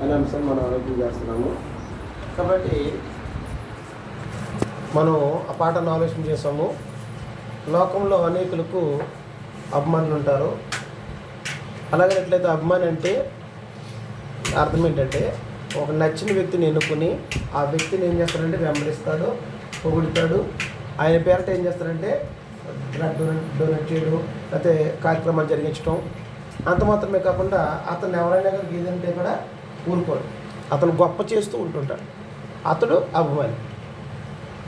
అనే అంశాన్ని మనం ఆలోచన చేస్తున్నాము. కాబట్టి మనం ఆ పాటను ఆలోచన చేసాము. లోకంలో అనేకులకు అభిమానులు ఉంటారు. అలాగనట్లయితే అభిమాని అంటే అర్థం ఏంటంటే ఒక నచ్చిన వ్యక్తిని ఎన్నుకొని ఆ వ్యక్తిని ఏం చేస్తారంటే వెంబడిస్తాడు, పొగుడుతాడు. ఆయన పేరట ఏం చేస్తారంటే డొనేట్ చేయడం, లేకపోతే కార్యక్రమాలు జరిగించడం. అంత మాత్రమే కాకుండా అతను ఎవరైనా కనుక ఏదంటే కూడా ఊరుకోడు, అతను గొప్ప చేస్తూ ఉంటుంటాడు. అతడు అభిమాని.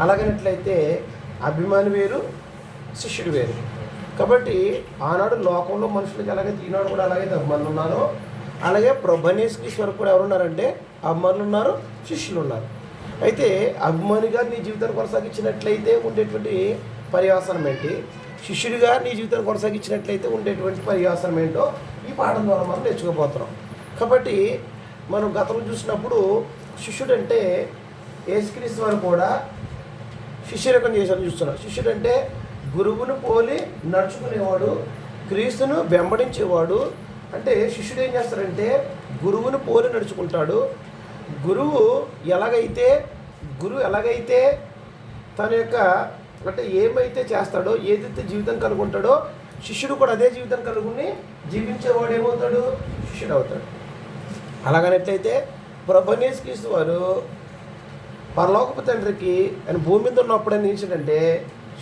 అలాగనట్లయితే అభిమాని వేరు, శిష్యుడు వేరు. కాబట్టి ఆనాడు లోకంలో మనుషులకి ఎలాగైతే ఈనాడు కూడా అలాగైతే అభిమానులు ఉన్నారో, అలాగే ప్రభనేశ్వరు కూడా ఎవరున్నారంటే అభిమానులు ఉన్నారు, శిష్యులు ఉన్నారు. అయితే అభిమానిగా నీ జీవితాన్ని కొనసాగించినట్లయితే ఉండేటువంటి పర్యవసనం ఏంటి, శిష్యుడిగా నీ జీవితాన్ని కొనసాగించినట్లయితే ఉండేటువంటి పర్యవసనం ఏంటో ఈ పాఠం ద్వారా మనం నేర్చుకోబోతున్నాం. కాబట్టి మనం గతంలో చూసినప్పుడు శిష్యుడు అంటే యేసుక్రీస్తు వారు కూడా శిష్యరకం చేశారు చూస్తున్నాం. శిష్యుడు అంటే గురువును పోలి నడుచుకునేవాడు, క్రీస్తును వెంబడించేవాడు. అంటే శిష్యుడు ఏం చేస్తాడంటే గురువును పోలి నడుచుకుంటాడు. గురువు ఎలాగైతే తన యొక్క అంటే ఏమైతే చేస్తాడో, ఏదైతే జీవితం కలుగుంటాడో శిష్యుడు కూడా అదే జీవితం కలుగుని జీవించేవాడు ఏమవుతాడు, శిష్యుడు అవుతాడు. అలాగనట్లయితే ప్రభువైన యేసుక్రీస్తు వారు పరలోకపు తండ్రికి ఆయన భూమి మీద ఉన్నప్పుడు ఏం చేశాడంటే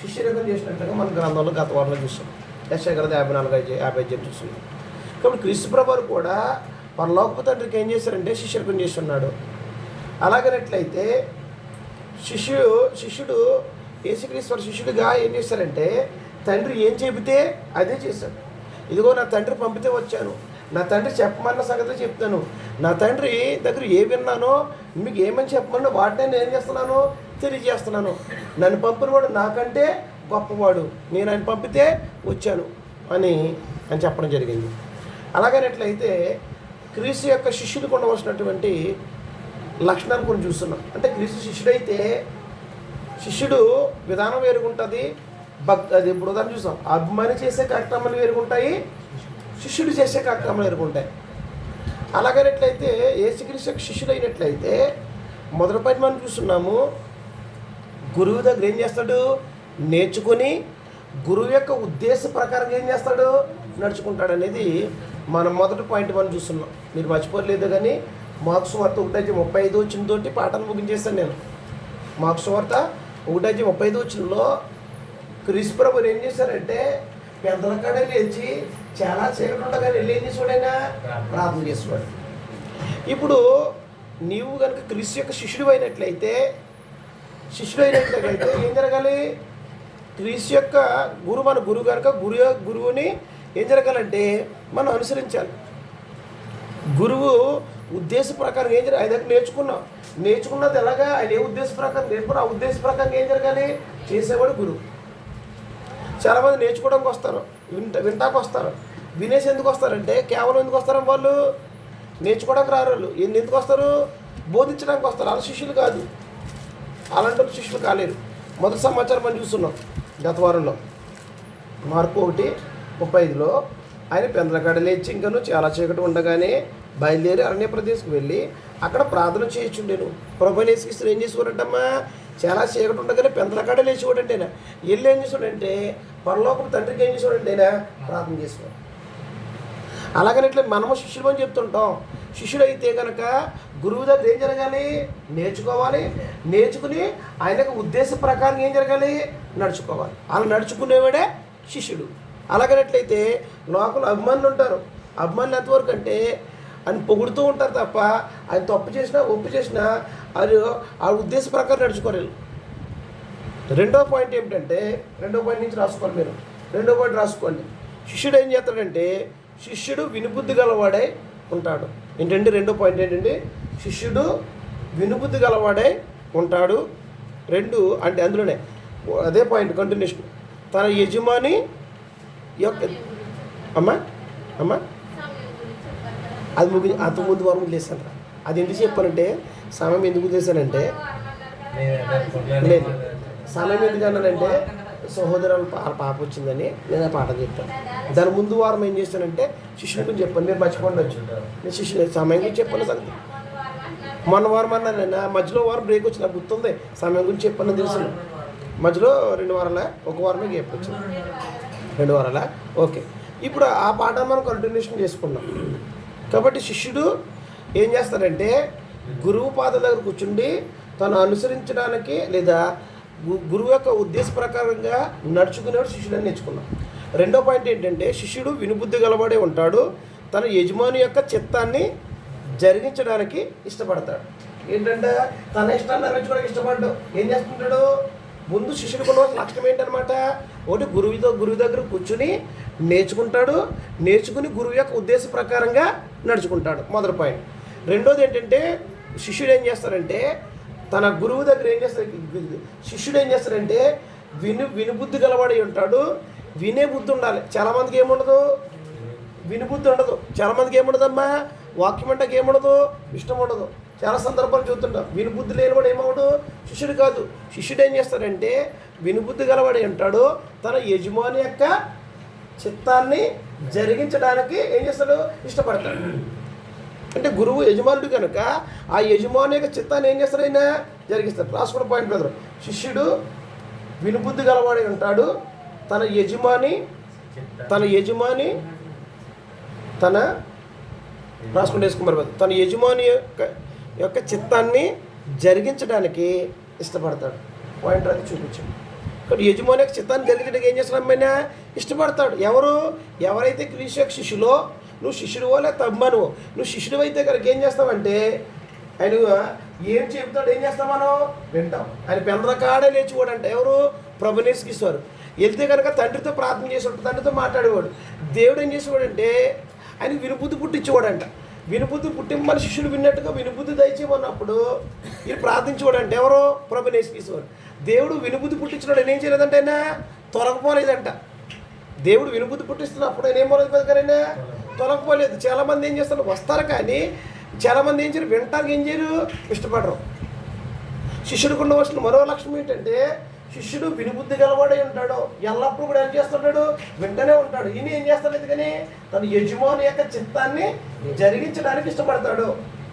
శిష్యరకం చేసినట్లుగా మన గ్రంథంలో గత వారంలో చూస్తాం. యెషయా గ్రంథం 54:55 చూస్తున్నాం. కాబట్టి క్రీస్తు ప్రభువు కూడా పరలోకపు తండ్రికి ఏం చేశారంటే శిష్యరకం చేస్తున్నాడు. అలాగనట్లయితే శిష్యుడు యేసుక్రీస్తు శిష్యుడిగా ఏం చేశారంటే తండ్రి ఏం చెబితే అదే చేశాడు. ఇదిగో నా తండ్రి పంపితే వచ్చాను, నా తండ్రి చెప్పమన్న సంగతి చెప్తాను, నా తండ్రి దగ్గర ఏ విన్నానో మీకు ఏమని చెప్పమన్నా వాటినే నేను చేస్తున్నాను, తెలియజేస్తున్నాను. నన్ను పంపినవాడు నాకంటే గొప్పవాడు, నేను ఆయన పంపితే వచ్చాను అని చెప్పడం జరిగింది. అలాగనట్లయితే క్రీస్తు యొక్క శిష్యుడికి ఉండవలసినటువంటి లక్షణాలు కొన్ని చూస్తున్నాం. అంటే క్రీస్తు శిష్యుడైతే శిష్యుడు విధానం వేరుగుంటుంది. అది ఇప్పుడు ఉదాహరణ చూస్తాం, అభిమాని చేసే కార్యక్రమాలు వేరుగుంటాయి, శిష్యుడు చేసే కార్యక్రమాలు వేరుగుంటాయి. అలాగనట్లయితే యేసుక్రీస్తు యొక్క శిష్యుడు అయినట్లయితే మొదటి పని మనం చూస్తున్నాము, గురువు దగ్గర ఏం చేస్తాడు, నేర్చుకొని గురువు యొక్క ఉద్దేశ ప్రకారం ఏం చేస్తాడు, నడుచుకుంటాడు అనేది మనం మొదటి పాయింట్ మనం చూస్తున్నాం. మీరు మర్చిపోలేదు కానీ మార్క్స్ వార్త 1:35 పాఠాన్ని ముగించేస్తాను నేను. మార్క్స్ వార్త 1:35 క్రీస్తు ప్రభువు ఏం చేశారంటే పెద్దల కాడ లేచి చాలా చీకటి ఉండగానే వెళ్ళి ఏం చేసేవాడైనా ప్రార్థన చేసేవాడు. ఇప్పుడు నీవు కనుక క్రీస్తు యొక్క శిష్యుడు అయినట్లయితే ఏం జరగాలి, క్రీస్తు యొక్క మన గురువు కనుక గురువుని ఏం జరగాలంటే మనం అనుసరించాలి. గురువు ఉద్దేశ ప్రకారం ఏం జరగాలి, ఆయన దగ్గర నేర్చుకున్నది ఎలాగా, ఆయన ఏ ఉద్దేశ ప్రకారం నేర్చుకున్న ఆ ఉద్దేశ ప్రకారం ఏం జరగాలి చేసేవాడు గురువు. చాలామంది నేర్చుకోవడానికి వస్తారు, వింటాకు వస్తారు. వినేసి ఎందుకు వస్తారంటే కేవలం ఎందుకు వస్తారు, వాళ్ళు నేర్చుకోవడానికి రారు. వాళ్ళు ఎందుకు వస్తారు, బోధించడానికి వస్తారు. వాళ్ళ శిష్యులు కాదు, అలాంటి శిష్యులు కాలేరు. మొదటి సమాచారం మనం చూస్తున్నాం గత వారంలో మార్కు 1:35 ఆయన పెందలకాడ లేచి ఇంకను చాలా చీకటి ఉండగానే బయలుదేరి అరణ్య ప్రదేశ్కి వెళ్ళి అక్కడ ప్రార్థన చేయించుండేను. ప్రభువైన యేసుక్రీస్తు ఏం చేసేవాడంటమ్మా, చాలా చీకటి ఉండగానే పెందలకాడ లేచేవాడంటే ఆయన వెళ్ళి ఏం చేసేవాడంటే పరలోకపు తండ్రికి ఏం చేసేవాడంటే ఆయన ప్రార్థన చేసేవాడు. అలాగనట్లే మనము శిష్యులు అని చెప్తుంటాం. శిష్యుడు అయితే కనుక గురువు దగ్గర ఏం జరగాలి, నేర్చుకోవాలి. నేర్చుకుని ఆయనకు ఉద్దేశ ప్రకారం ఏం జరగాలి, నడుచుకోవాలి. అలా నడుచుకునేవాడే శిష్యుడు. అలాగనట్లయితే లోకల్ అభిమానులు ఉంటారు. అభిమానులు ఎంతవరకు అంటే ఆయన పొగుడుతూ ఉంటారు తప్ప ఆయన తప్పు చేసినా ఒప్పు చేసినా అది ఆ ఉద్దేశ ప్రకారం నడుచుకోలేదు. రెండో పాయింట్ ఏమిటంటే, రెండో పాయింట్ నుంచి రాసుకోవాలి మీరు. రెండో పాయింట్ రాసుకోండి. శిష్యుడు ఏం చేస్తాడంటే శిష్యుడు వినుబుద్ధి గలవాడై ఉంటాడు. ఏంటంటే రెండో పాయింట్ ఏంటంటే శిష్యుడు వినుబుద్ధి గలవాడై ఉంటాడు. రెండు అంటే అందులోనే అదే పాయింట్ కంటిన్యూషన్. తన యజమాని యొక్క అమ్మా అది అంతకుముందు వారం వదిలేసాను. అది ఎందుకు చెప్పానంటే సమయం ఎందుకు వదిలేసానంటే లేదు సమయం ఎందుకు అన్నానంటే సహోదరుల పాప వచ్చిందని నేను ఆ పాఠం చెప్పాను. దాని ముందు వారం ఏం చేశానంటే శిష్యుని గురించి చెప్పాను. మీరు మర్చిపోండొచ్చు, నేను శిష్యుని సమయం గురించి చెప్పాను సంగతి. మొన్న వారం అన్నాను నేను, మధ్యలో వారం బ్రేక్ వచ్చి నాకు గుర్తుంది, సమయం గురించి చెప్పాను తెలుసు. మధ్యలో 2 వారాలా, 1 వారమే గ్యాప్ వచ్చింది, 2 వారాలా. ఓకే, ఇప్పుడు ఆ పాఠాన్ని మనం కంటిన్యూషన్ చేసుకున్నాం. కాబట్టి శిష్యుడు ఏం చేస్తాడంటే గురువు పాద దగ్గర కూర్చుండి తను అనుసరించడానికి లేదా గురువు యొక్క ఉద్దేశ ప్రకారంగా నడుచుకునేవాడు శిష్యుడని నేర్చుకున్నాం. రెండో పాయింట్ ఏంటంటే శిష్యుడు వినుబుద్ధి గలవాడే ఉంటాడు, తన యజమాని యొక్క చిత్తాన్ని జరిగించడానికి ఇష్టపడతాడు. ఏంటంటే తన ఇష్టాన్ని నెరవేర్చుకోవడానికి ఇష్టపడ్డాడు. ఏం చేస్తుంటాడు? ముందు శిష్యుడికి ఉన్న లక్షణం ఏంటనమాట, ఒకటి గురువు దగ్గర కూర్చుని నేర్చుకుంటాడు, నేర్చుకుని గురువు యొక్క ఉద్దేశ ప్రకారంగా నడుచుకుంటాడు. మొదటి పాయింట్. రెండోది ఏంటంటే శిష్యుడు ఏం చేస్తారంటే తన గురువు దగ్గర శిష్యుడు ఏం చేస్తాడంటే వినుబుద్ధి గలవాడై ఉంటాడు. వినే బుద్ధి ఉండాలి. చాలామందికి ఏముండదు, వినుబుద్ధి ఉండదు. చాలామందికి ఏముండదమ్మా, వాక్యం అంటే ఏముండదు, ఇష్టం ఉండదు. చాలా సందర్భాలు చూస్తుంటాం. వినుబుద్ధి లేనివాడు ఏమవుడు, శిష్యుడు కాదు. శిష్యుడు ఏం చేస్తాడంటే వినుబుద్ధి గలవాడై ఉంటాడు, తన యజమాని యొక్క చిత్తాన్ని జరిగించడానికి ఏం చేస్తాడు, ఇష్టపడతాడు. అంటే గురువు యజమానుడు కనుక ఆ యజమాని యొక్క చిత్తాన్ని ఏం చేస్తాడు, ఆయన జరిగిస్తాడు. రాసుకున్న పాయింట్ బ్రదర్. శిష్యుడు వినుబుద్ధి గలవాడై ఉంటాడు, తన యజమాని రాసుకుంటే వేసుకున్నారు, తన యజమాని యొక్క చిత్తాన్ని జరిగించడానికి ఇష్టపడతాడు. పాయింట్ అది చూపించాడు. కాబట్టి యజమాని యొక్క చిత్తాన్ని జరిగించడానికి ఏం చేస్తాడు, అమ్మాయినా ఇష్టపడతాడు. ఎవరైతే క్రీస్తు యొక్క శిష్యులో నువ్వు శిష్యుడువో లేదా తమ్మనువో, నువ్వు శిష్యుడు అయితే కనుక ఏం చేస్తావంటే ఆయన ఏం చెప్తాడు, ఏం చేస్తాం మనం వింటాం. ఆయన పెందల కాడే లేచిపోడంట. ఎవరు? ప్రభునేసుకిస్తారు. వెళ్తే కనుక తండ్రితో ప్రార్థన చేసేవాడు, తండ్రితో మాట్లాడేవాడు. దేవుడు ఏం చేసేవాడంటే ఆయన వినుబుద్ధి పుట్టించేవాడంట. వినుబుద్ధి పుట్టిమ్మని శిష్యులు విన్నట్టుగా వినుబుద్ధి దయచేయమన్నప్పుడు వీళ్ళు ప్రార్థించేవాడంట. ఎవరో? ప్రభునేసుకిస్తారు. దేవుడు వినుబుద్ధి పుట్టించినాడు. ఆయన ఏం చేయలేదంటే ఆయన తొలగపోలేదంట. దేవుడు వినుబుద్ధి పుట్టిస్తున్నప్పుడు ఆయన ఏం పోలేదు కదైనా తొలగపోలేదు. చాలామంది ఏం చేస్తారు, వస్తారు కానీ చాలామంది ఏం చేయరు, వినటానికి ఏం చేయరు, ఇష్టపడరు. శిష్యుడికి ఉండవలసిన మరో లక్షణం ఏంటంటే శిష్యుడు వినుబుద్ధి గలవాడై ఉంటాడు. ఎల్లప్పుడూ కూడా ఏం చేస్తుంటాడు, వింటనే ఉంటాడు. ఈయన ఏం చేస్తాడు ఎందుకని తన యజమాని యొక్క చిత్తాన్ని జరిగించడానికి ఇష్టపడతాడు.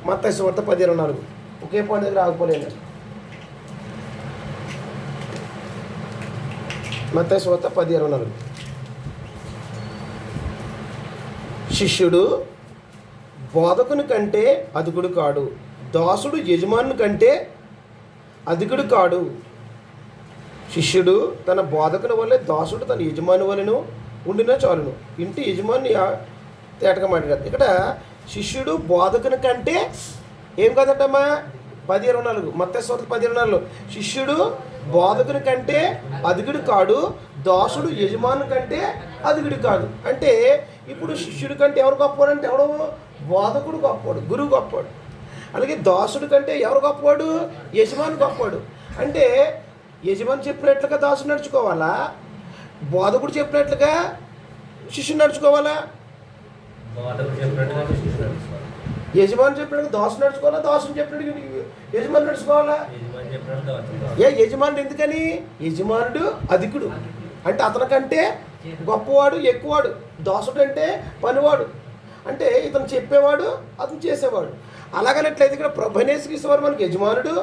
మత్తయి సువార్త 10:24. ఒకే పాయింట్ దగ్గర ఆగిపోలేదు. మత్తయి సువార్త 10:24. శిష్యుడు బోధకుని కంటే అధికుడు కాడు, దాసుడు యజమానుని కంటే అధికుడు కాడు. శిష్యుడు తన బోధకుని వల్లే, దాసుడు తన యజమాని వలెను ఉండినా చాలును. ఇంటి యజమాని తేటగా మాట్లాడారు. ఇక్కడ శిష్యుడు బోధకుని కంటే ఏం కాదటమ్మా, 10:24. మత్తయి సువార్త 10:24. శిష్యుడు బోధకుని కంటే అధికుడు కాడు, దాసుడు యజమాని కంటే అధికుడు కాదు. అంటే ఇప్పుడు శిష్యుడి కంటే ఎవరు గొప్పవాడు అంటే ఎవడు? బోధకుడు గొప్పవాడు, గురువు గొప్పవాడు. అలాగే దాసుడి కంటే ఎవరు గొప్పవాడు? యజమాని గొప్పవాడు. అంటే యజమాని చెప్పినట్లుగా దాసుడు నడుచుకోవాలా, బోధకుడు చెప్పినట్లుగా శిష్యుడు నడుచుకోవాలా? యజమాని చెప్పినట్టు దాసుడు నడుచుకోవాలా, దాసుడు చెప్పినట్టు యజమాని నడుచుకోవాలా? యజమానుడు ఎందుకని? యజమానుడు అధికుడు అంటే అతనికంటే గొప్పవాడు, ఎక్కువవాడు. దాసుడు అంటే పనివాడు, అంటే ఇతను చెప్పేవాడు, అతను చేసేవాడు. అలాగనట్లయితే ఇక్కడ ప్రభునేసుకిసేవారు మనకి యజమానుడు,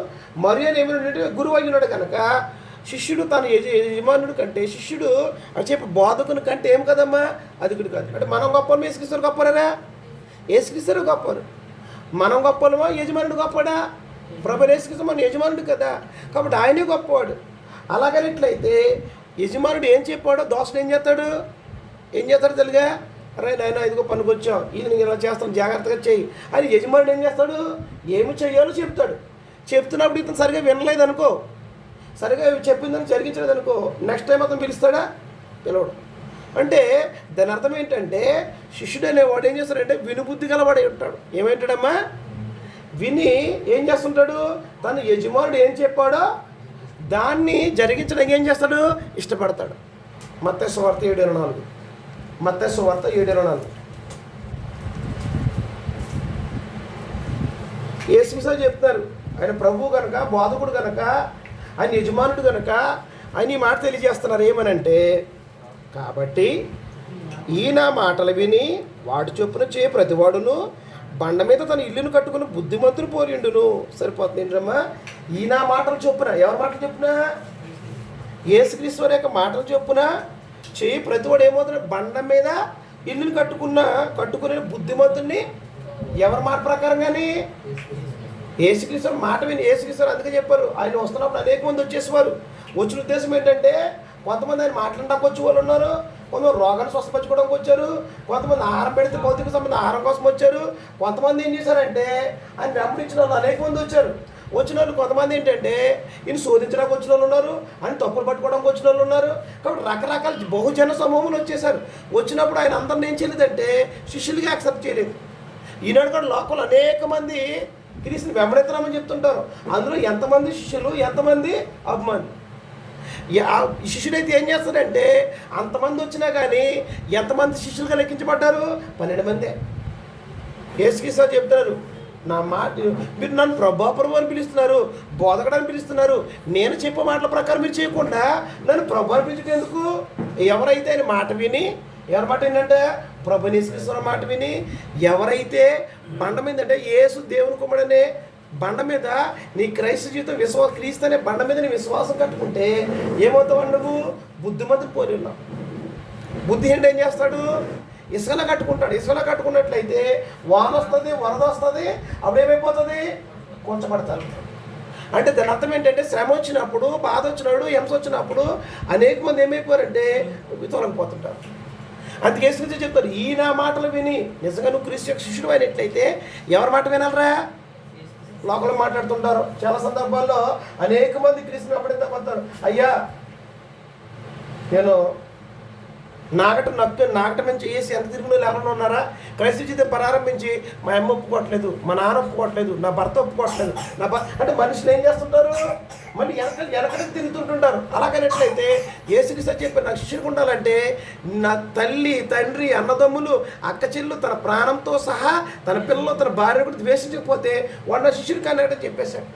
మరియు ఏమైనా గురువు అయినాడు కనుక శిష్యుడు తన యజమానుడు కంటే, శిష్యుడు అని చెప్పి బోధకుని కంటే ఏం కదమ్మా, అధికుడు కాదు. అంటే మనం గొప్ప ఏసుకిస్తారు గొప్పరా? ఏసుకిస్తారు గొప్పరు. మనం గొప్పలమా, యజమానుడు గొప్పడా? ప్రభునేసుకిస్తే మన యజమానుడు కదా, కాబట్టి ఆయనే గొప్పవాడు. అలాగనట్లయితే యజమానుడు ఏం చెప్పాడో దాసుడు ఏం చేస్తాడు తెలుగా, అరే నాయన ఇదిగో పనికి వచ్చావు, ఇది నేను ఇలా చేస్తాను, జాగ్రత్తగా చెయ్యి అని యజమానుడు ఏం చేస్తాడు, ఏమి చెయ్యాలో చెప్తాడు. చెప్తున్నప్పుడు ఇతను సరిగా వినలేదు అనుకో, సరిగా చెప్పిందని జరిగించలేదు అనుకో, నెక్స్ట్ టైం అతను పిలుస్తాడా? పిలవడు. అంటే దాని అర్థం ఏంటంటే శిష్యుడు అనేవాడు ఏం చేస్తాడంటే వినుబుద్ధి గలవాడై ఉంటాడు. ఏమైంటాడమ్మా, విని ఏం చేస్తుంటాడు, తను యజమానుడు ఏం చెప్పాడో దాన్ని జరిగించడానికి ఏం చేస్తాడు, ఇష్టపడతాడు. మత్తయి సువార్త 7:24. మత్తయి సువార్త 7:24. యేసుక్రీస్తు చెప్తారు, ఆయన ప్రభువు కనుక, బోధకుడు కనుక, ఆయన యజమానుడు కనుక ఆయన ఈ మాట తెలియజేస్తున్నారు ఏమనంటే, కాబట్టి ఈయన మాటలు విని వాటి చొప్పున చేయ ప్రతివాడును బండ మీద తన ఇల్లును కట్టుకుని బుద్ధిమంతులు పోలిండును. సరిపోతుంది ఏంటమ్మా? ఈయన మాటలు చొప్పున, ఎవరి మాటలు చొప్పున? యేసుక్రీస్తు వారి యొక్క మాటలు చొప్పున చేయి ప్రతివాడు ఏమవుతున్నాడు? బండ మీద ఇల్లును కట్టుకునే బుద్ధిమంతుడిని. ఎవరి మాట ప్రకారం కానీ? యేసుక్రీస్తు మాట విని. యేసుక్రీస్తు అందుకే చెప్పారు, ఆయన వస్తున్నప్పుడు అనేక మంది వచ్చేసేవారు. వచ్చిన ఉద్దేశం ఏంటంటే, కొంతమంది ఆయన మాట్లాడడానికి వచ్చే వాళ్ళు ఉన్నారు, కొంతమంది రోగాన్ని స్వస్థపరచుకోవడానికి వచ్చారు, కొంతమంది ఆహారం పెడితే భౌతిక సంబంధం ఆహారం కోసం వచ్చారు, కొంతమంది ఏం చేశారంటే ఆయన వెంబడించిన వాళ్ళు అనేక మంది వచ్చారు. వచ్చిన వాళ్ళు కొంతమంది ఏంటంటే ఈయన శోధించడానికి వచ్చిన వాళ్ళు ఉన్నారు, ఆయన తప్పులు పట్టుకోవడానికి వచ్చిన వాళ్ళు ఉన్నారు. కాబట్టి రకరకాల బహుజన సమూహములు వచ్చేసారు. వచ్చినప్పుడు ఆయన అందరిని ఏం చేయలేదంటే శిష్యులుగా యాక్సెప్ట్ చేయలేదు. ఈనాడు కూడా లోకంలో అనేక మంది క్రీస్తుని వెంబడెత్తనామని చెప్తుంటారు. అందులో ఎంతమంది శిష్యులు, ఎంతమంది అభిమానులు. శిష్యుడైతే ఏం చేస్తాడంటే అంతమంది వచ్చినా కానీ ఎంతమంది శిష్యులుగా లెక్కించబడ్డారు? 12 మందే. యేసుక్రీస్తు చెప్తున్నారు, నా మాట మీరు నన్ను ప్రభు అని పిలుస్తున్నారు, బోధకుడని పిలుస్తున్నారు, నేను చెప్పే మాటల ప్రకారం మీరు చేయకుండా నన్ను ప్రభు అని పిలిచేది ఎందుకు? ఎవరైతే ఆయన మాట విని, ఎవరి మాట ఏంటంటే ప్రభు యేసుక్రీస్తు మాట విని, ఎవరైతే బండ మీద అంటే యేసు దేవుని కుమారుడనే బండ మీద నీ క్రైస్తవ జీవితం క్రీస్తు అనే బండ మీద నీ విశ్వాసం కట్టుకుంటే ఏమవుతావు? నువ్వు బుద్ధిమంతులు పోలి ఉన్నావు. బుద్ధిహీనుడు ఏం చేస్తాడు? ఇసుకలో కట్టుకుంటాడు. ఇసుకలో కట్టుకున్నట్లయితే వాన వస్తుంది, వరద వస్తుంది, అప్పుడు ఏమైపోతుంది? కొంచెపడతారు. అంటే దాని అర్థం ఏంటంటే శ్రమ వచ్చినప్పుడు, బాధ వచ్చినప్పుడు, హింస వచ్చినప్పుడు అనేక మంది ఏమైపోయారంటే తొలగిపోతుంటారు. అందుకే యేసు చెప్తారు, ఈ నా మాటలు విని నిజంగా నువ్వు క్రీస్తు యొక్క శిష్యుడు అయినట్లయితే ఎవరి మాట వినాలరా? లోకలు మాట్లాడుతుంటారు. చాలా సందర్భాల్లో అనేక మంది క్రీస్తుని అప్పుడెత్తారు, అయ్యా నేను నాగట మంచి చేసి ఎంత తిరుగులో ఎవరైనా ఉన్నారా? క్రైస్తవ జీవితం ప్రారంభించి మా అమ్మ ఒప్పుకోవట్లేదు, మా నాన్న ఒప్పుకోవట్లేదు, నా భర్త ఒప్పుకోవట్లేదు, అంటే మనుషులు ఏం చేస్తుంటారు? మళ్ళీ వెనకటికి తిరుగుతుంటుంటారు. అలాగనట్లయితే యేసుక్రీస్తు చెప్పి నాకు శిష్యుడు ఉండాలంటే నా తల్లి, తండ్రి, అన్నదమ్ములు, అక్క చెల్లు, తన ప్రాణంతో సహా తన పిల్లలు, తన భార్య కూడా ద్వేషించకపోతే వాడు నా శిష్యుడు కానీ చెప్పేశాడు.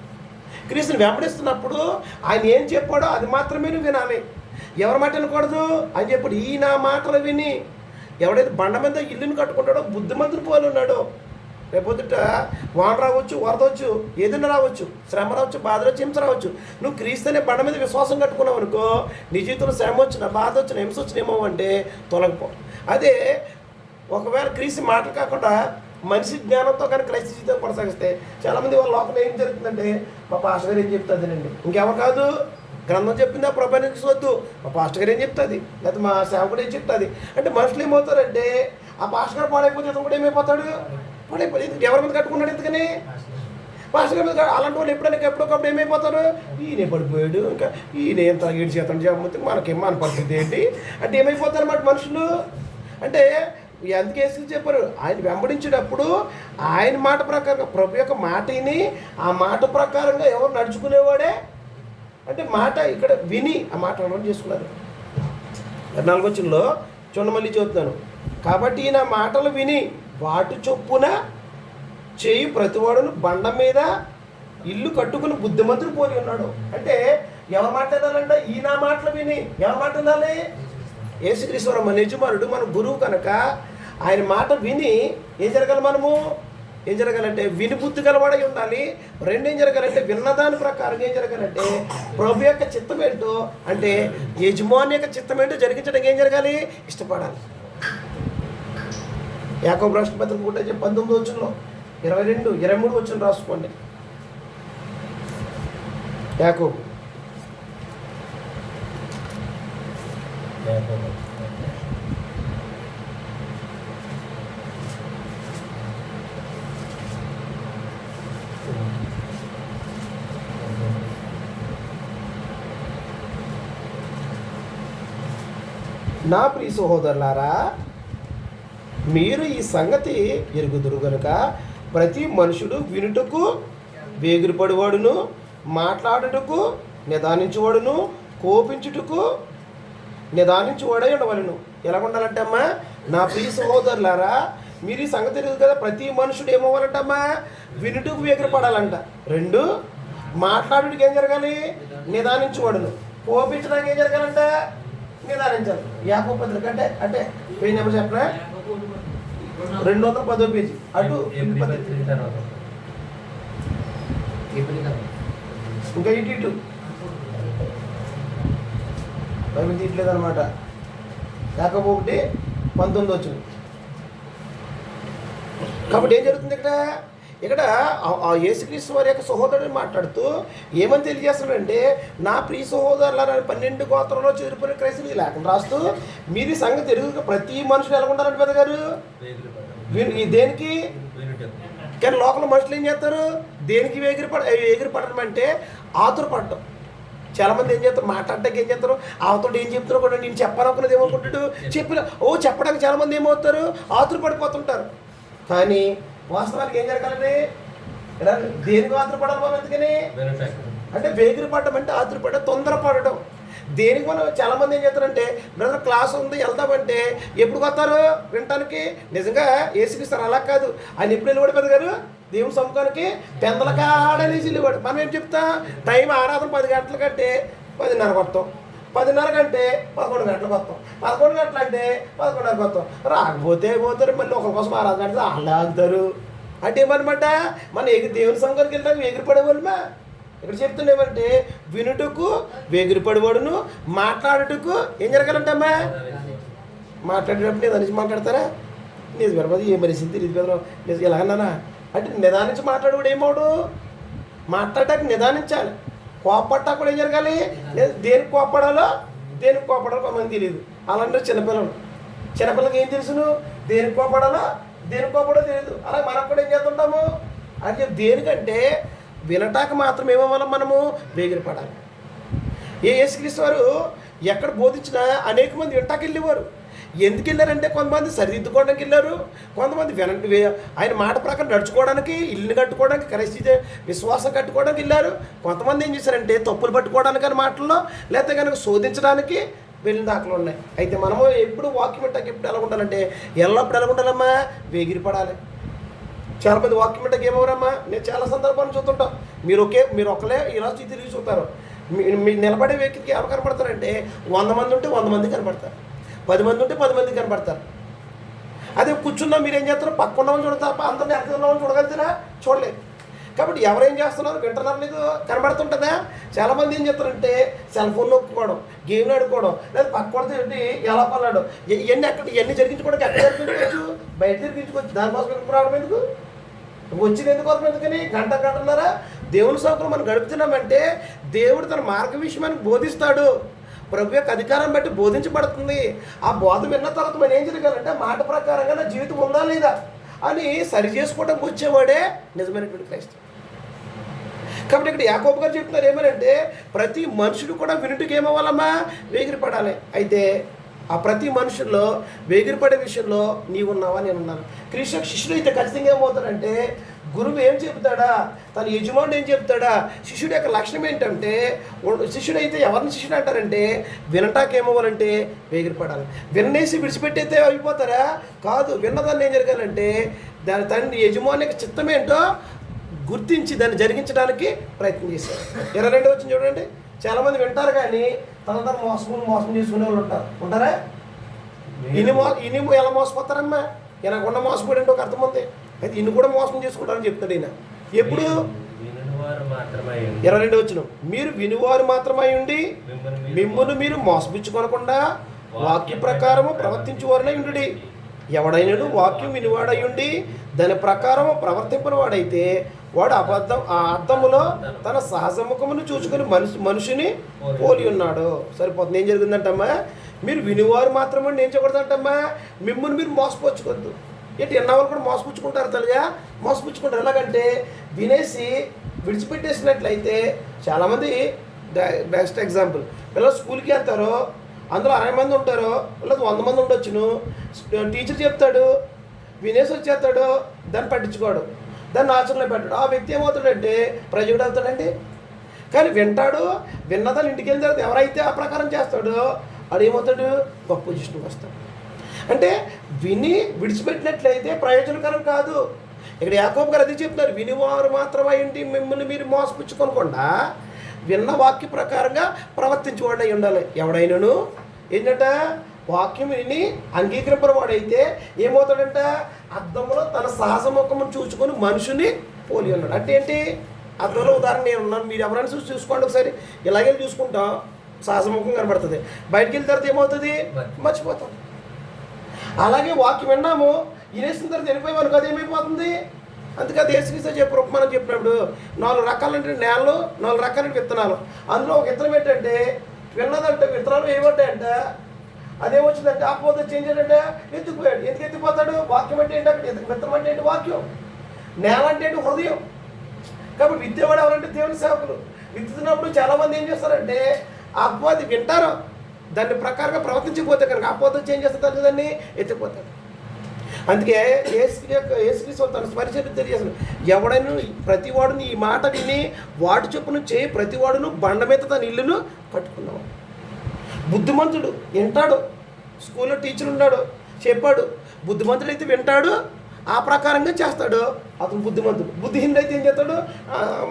క్రీస్తుని వెంబడిస్తున్నప్పుడు ఆయన ఏం చెప్పాడో అది మాత్రమే నువ్వు వినాలి, ఎవరి మాట వినకూడదు అని చెప్పాడు. ఈ నా మాటలు విని ఎవడైతే బండ మీద ఇల్లుని కట్టుకుంటాడో బుద్ధిమంతుడు పోలి ఉన్నాడో. రేపొద్దుట వాన రావచ్చు, వరద వచ్చు, ఏదైనా రావచ్చు, శ్రమ రావచ్చు, బాధ రావచ్చు, హింస రావచ్చు. నువ్వు క్రీస్తునే బండ మీద విశ్వాసం కట్టుకున్నావు అనుకో, నీ జీవితంలో శ్రమ వచ్చిన, బాధ వచ్చిన, హింస వచ్చిన ఏమో అంటే తొలగిపో. అదే ఒకవేళ క్రీస్తు మాటలు కాకుండా మనిషి జ్ఞానంతో కానీ క్రైస్తవ జీవితం కొనసాగిస్తే చాలామంది వాళ్ళ లోపల ఏం జరుగుతుందంటే మా పాస్టర్ గారు ఏం చెప్తుందండి, ఇంకెవరు కాదు గ్రంథం చెప్పింది ఆ ప్రభానికి వద్దు, మా పాస్టర్ గారు ఏం చెప్తుంది, లేకపోతే మా సేవకుడు ఏం చెప్తుంది అంటే మనుషులు ఏమవుతారంటే ఆ పాస్టర్ గారు పాడైపోతే ఇతను కూడా ఏమైపోతాడు? పాడైపోయి ఎవరి మీద కట్టుకున్నాడు ఎందుకని? పాస్టర్ గారి మీద. అలాంటి వాళ్ళు ఎప్పుడొకప్పుడు ఏమైపోతారు? ఈయన పడిపోయాడు, ఇంకా ఈయన ఎంత ఏడు చేతాడు చెప్పకపోతే మనకేం మన పరిస్థితి ఏంటి అంటే ఏమైపోతారు అన్నమాట మనుషులు. అంటే ఎందుకు వేసి చెప్పారు, ఆయన వెంబడించేటప్పుడు ఆయన మాట ప్రకారంగా ప్రభు యొక్క మాటని ఆ మాట ప్రకారంగా ఎవరు నడుచుకునేవాడే అంటే మాట ఇక్కడ విని ఆ మాట అర్థం చేసుకున్నారు. 14వ వచనంలో చూడండి, మళ్ళీ చెబుతున్నాను, కాబట్టి నా మాటలు విని వాటి చొప్పున చేయి ప్రతివాడును బండ మీద ఇల్లు కట్టుకుని బుద్ధిమంతుడు పోలి ఉన్నాడు. అంటే ఎవరు మాట్లాడాలంటే ఈ నా మాటలు విని. ఎవరు మాట్లాడాలి? యేసుక్రీస్తు మన యజమానుడు, మన గురువు కనుక ఆయన మాట విని ఏం జరగాలి? మనము ఏం జరగాలంటే విని బుద్ధి గలవాడై ఉండాలి. రెండు ఏం జరగాలంటే విన్నదాని ప్రకారం ఏం జరగాలంటే ప్రభు యొక్క చిత్తం ఏంటో అంటే యజమాని యొక్క చిత్తం ఏంటో జరిగించడానికి ఏం జరగాలి? ఇష్టపడాలి. యాకోబు రాష్ట్ర పత్రిక 19వ వచనంలో 22, 23 వచనం రాసుకోండి. యాకోబు నా ప్రియ సహోదరులారా, మీరు ఈ సంగతి ఎరుగుదురు గనుక ప్రతి మనుషుడు వినుటకు వేగిరపడివాడును, మాట్లాడుటకు నిదానించువాడును, కోపించుటకు నిదానించువాడై ఉండవలను. ఎలా ఉండాలంటే అమ్మా, నా ప్రియ సహోదరులారా, మీరు ఈ సంగతి తెలియదు కదా, ప్రతి మనుషుడు ఏమవ్వాలంటమ్మా? వినుటకు వేగిరపడాలంట. 2 మాట్లాడుటకు ఏం జరగాలి? నిదానించువాడును. కోపించడానికి ఏం జరగాలంటే నిదానించాలి. యాకోబు పత్రిక అంటే అంటే పేజీ నెంబర్ చెప్పనా, 210వ పేజీ అటు ఇంకా ఇటు బైబిల్ తీయట్లేదు అనమాట. యాకోబు 1:19 వచ్చింది. కాబట్టి ఏం జరుగుతుంది ఇక్కడ యేసుక్రీస్తు వారి యొక్క సహోదరుని మాట్లాడుతూ ఏమని తెలియజేస్తున్నాడంటే, నా ప్రియ సహోదరులారా 12 గోత్రంలో చెదిరిపోయిన క్రైస్తవులు లేకుండా రాస్తూ మీరు ఈ సంగతి తెలుగు ప్రతి మనుషులు ఎలా ఉంటారంటే పెద్ద గారు దేనికి. కానీ లోకల్ మనుషులు ఏం చేస్తారు, దేనికి ఎగిరిపడడం అంటే ఆతురపడటం. చాలామంది ఏం చేస్తారు, మాట్లాడటానికి ఏం చేస్తారు, అవతోటి ఏం చెప్తారో కూడా నేను చెప్పాలనుకున్నది ఏమనుకుంటాడు, చెప్పడానికి చాలామంది ఏమవుతారు, ఆతురపడిపోతుంటారు. కానీ వాస్తవానికి ఏం జరగాలండి, దేనికి ఆతురపడాలి మనం, ఎందుకని అంటే వేగిరిపడడం అంటే ఆతురపడడం, తొందరపడడం. దేనికి మనం చాలామంది ఏం చేస్తారంటే, బ్రదర్ క్లాస్ ఉంది వెళ్తామంటే ఎప్పుడు వస్తారు వినటానికి, నిజంగా యేసుక్రీస్తు అలా కాదు. ఆయన ఎప్పుడు వెళ్ళివాడు పెద్ద గారు దేవుని సముఖానికి పెందల కాడనేసి వెళ్ళివాడు. మనం ఏం చెప్తాం, టైం ఆరాధన 10 గంటల కంటే 10:30 వస్తాం, 10:30 కంటే 11 గంటలకు వస్తాం, 11 గంటలు అంటే 11:30 వస్తాం. రాకపోతే పోతారు, మళ్ళీ ఒకరి కోసం ఆరాధన అంటే వాళ్ళు ఆగుతారు. అంటే ఏమన్నమాట, మన దేవుని సముఖానికి వెళ్ళడానికి ఎగిరిపడేవాళ్ళమా. ఇక్కడ చెప్తుండేమంటే వినుటకు వేగిరిపడివాడును, మాట్లాడుటకు ఏం జరగాలంటమ్మా, మాట్లాడేటప్పుడు నిదానించి మాట్లాడతారా, నిజ పెరపది ఏం పరిస్థితి నిజ పెదరం నిజ ఎలాగన్నానా అంటే నిదానించి మాట్లాడేవాడు ఏమవుడు, మాట్లాడటానికి నిదానించాలి. కోపట్టాక కూడా ఏం జరగాలి, దేనికి కోపడాలో కొంతమంది తెలియదు. అలాంటి చిన్నపిల్లలకి ఏం తెలుసును, దేనికి కోపడాలో తెలియదు. అలా మనకు కూడా ఏం చేస్తుంటాము అంటే దేనికంటే వినటానికి మాత్రం ఏమవ్వాలి, మనము వేగిరపడాలి. యేసుక్రీస్తు వారు ఎక్కడ బోధించినా అనేక మంది వింటాకి వెళ్ళేవారు. ఎందుకు వెళ్ళారంటే కొంతమంది సరిదిద్దుకోవడానికి వెళ్ళారు, కొంతమంది ఆయన మాట ప్రకారం నడుచుకోవడానికి, ఇల్లు కట్టుకోవడానికి, కలిసి విశ్వాసం కట్టుకోవడానికి వెళ్ళారు. కొంతమంది ఏం చేశారంటే తప్పులు పట్టుకోవడానికి అని మాటల్లో, లేకపోతే కనుక శోధించడానికి వెళ్ళిన దాఖలు ఉన్నాయి. అయితే మనము ఎప్పుడు వాక్యం వింటాకి ఎప్పుడు ఎలా ఉండాలంటే, ఎల్లప్పుడు ఎలా ఉండాలమ్మా, వేగిరిపడాలి. చాలామంది వాక్యం వింటాకి ఏమవరమ్మా, నేను చాలా సందర్భాలను చూస్తుంటాం. మీరు ఒకలే ఇలా తిరిగి చూస్తారు. మీరు నిలబడే వ్యక్తికి ఎవరు కనపడతారంటే, 100 మంది ఉంటే 100 మంది కనపడతారు, 10 మంది ఉంటే 10 మంది కనపడతారు. అదే కూర్చున్నా మీరు ఏం చేస్తారు, పక్క ఉన్నవాళ్ళు చూడతారు, అందరిని ఎక్కడ ఉన్నవాళ్ళు చూడగలుగుతారా, చూడలేదు. కాబట్టి ఎవరేం చేస్తున్నారు, వింటున్నారు లేదు కనబడుతుంటుందా. చాలామంది ఏం చేస్తారంటే సెల్ ఫోన్ నొక్కుకోవడం, గేమ్లు ఆడుకోవడం, లేదా పక్క కొడితే ఏంటి ఎలా కొన్నాడు, ఇవన్నీ జరిగించుకోవడానికి ఎక్కడ జరిగించుకోవచ్చు, బయట జరిగించుకోవచ్చు. దానికోసం రావడం ఎందుకు, వచ్చింది ఎందుకోసం, ఎందుకని గంటన్నర దేవుని సౌకర్యం మనం గడుపుతున్నామంటే దేవుడు తన మార్గ విషయాన్ని బోధిస్తాడు. ప్రభు యొక్క అధికారం బట్టి బోధించబడుతుంది. ఆ బోధ విన్న తర్వాత మనం ఏం జరగాలంటే మాట ప్రకారంగా నా జీవితం ఉందా లేదా అని సరి చేసుకోవడానికి వచ్చేవాడే నిజమైనటువంటి క్రైస్తవుడు. కాబట్టి ఇక్కడ యాకోబు గారు చెప్తున్నారు ఏమనంటే, ప్రతి మనుషుడు కూడా వినుటికి ఏమవ్వాలమ్మా, వేగిరిపడాలి. అయితే ఆ ప్రతి మనుషుల్లో వేగిరిపడే విషయంలో నీవున్నావా, నేనున్నాను. క్రీస్తు శిష్యుడు అయితే ఖచ్చితంగా ఏమవుతాడంటే, గురువు ఏం చెప్తాడా, తన యజమానుడు ఏం చెప్తాడా, శిష్యుడి యొక్క లక్షణం ఏంటంటే, శిష్యుడు అయితే ఎవరిని శిష్యుడు అంటారంటే, వినటానికి ఏమవ్వాలంటే వేగిరిపడాలి. వినేసి విడిచిపెట్టయితే అయిపోతారా, కాదు. విన్నదాన్ని ఏం జరగాలంటే దాని తండ్రి యజమాని యొక్క చిత్తం ఏంటో గుర్తించి దాన్ని జరిగించడానికి ప్రయత్నం చేశారు. 22 వచ్చింది చూడండి. చాలామంది వింటారు కానీ తన మోసం చేసుకునే వాళ్ళు ఉంటారా. ఇన్ని ఎలా మోసపోతారమ్మా, ఈయనకుండా మోసపోయి ఒక అర్థం ఉంది. అయితే ఇన్ని కూడా మోసం చేసుకుంటారని చెప్తాడు ఈయన. ఎప్పుడు 22 వచ్చిన, మీరు వినువారు మాత్రమై ఉండి మిమ్మును మీరు మోసపుచ్చుకొనకుండా వాక్య ప్రకారము ప్రవర్తించువారనై ఉండుడి. ఎవడైనడు వాక్యం వినివాడై ఉండి దాని ప్రకారము ప్రవర్తింపని వాడైతే వాడు అర్థములో తన సహజముఖమును చూసుకుని మనిషిని పోలి ఉన్నాడు. సరిపోతుంది. ఏం జరిగిందంటమ్మా, మీరు వినివారు మాత్రమే ఏం చేయకూడదంటమ్మా, మిమ్మల్ని మీరు మోసపుచ్చుకోవద్దు. ఏంటి ఎన్నవాళ్ళు కూడా మోసపుచ్చుకుంటారు, తల్లిగా మోసపుచ్చుకుంటారు. ఎలాగంటే వినేసి విడిచిపెట్టేసినట్లయితే చాలామంది బెస్ట్ ఎగ్జాంపుల్, పిల్లలు స్కూల్కి వెళ్తారో అందులో 60 మంది ఉంటారో, లేదా 100 మంది ఉండొచ్చును. టీచర్ చెప్తాడు, వినేసి వచ్చేస్తాడు, దాన్ని పట్టించుకోడు, దాన్ని ఆచరణలో పెట్టాడు. ఆ వ్యక్తి ఏమవుతాడంటే ప్రజెక్ట్ అవుతాడండి. కానీ వింటాడు, విన్నదాన్ని ఇంటికి వెళ్ళిన తర్వాత ఎవరైతే ఆ ప్రకారం చేస్తాడో అది ఏమవుతాడు, గొప్ప పొజిషన్కి వస్తాడు. అంటే విని విడిచిపెట్టినట్లయితే ప్రయోజనకరం కాదు. ఇక్కడ యాకోబు గారు అది చెప్తున్నారు, వినివారు మాత్రమే ఇంటి మిమ్మల్ని మీరు మోసపుచ్చుకోనకుండా విన్న వాక్య ప్రకారంగా ప్రవర్తించేవాడు అయి ఉండాలి. ఎవడైనాను ఏంటంట వాక్యం విని అంగీకరింపని వాడైతే ఏమవుతాడంట, అద్దంలో తన సహజముఖమును చూసుకొని మనుషుని పోలి ఉన్నాడు. అంటే ఏంటి, అద్దంలో ఉదాహరణ నేను ఉన్నాను, మీరు ఎవరైనా చూసుకోండి ఒకసారి, ఇలాగే చూసుకుంటాం సహజముఖం కనబడుతుంది, బయటికి వెళ్ళిన తర్వాత ఏమవుతుంది, మర్చిపోతాం. అలాగే వాక్యం విన్నాము, వినేసిన తర్వాత వెళ్ళిపోయామనుకో అది ఏమైపోతుంది. అందుకే అది యేసుక్రీస్తు చెప్పారు, మనం చెప్పినప్పుడు 4 రకాలంటే నేలలు, 4 రకాలంటే విత్తనాలు. అందులో ఒక విత్తనం ఏంటంటే విన్నదంటే విత్తనాలు ఏమంటాయంటే అదేమొచ్చిందంటే ఆపోతే చేంజ్ ఏంటంటే ఎత్తుకుపోయాడు. ఎందుకు ఎత్తిపోతాడు, వాక్యం అంటే ఏంటి, అక్కడ విత్తనం అంటే ఏంటి, వాక్యం. నేల అంటే ఏంటి, హృదయం. కాబట్టి విత్తేవాడు ఎవరంటే దేవుని సేవకులు. విత్తుతున్నప్పుడు చాలామంది ఏం చేస్తారంటే అపవాది వింటారు, దాన్ని ప్రకారంగా ప్రవర్తించిపోతే కనుక అపోతే చేంజ్ చేస్తారు, దాన్ని ఎత్తిపోతాడు. అందుకే యేసుక్రీస్తు తన పరిచయం తెలియజేస్తాడు, ఎవడైనా ప్రతివాడుని ఈ మాట విని వాటి చొప్పున చేయి ప్రతివాడును బండ మీద తన ఇల్లును కట్టుకున్నాడు. బుద్ధిమంతుడు వింటాడు, స్కూల్లో టీచర్ ఉన్నాడు చెప్పాడు, బుద్ధిమంతుడు అయితే వింటాడు, ఆ ప్రకారంగా చేస్తాడు, అతను బుద్ధిమంతుడు. బుద్ధిహీనుడు అయితే ఏం చేస్తాడు,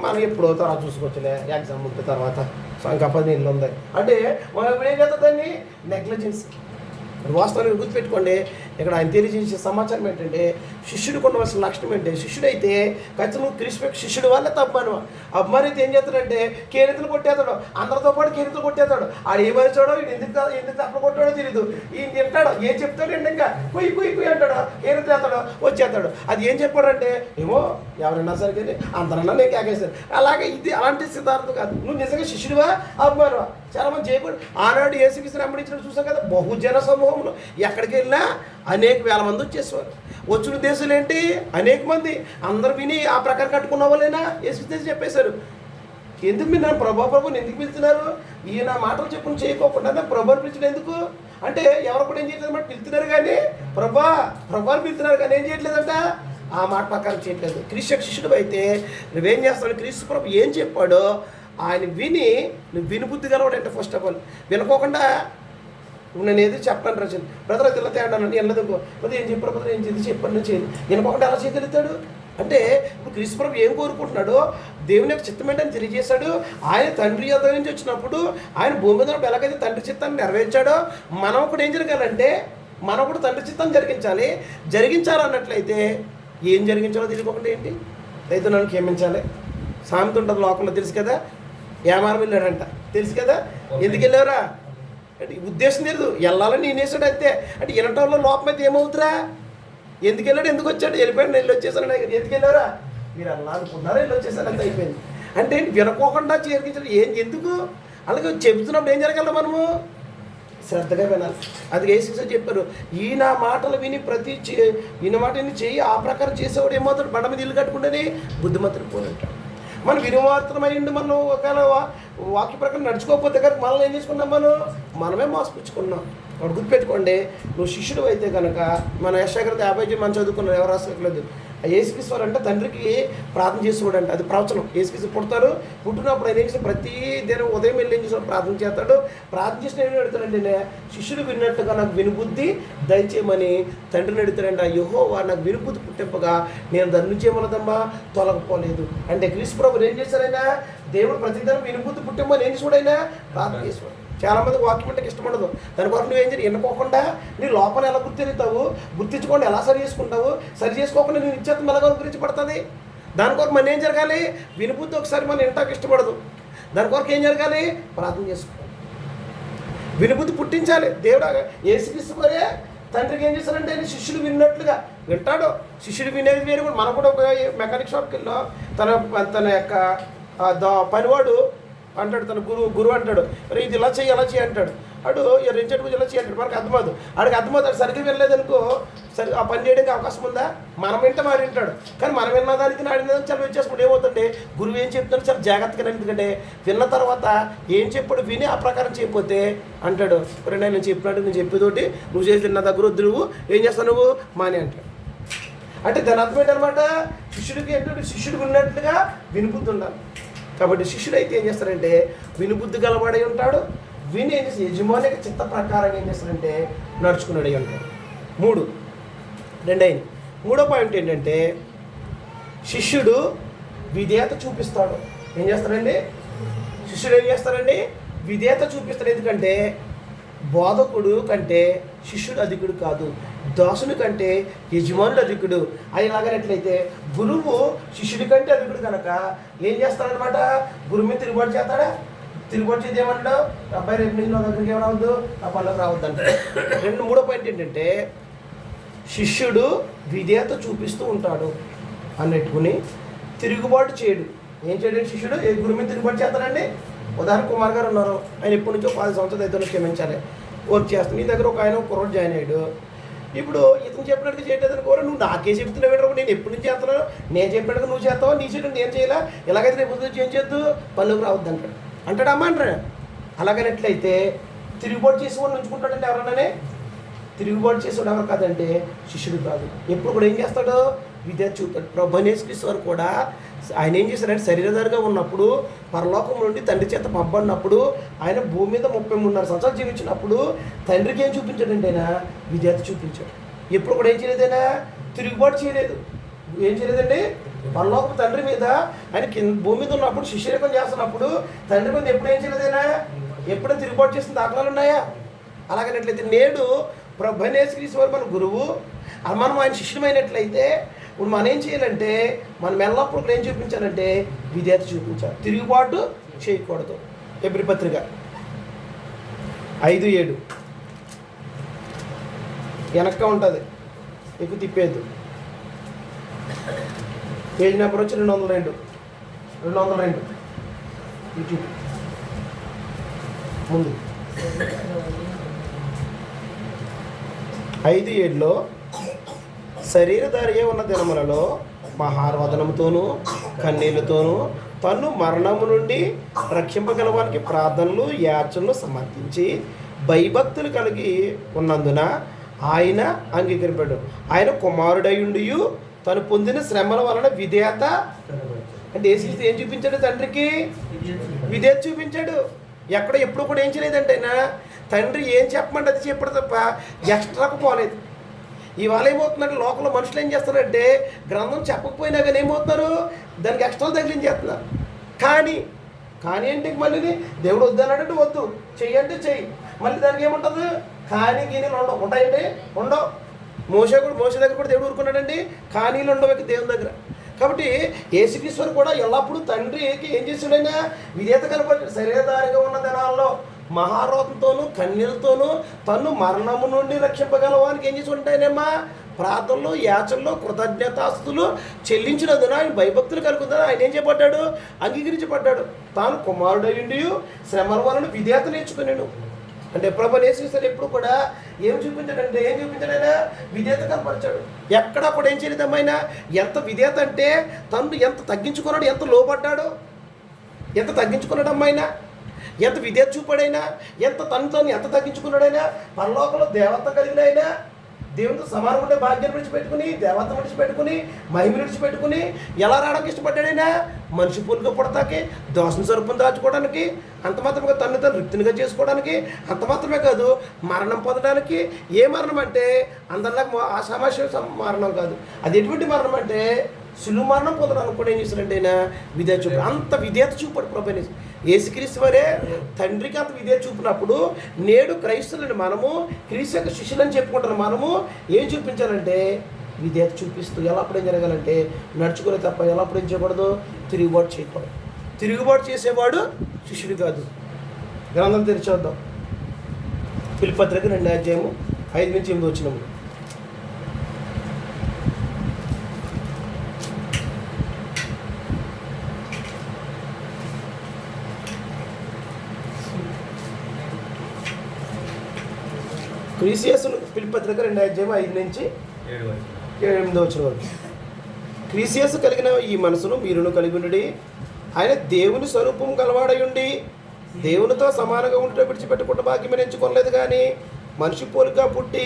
మనం ఎప్పుడో తర్వాత చూసుకోవచ్చులే, ఎగ్జామ్ ముట్టిన తర్వాత ఇంకా 10 నెలలు ఉంది అంటే మనం ఇప్పుడు ఏం చేస్తాం, దాన్ని నెగ్లిజెన్స్. వాస్తవాన్ని గుర్తుపెట్టుకోండి. ఇక్కడ ఆయన తెలియజేసే సమాచారం ఏంటంటే శిష్యుడికి ఉండవలసిన లక్షణం ఏంటి, శిష్యుడైతే ఖచ్చితంగా క్రీస్తు శిష్యుడి వల్లే అభిమానైతే ఏం చేస్తాడంటే కేరింతలు కొట్టేస్తాడు, అందరితో పాటు కేరింతలు కొట్టేస్తాడు. ఆడు ఏమరిచాడో వీడు ఎందుకు తప్ప కొట్టాడో తెలియదు, ఈయన తింటాడు, ఏం చెప్తాడు ఏంటి, ఇంకా కుయ్యి కుయ్యి కుయ్యి అంటాడు, కేరింతలు వేస్తాడు, వచ్చేస్తాడు. అది ఏం చెప్పాడంటే ఏమో ఎవరైనా సరికి అందరన్నా నేను కేకేస్తాను. అలాగే ఇది అలాంటి సిద్ధాంతం కాదు, నువ్వు నిజంగా శిష్యుడివా అభిమానవా. చాలామంది చేయకూడదు. ఆనాడు యేసుక్రీస్తుని వెంబడించిన చూసాం కదా, బహుజన సమూహంలో ఎక్కడికి వెళ్ళినా అనేక వేల మంది వచ్చేసేవారు. వచ్చిన దేశాలు ఏంటి, అనేక మంది, అందరు విని ఆ ప్రకారం కట్టుకున్న వాళ్ళైనా యేసుక్రీస్తు చెప్పేశారు. ఎందుకు మీరు నన్ను ప్రభుని ఎందుకు పిలుస్తున్నారు, ఈయన మాటలు చెప్పుని చేయకోకుండా ప్రభుని పిలిచిన ఎందుకు అంటే ఎవరు కూడా ఏం చేయట్లేదు మాట పిలుతున్నారు, కానీ ప్రభుని పిలుతున్నారు కానీ ఏం చేయట్లేదంట, ఆ మాట ప్రకారం చేయట్లేదు. క్రీస్తు శిష్యుడు అయితే నువ్వేం చేస్తాడు, క్రీస్తు ప్రభు ఏం చెప్పాడో ఆయన విని నువ్వు వినుబుద్ధి గలవాడంటే ఫస్ట్ ఆఫ్ ఆల్. వినుకోకుండా నేను ఏది చెప్పాను రచన బ్రదర్ అది ఇలా తేడానండి వెళ్ళదు, బ్రదర్ ఏం చెప్పారు, బ్రదర్ ఏం చేసి చెప్పాను చేయదు, వినుకోకుండా ఎలా చేయగలుగుతాడు అంటే ఇప్పుడు క్రీస్తు ప్రభు ఏం కోరుకుంటున్నాడో దేవుని యొక్క చిత్తం ఏంటని తెలియజేశాడు. ఆయన తండ్రి యొద్ద నుంచి వచ్చినప్పుడు ఆయన భూమి మీద ఎలాగైతే తండ్రి చిత్తాన్ని నెరవేర్చాడో మనం కూడా ఏం జరగాలంటే మనం కూడా తండ్రి చిత్తాన్ని జరిగించాలన్నట్లయితే ఏం జరిగించాలో తెలియకుండా ఏంటి, అయితే నన్ను క్షమించాలి సామెత ఉంటుంది లోకంలో తెలుసు కదా, ఏమారం వెళ్ళాడంట తెలుసు కదా, ఎందుకు వెళ్ళావురా అంటే ఉద్దేశం తెలియదు, వెళ్ళాలని నేనేసాడు అంతే. అంటే వినటంలో లోపం అయితే ఏమవుతురా, ఎందుకు వెళ్ళాడు, ఎందుకు వచ్చాడు, వెళ్ళిపోయాడు, వెళ్ళి వచ్చేసాడు, ఎందుకు వెళ్ళారా మీరు అలా అనుకున్నారా, వెళ్ళి వచ్చేసాడు అంత అయిపోయింది. అంటే వినకోకుండా చేర్పించడం ఎందుకు, అలాగే చెబుతున్నప్పుడు ఏం జరగాలి, మనము శ్రద్ధగా వినాలి. అది యేసుక్రీస్తు చెప్పారు, ఈయన మాటలు విని ఈయన మాటని చెయ్యి ఆ ప్రకారం చేసేవాడు ఏమవుతాడు, బండ మీద ఇల్లు కట్టుకుంటేనే బుద్ధిమంతుడు పోనంటాడు. మనం వినుమాత్రమైండి మనం ఒకవేళ వాక్య ప్రకారం నడుచుకోకపోతే కనుక మనల్ని ఏం చేసుకున్నాం, మనమే మోసపుచ్చుకున్నాం. వాడు గుర్తుపెట్టుకోండి, నువ్వు శిష్యుడు అయితే కనుక మన యశాగ్రత 50 మనం చదువుకున్నాం, ఎవరు రాసుకోలేదు. యేసుక్రీస్తు అంటే తండ్రికి ప్రార్థన చేసేవాడంట, అది ప్రవచనం. యేసుక్రీస్తు పుట్టినప్పుడు ఆయన ఏం చేస్తాడు, ప్రతి దినం ఉదయం వెళ్ళి ఏం చేస్తాడు, ప్రార్థన చేస్తాడు. ప్రార్థన చేసిన ఏమి అడుగుతాడంటే శిష్యుడు విన్నట్టుగా నాకు వినుబుద్ధి దయచేయమని తండ్రిని అడుగుతాడంట. యెహోవా నాకు వినుబుద్ధి పుట్టింపగా నేను దాని నుంచి ఏమన్నదమ్మా తొలగపోలేదు. అంటే క్రీస్తు ప్రభు ఏం చేశారైనా దేవుడు ప్రతిదినం వినుబుద్ధి పుట్టింపని ఏం చేసాడైనా ప్రార్థన చేసేవాడు. చాలామంది వాక్యం అంటే ఇష్టపడదు, దాని కొరకు నువ్వేం చేయాలి, ఎన్నుకోకుండా నీ లోపల ఎలా గుర్తిరుగుతావు, గుర్తించుకోండి ఎలా సరి చేసుకుంటావు, సరి చేసుకోకుండా నేను ఇచ్చేతం ఎలాగో గురించబడుతుంది. దాని కొరకు మనం ఏం జరగాలి, వినుబుద్ధి ఒకసారి మనం వినటానికి ఇష్టపడదు, దాని కొరకు ఏం జరగాలి, ప్రార్థన చేసుకోవాలి, వినుబుద్ధి పుట్టించాలి. దేవుడు యేసుక్రీస్తు కోరే తండ్రికి ఏం చేస్తారంటే శిష్యుడు విన్నట్లుగా వింటాడు. శిష్యుడు వినేది వేరు కూడా. మనం కూడా ఒక మెకానిక్ షాప్కి వెళ్ళాం, తన యొక్క పనివాడు అంటాడు, తన గురువు అంటాడు, మరి ఇది ఇలా చేయి అలా చేయి అంటాడు. అడు రెంచెట్టు ఇలా చేయి అంటాడు, మనకు అర్థమవుతుంది. ఆడికి అర్థమవుతాడు, సరిగ్గా వినలేదనుకో సరి ఆ పని చేయడానికి అవకాశం ఉందా, మనం వింటే మరి వింటాడు. కానీ మనం విన్నదానికి నాడినదానికి చాలా వచ్చేసుకుంటే ఏమవుతుంది, గురువు ఏం చెప్తాడు చాలా జాగ్రత్తగా, ఎందుకంటే విన్న తర్వాత ఏం చెప్పాడు విని ఆ ప్రకారం చేయకపోతే అంటాడు, రెండు నేను చెప్పినట్టు నేను చెప్పేతోటి నువ్వు చేసి నా దగ్గర వద్దు, నువ్వు ఏం చేస్తావు నువ్వు మాని అంటాడు. అంటే దాని అర్థం ఏంటనమాట, శిష్యుడికి ఏంటంటే శిష్యుడికి ఉన్నట్లుగా వినుబుద్ధి ఉండాలి. కాబట్టి శిష్యుడు అయితే ఏం చేస్తారంటే వినుబుద్ధి గలవాడై ఉంటాడు, విని ఏం చేస్తే యజమాని చిత్త ప్రకారం ఏం చేస్తారంటే నడుచుకున్నాడై ఉంటాడు. మూడో పాయింట్ ఏంటంటే శిష్యుడు విధేయత చూపిస్తాడు. ఏం చేస్తాడండి, శిష్యుడు ఏం చేస్తారండి? విధేయత చూపిస్తాడు. ఎందుకంటే బోధకుడు కంటే శిష్యుడు అధికుడు కాదు, దాసుని కంటే యజమానుడు అధికుడు. అది ఎలాగనట్లయితే గురువు శిష్యుడి కంటే అధికుడు కనుక ఏం చేస్తాడనమాట? గురువు మీద తిరుగుబాటు చేస్తాడా? తిరుగుబాటు చేసి ఏమంటాడు? అబ్బాయి రేపు నుంచి నా దగ్గరికి ఏమవద్దు, నా పనులకు రావద్దు అంటే. మూడో పాయింట్ ఏంటంటే శిష్యుడు విధేయత చూపిస్తూ ఉంటాడు అన్నట్టుకుని తిరుగుబాటు చేయడు. ఏం చేయడానికి శిష్యుడు ఏ గురువు మీద తిరుగుబాటు చేస్తాడండి? ఉదాహరణ కుమార్ గారు ఉన్నారు, ఆయన ఎప్పటి నుంచో 10 సంవత్సరాలు అయితే క్షమించాలి వర్క్ చేస్తాను. మీ దగ్గర ఒక ఆయన కుర్రోడు జాయిన్ అయ్యాడు. ఇప్పుడు ఇతను చెప్పినట్టుగా చేయట్లేదని కోరు, నువ్వు నాకే చెప్తున్నావు ఏంటో, నేను ఎప్పటి నుంచి చేస్తున్నాను, నేను చెప్పినట్టుగా నువ్వు చేస్తావా, నీ చేయడం నేను చేయాలా, ఎలాగైతే రేపు ఏం చేద్దు, పనులకు రావద్దు అంటాడు అమ్మ అంటాడు. అలాగనట్లయితే తిరుగుబాటు చేసేవాడు ఉంచుకుంటాడంటే ఎవరన్నానే? తిరుగుబాటు చేసేవాడు ఎవరు కాదంటే శిష్యుడు కాదు. ఎప్పుడు కూడా ఏం చేస్తాడు? విధేయత చూపుతాడు. ప్రభు యేసుక్రీస్తు వారు కూడా ఆయన ఏం చేశారంటే శరీరధారిగా ఉన్నప్పుడు పరలోకం నుండి తండ్రి చేత పంపబడినప్పుడు ఆయన భూమి మీద 33.5 సంవత్సరాలు జీవించినప్పుడు తండ్రికి ఏం చూపించాడంటే ఆయన విధేయత చూపించాడు. ఎప్పుడు కూడా ఏం చేయలేదైనా? తిరుగుబాటు చేయలేదు. ఏం చేయలేదండి? పరలోకపు తండ్రి మీద ఆయన భూమి మీద ఉన్నప్పుడు శిష్యరికం చేస్తున్నప్పుడు తండ్రి మీద ఎప్పుడు ఏం చేయలేదైనా? ఎప్పుడైనా తిరుగుబాటు చేసిన దాఖలాలు ఉన్నాయా? అలాగనట్లయితే నేడు ప్రభు యేసుక్రీస్తు వారు మన గురువు, మనం ఆయన శిష్యుమైనట్లయితే ఇప్పుడు మనం ఏం చేయాలంటే మనం ఎల్లప్పుడు ఏం చూపించాలంటే విధేయత చూపించాలి, తిరుగుబాటు చేయకూడదు. ఎబ్రీ పత్రిక 5:7 వెనక్గా ఉంటుంది, ఎక్కువ తిప్పేద్దు. పేజ్ నెంబర్ వచ్చి 202 యూట్యూబ్ ముందు 5:7లో శరీరధారియే ఉన్న దినములలో మహారోదనముతోనూ కన్నీళ్లతోనూ తన్ను మరణము నుండి రక్షింపగలవానికి ప్రార్థనలు యాచనలు సమర్పించి భయభక్తులు కలిగి ఉన్నందున ఆయన అంగీకరింపాడు. ఆయన కుమారుడయుండి తను పొందిన శ్రమల వలన విధేయత అంటే యేసుక్రీస్తు ఏం చూపించాడు? తండ్రికి విధేయత చూపించాడు. ఎప్పుడు కూడా ఏం చేయలేదంటే ఆయన తండ్రి ఏం చెప్పమంటే అది చెప్పడు తప్ప ఎక్స్ట్రాకు పోలేదు. ఇవాళ ఏమవుతుందంటే లోకంలో మనుషులు ఏం చేస్తారంటే గ్రంథం చెప్పకపోయినా కానీ ఏమవుతున్నారు? దానికి ఎక్స్ట్రా తగిలించేస్తున్నారు. కానీ అంటే మళ్ళీ దేవుడు వద్దన్నాడంటే వద్దు, చెయ్యి అంటే చెయ్యి, మళ్ళీ దానికి ఏముంటుంది? కానీ గీనీలు ఉంటాయండి, ఉండవు. మోసే దగ్గర కూడా దేవుడు ఊరుకున్నాడండి, కానీలు ఉండవు దేవుని దగ్గర. కాబట్టి యేసుక్రీస్తు కూడా ఎల్లప్పుడూ తండ్రికి ఏం చేసాడైనా విధేయత కనపడి శరీరధారిగా ఉన్న దినాల్లో మహారోతంతోనూ కన్నీళ్ళతోనూ తను మరణము నుండి రక్షింపగలవానికి ఏం చేసి ఉంటాయనేమ్మా? ప్రార్థనలు యాచనలు కృతజ్ఞతాస్తులు చెల్లించినందున ఆయన భయభక్తులు కలుగుతుందని ఆయన ఏం చేయబడ్డాడు? అంగీకరించబడ్డాడు. తాను కుమారుడయుండి శ్రమల వలన విధేయత నేర్చుకున్నాడు. అంటే ప్రభు యేసుక్రీస్తు ఎప్పుడు కూడా ఏం చూపించాడంటే ఏం చూపించాడైనా విధేయత కనపరిచాడు. ఎక్కడా కూడా ఏం చేయలేదమ్మైనా ఎంత విధేయత అంటే తను ఎంత తగ్గించుకున్నాడు, ఎంత లోపడ్డాడు, ఎంత తగ్గించుకున్నాడు అమ్మాయినా, ఎంత విధేయత చూపాడైనా, ఎంత తను ఎంత తగ్గించుకున్నాడైనా, పరలోకంలో దేవత కలిగిన అయినా దేవునితో సమానం ఉండే భాగ్యాన్ని విడిచిపెట్టుకుని దేవత విడిచిపెట్టుకుని మహిమ విడిచిపెట్టుకుని ఎలా రావడానికి ఇష్టపడ్డాడైనా? మనిషి పూలుగా పుడతాకి, దోషం స్వరూపం దాచుకోవడానికి, అంత మాత్రమే తను రిక్తినిగా చేసుకోవడానికి, అంత మాత్రమే కాదు మరణం పొందడానికి. ఏ మరణం అంటే అందరిలాగా ఆ సమస్య మరణం కాదు. అది ఎటువంటి మరణం అంటే సులువు మరణం పొందడానికి కూడా ఏం చేశాడంటే ఆయన విధేయత చూపాడు. అంత విధేయత చూపాడు ప్రభు యేసుక్రీస్తు వారే తండ్రికి అంత విధేయత చూపినప్పుడు నేడు క్రైస్తవులని మనము క్రీస్తు యొక్క శిష్యులని చెప్పుకుంటున్న మనము ఏం చూపించాలంటే విధేయత చూపిస్తూ ఎల్లప్పుడేం జరగాలంటే నడుచుకునే తప్ప ఎల్లప్పుడేం చేయకూడదు? తిరుగుబాటు చేయకూడదు. తిరుగుబాటు చేసేవాడు శిష్యుడు కాదు. గ్రంథం తెరిచూద్దాం. ఫిలిప్పీ పత్రిక 2:5-8 క్రీసియస్ను ఫిలిప్పీ పత్రిక 2:5-7 వరకు. క్రీసియస్ కలిగిన ఈ మనసును మీరును కలిగి ఉండి ఆయన దేవుని స్వరూపం గలవాడయుండి దేవునితో సమానంగా ఉంటే విడిచిపెట్టకుండా భాగ్యమని ఎంచుకోలేదు, కానీ మనిషి పోలిక పుట్టి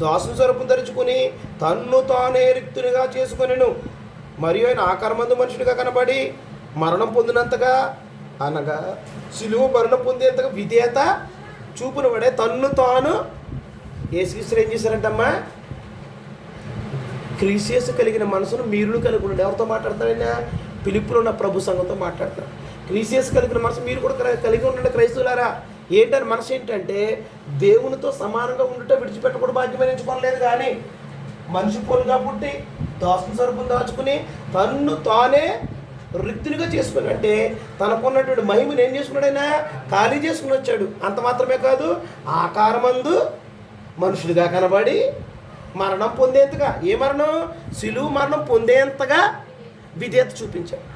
దాసుని స్వరూపం ధరించుకుని తన్ను తానే రిక్తునిగా చేసుకొనెను. మరియు ఆయన ఆకారమందు మనుషుడిగా కనబడి మరణం పొందినంతగా అనగా సిలువ మరణం పొందేంతగా విధేయత చూపున పడే తన్ను తాను యేసుక్రీస్తు ఏం చేశారంటమ్మా? క్రీసియస్ కలిగిన మనసును మీరును కలిగి ఉండండి. ఎవరితో మాట్లాడతాడైనా? ఫిలిప్పీలో ఉన్న ప్రభు సంఘంతో మాట్లాడతాడు. క్రీసియస్ కలిగిన మనసు మీరు కూడా కలిగి ఉండండి క్రైస్తవులారా. ఏంటని మనసు ఏంటంటే దేవునితో సమానంగా ఉండుట విడిచిపెట్టకూడదు భాగ్యమని ఎంచుకోలేదు, కానీ మనిషి పోలుగా పుట్టి దాసుని స్వరూపం దాచుకుని తన్ను తానే రిక్తునిగా చేసుకుని, అంటే తనకున్నటువంటి మహిమను ఏం చేసుకున్నాడైనా ఖాళీ చేసుకుని వచ్చాడు. అంత మాత్రమే కాదు, ఆకారమందు మనుషుడిగా కనబడి మరణం పొందేంతగా, ఏ మరణం? సిలువు మరణం పొందేంతగా విధేయత చూపించాడు.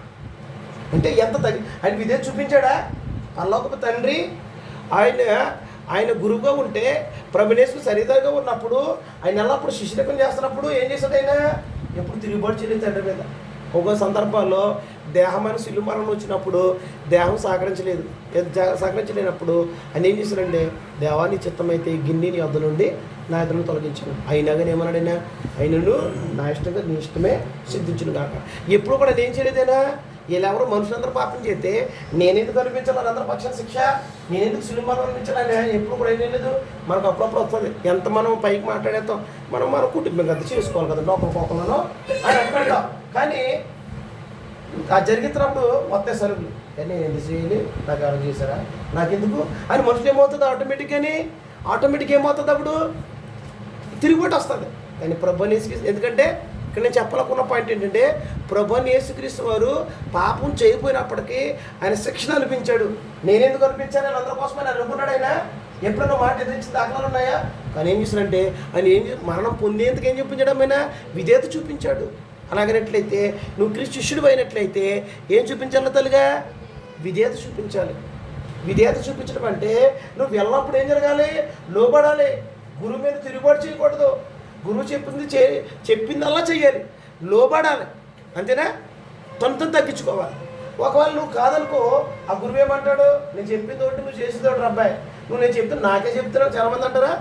అంటే ఎంత ఆయన విధేయత చూపించాడా? పరలోకపు తండ్రి ఆయన గురువుగా ఉంటే ప్రభునేశ్వరు సరిదాగా ఉన్నప్పుడు ఆయన ఎల్లప్పుడు శిష్యరకం చేస్తున్నప్పుడు ఏం చేశాడు? ఆయన ఎప్పుడు తిరుగుబాటు చేయలేదు తండ్రి మీద. ఒక సందర్భాల్లో దేహమైన సిలువ మరణం వచ్చినప్పుడు దేహం సహకరించలేనప్పుడు ఆయన ఏం చేశాడంటే, దేవాన్ని చిత్తమైతే గిన్నెని వద్ద నుండి నా ఎదురు తొలగించాను. అయినా కానీ ఏమన్నాడైనా, అయినను నా ఇష్టంగా నీ ఇష్టమే సిద్ధించును కాక. ఎప్పుడు కూడా నేను చేయలేదైనా, వీళ్ళెవరో మనుషులందరూ పాపం చేస్తే నేనెందుకు అనిపించాలి వాళ్ళందరూ పక్షాన శిక్ష, నేనెందుకు సిలువ మరణం అనిపించాలని ఎప్పుడు కూడా ఏం లేదు. మనకు అప్పుడప్పుడు వస్తుంది, ఎంత మనం పైకి మాట్లాడేస్తాం, మన కుటుంబం కదా చేసుకోవాలి కదా ఒకరికొకరిలో అని అంటాం. కానీ ఆ జరిగినప్పుడు వస్తాయి సరుకులు, కానీ నేను ఎందుకు చేయాలి, నాకు ఎవరు చేశారా, నాకెందుకు అని మనుషులు ఏమవుతుంది, ఆటోమేటిక్ ఏమవుతుంది, అప్పుడు తిరుగుబాటు వస్తుంది. కానీ ప్రభువుని యేసుక్రీస్తు, ఎందుకంటే ఇక్కడ నేను చెప్పాలనుకున్న పాయింట్ ఏంటంటే, ప్రభువుని యేసుక్రీస్తు వారు పాపం చేయకపోయినప్పటికీ ఆయన శిక్షణ అనిపించాడు. నేనెందుకు అనిపించాను, ఆయన అందరి కోసమని అనుకున్నాడు. ఆయన ఎప్పుడైనా మాట ఎదిరించిన దాఖలాలు ఉన్నాయా? కానీ ఏం చేశాడంటే ఆయన మరణం పొందేందుకు ఏం చూపించడం, ఆయన విధేయత చూపించాడు. అలాగనట్లయితే నువ్వు క్రీస్తు శిష్యుడు అయినట్లయితే ఏం చూపించాలి తల్లిగా? విధేయత చూపించాలి. విధేయత చూపించడం అంటే నువ్వు ఎల్లప్పుడు ఏం జరగాలి? లోబడాలి. గురువు మీద తిరుగుబాటు చేయకూడదు. గురువు చెప్పిందల్లా చెయ్యాలి, లోబడాలి, అంతేనా? తను తగ్గించుకోవాలి. ఒకవేళ నువ్వు కాదనుకో, ఆ గురువు ఏమంటాడు, నేను చెప్పింది ఒకటి నువ్వు చేసేది ఒకటి, అబ్బాయి నువ్వు నేను చెప్తున్నా నాకే చెప్తున్నావు. చాలామంది అంటారా,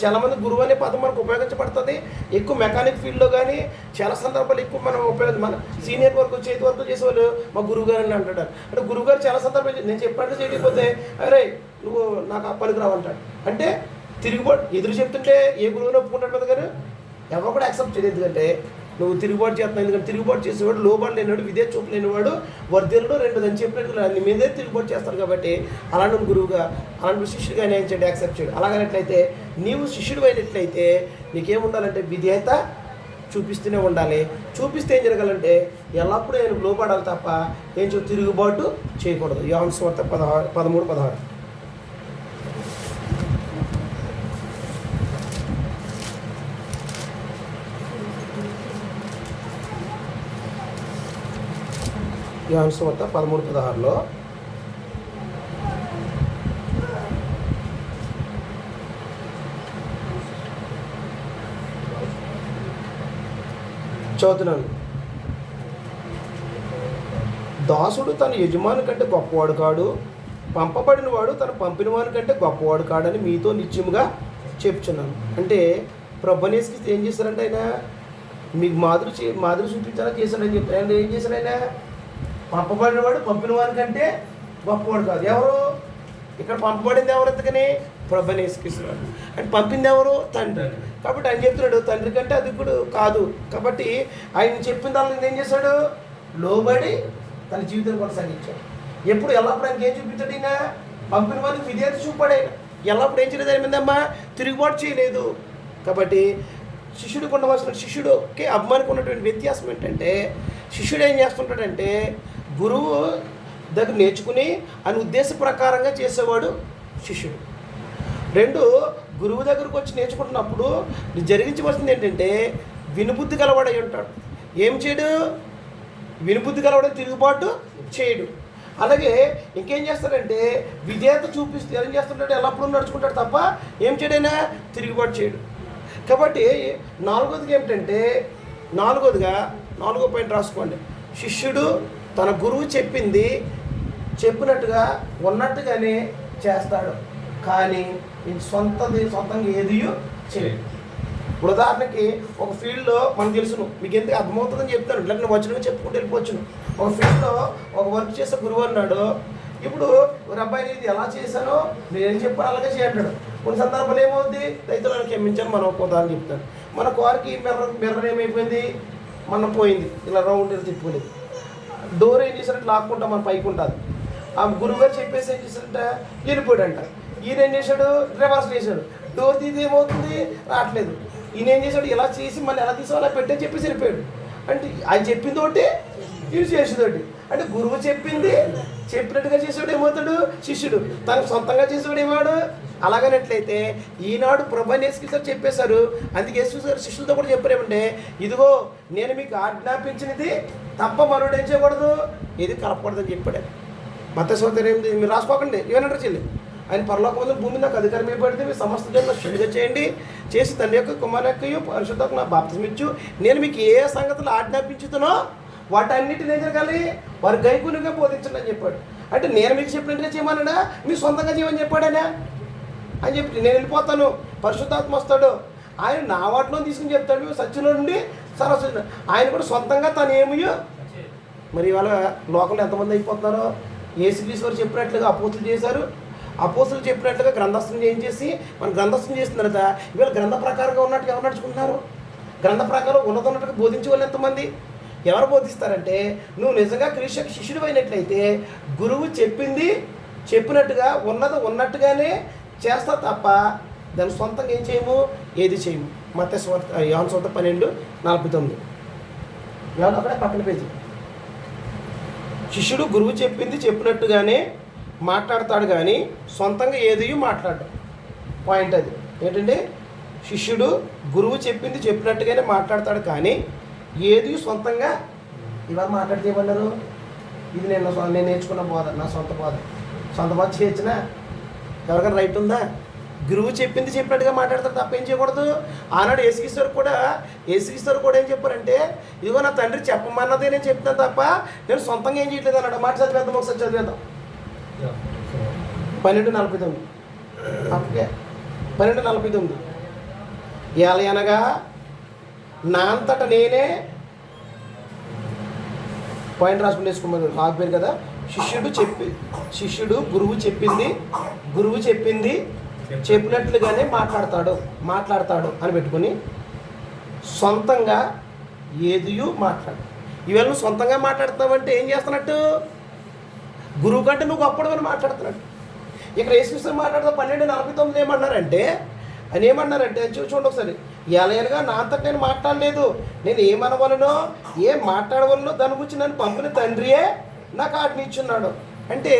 చాలామంది గురువు అనే పదం మనకు ఉపయోగించబడుతుంది ఎక్కువ మెకానిక్ ఫీల్డ్లో, కానీ చాలా సందర్భాలు ఎక్కువ మనం మన సీనియర్ వర్క్ చేతి వర్క్ చేసేవాళ్ళు మా గురువు గారు అని అంటాడు. అంటే గురువు గారు చాలా సందర్భాలు నేను చెప్పినట్టు చేయకపోతే అరే నువ్వు నాకు ఆ పనికి రావంటాడు. అంటే తిరుగుబాటు ఎదురు చెప్తుంటే ఏ గురువుని ఒప్పుకుంటాడు కదా, కానీ ఎవరు కూడా యాక్సెప్ట్ చేయలేదు. ఎందుకంటే నువ్వు తిరుగుబాటు చేస్తున్నావు. ఎందుకంటే తిరుగుబాటు చేసేవాడు లోబడి లేనివాడు, విధేయత చూపు లేనివాడు వర్ధులు రెండు అని చెప్పినట్టు నీ మీదే తిరుగుబాటు చేస్తారు. కాబట్టి అలాంటి గురువుగా అలాంటి శిష్యుడిగా నేను చేయండి, యాక్సెప్ట్ చేయడు. అలాగనట్లయితే నీవు శిష్యుడు అయినట్లయితే నీకేముండాలంటే విధేయత చూపిస్తూనే ఉండాలి. చూపిస్తే ఏం జరగాలంటే ఎల్లప్పుడూ ఆయన లోబడాలి తప్ప ఏం తిరుగుబాటు చేయకూడదు. యోహాను సువార్త 13:16. యోహాను సువార్త 13:16లో చదువుతున్నాను. దాసుడు తన యజమాని కంటే గొప్పవాడు కాడు, పంపబడిన వాడు తన పంపిన వాని కంటే గొప్పవాడు కాడని మీతో నిత్యముగా చెప్తున్నాను. అంటే ప్రభువుని యేసుక్రీస్తు ఏం చేశారంటే ఆయన మీకు మాదిరి చూపించాలా చేశాడని చెప్పి ఆయన ఏం చేశాడు? ఆయన పంపబడిన వాడు పంపిన వారి కంటే గొప్పవాడు కాదు. ఎవరు ఇక్కడ పంపబడింది? ఎవరు? ఎందుకని ప్రభువుని యేసుక్రీస్తు అంటే పంపింది ఎవరు? తండ్రి. కాబట్టి ఆయన చెప్తున్నాడు తండ్రి కంటే అధికుడు కాదు. కాబట్టి ఆయన చెప్పిన దాన్ని ఏం చేశాడు? లోబడి తన జీవితాన్ని కొనసాగించాడు. ఎప్పుడు ఎల్లప్పుడు ఆయనకి ఏం చూపించాడు? ఈయన పంపిన వారికి విధేయత చూపాడు. ఆయన ఎల్లప్పుడు ఏం చేయలేదు, ఆయన మీదమ్మా తిరుగుబాటు చేయలేదు. కాబట్టి శిష్యుడికి ఉండవలసిన శిష్యుడికి అభిమానికి ఉన్నటువంటి వ్యత్యాసం ఏంటంటే, శిష్యుడు ఏం చేస్తుంటాడంటే గురువు దగ్గర నేర్చుకుని ఆయన ఉద్దేశ ప్రకారంగా చేసేవాడు శిష్యుడు. రెండు, గురువు దగ్గరకు వచ్చి నేర్చుకుంటున్నప్పుడు జరిగించవలసింది ఏంటంటే వినుబుద్ధి గలవాడై ఉంటాడు. ఏం చేయడు? వినుబుద్ధి గలవాడు, తిరుగుబాటు చేయడు. అలాగే ఇంకేం చేస్తాడంటే విధేయత చూపిస్తూ ఏం చేస్తుంటాడు? ఎల్లప్పుడూ నడుచుకుంటాడు తప్ప ఏం చేయడైనా తిరుగుబాటు చేయడు. కాబట్టి నాలుగోదిగా ఏమిటంటే, నాలుగో పాయింట్ రాసుకోండి. శిష్యుడు తన గురువు చెప్పినట్టుగా ఉన్నట్టుగానే చేస్తాడు, కానీ సొంతంగా ఏది చేయడు. ఉదాహరణకి ఒక ఫీల్డ్లో మనకు తెలుసును, మీకు ఎందుకు అర్థమవుతుందని చెప్తాను, ఇట్లా నేను వచ్చినగా చెప్పుకుంటూ వెళ్ళిపోవచ్చును. ఒక ఫీల్డ్లో ఒక వర్క్ చేసే గురువు అన్నాడు, ఇప్పుడు ఒక అబ్బాయిని ఇది ఎలా చేశానో నేనేం చెప్పాను అలాగే చేయంటాడు. కొన్ని సందర్భాలు ఏమవుద్ది, రైతులను క్షమించాను మనం ఒక ఉదాహరణ చెప్తాను. మన కారుకి మిర్రర్ ఏమైపోయింది, మనం పోయింది, ఇలా రౌండ్ తిప్పుకునేది. డోర్ ఏం చేసినట్టు లాక్కుంటాం, మన పైకి ఉంటుంది. ఆ గురువు గారు చెప్పేసి ఏం చేశాడంట, వెళ్ళిపోయాడంట. ఈయన ఏం చేశాడు, రివర్స్ చేశాడు. డోర్ తీసి ఏమవుతుంది, రావట్లేదు. ఈయన ఏం చేశాడు, ఇలా చేసి మళ్ళీ ఎలా తీసావు అలా పెట్టని చెప్పేసి వెళ్ళిపోయాడు. అంటే ఆయన చెప్పింది ఒకటి, ఈయన చేసేది ఒకటి. అంటే గురువు చెప్పింది చెప్పినట్టుగా చేసేవాడు ఏమవుతాడు, శిష్యుడు. తనకు సొంతంగా చేసేవాడు ఏమాడు. అలాగనట్లయితే ఈనాడు ప్రభు యేసుక్రీస్తు చెప్పేశారు. అందుకే యేసుక్రీస్తు గారు శిష్యులతో కూడా చెప్పారేమంటే, ఇదిగో నేను మీకు ఆజ్ఞాపించినది తప్ప మరొకటి ఏం చేయకూడదు, ఏది కలపకూడదని చెప్పాడు. మత్తయి సువార్త ఏమిటి, మీరు రాసుకోకండి, ఏమన్నాడు చెల్లి, ఆయన పరలోకమందు భూమి నాకు అధికారం ఇవ్వబడితే మీరు సమస్త జనులను శిష్యులుగా చేయండి, చేసి తండ్రి యొక్క కుమారుని యొక్క పరిశుద్ధాత్మ నా బాప్తిసం ఇచ్చు, నేను మీకు ఏ సంగతులు ఆజ్ఞాపించుతునో వాటన్నిటిని ఏం జరగాలి, వారు గైకునిగా బోధించండి అని చెప్పాడు. అంటే నేను మీకు చెప్పినట్టుగా చేయమన్నాడా, మీ సొంతంగా చేయమని చెప్పాడనా అని చెప్పి, నేను వెళ్ళిపోతాను, పరిశుద్ధాత్మ వస్తాడు, ఆయన నా వాటిలో తీసుకుని చెప్తాడు, మేము సత్యంలో నుండి సరస్వతి. ఆయన కూడా సొంతంగా తను ఏమయ్యో. మరి ఇవాళ లోకంలో ఎంతమంది అయిపోతున్నారో, యేసుక్రీస్తు వారు చెప్పినట్లుగా అపోస్తులు చేశారు. అపోస్తులు చెప్పినట్లుగా గ్రంథస్థం చేయించేసి మన గ్రంథస్థం చేసిన తర్వాత ఇవాళ గ్రంథ ప్రకారంగా ఉన్నట్టుగా ఎవరు నడుచుకుంటున్నారు, గ్రంథ ప్రకారం ఉన్నట్టుగా బోధించే వాళ్ళు ఎంతమంది, ఎవరు బోధిస్తారంటే, నువ్వు నిజంగా క్రీస్తు శిష్యుడు అయినట్లయితే గురువు చెప్పింది చెప్పినట్టుగా ఉన్నట్టుగానే చేస్తా తప్ప దాని సొంతంగా ఏం చేయము, ఏది చేయము. మత్తయి సువార్త యోహాను సువార్త 12:49. యోహాను అక్కడే పక్కన పేజీ. శిష్యుడు గురువు చెప్పింది చెప్పినట్టుగానే మాట్లాడతాడు కానీ సొంతంగా ఏది మాట్లాడు. పాయింట్ అది ఏంటంటే, శిష్యుడు గురువు చెప్పింది చెప్పినట్టుగానే మాట్లాడతాడు కానీ ఏది సొంతంగా ఇవాళ మాట్లాడితే ఏమన్నారు, ఇది నేను నేర్చుకున్న బోధ, నా సొంత బోధ చేయొచ్చిన ఎవరికైనా రైట్ ఉందా? గురువు చెప్పింది చెప్పినట్టుగా మాట్లాడతారు తప్ప ఏం చేయకూడదు. ఆనాడు యేసుక్రీస్తు కూడా ఏం చెప్పారంటే, ఇదిగో నా తండ్రి చెప్పమన్నదే నేను చెప్తాను తప్ప నేను సొంతంగా ఏం చేయట్లేదు అన్నాడు. మాట చదివేద్దాం, ఒకసారి చదివేద్దాం. 12:49 అప్పకే 12:49. అనగా నా అంతట నేనే పాయింట్ రాసుకుని వేసుకోమని ఆగిపోయారు కదా. శిష్యుడు గురువు చెప్పింది చెప్పినట్లుగానే మాట్లాడతాడు అని పెట్టుకుని సొంతంగా ఏదియూ మాట్లాడు. ఇవాళ నువ్వు సొంతంగా మాట్లాడుతున్నావంటే ఏం చేస్తున్నట్టు, గురువు కంటే నువ్వు గొప్పడమని మాట్లాడుతున్నాడు. ఇక్కడ యేసుక్రీస్తు మాట్లాడుతూ 12:49 ఏమన్నారంటే చూడండి ఒకసారి. ఎలాగనగా నా అంతట నేను మాట్లాడలేదు, నేను ఏమనవలనో ఏం మాట్లాడవలనో దాని గురించి నన్ను పంపిన తండ్రియే నాకు ఆజ్ఞ ఇచ్చున్నాడు. అంటే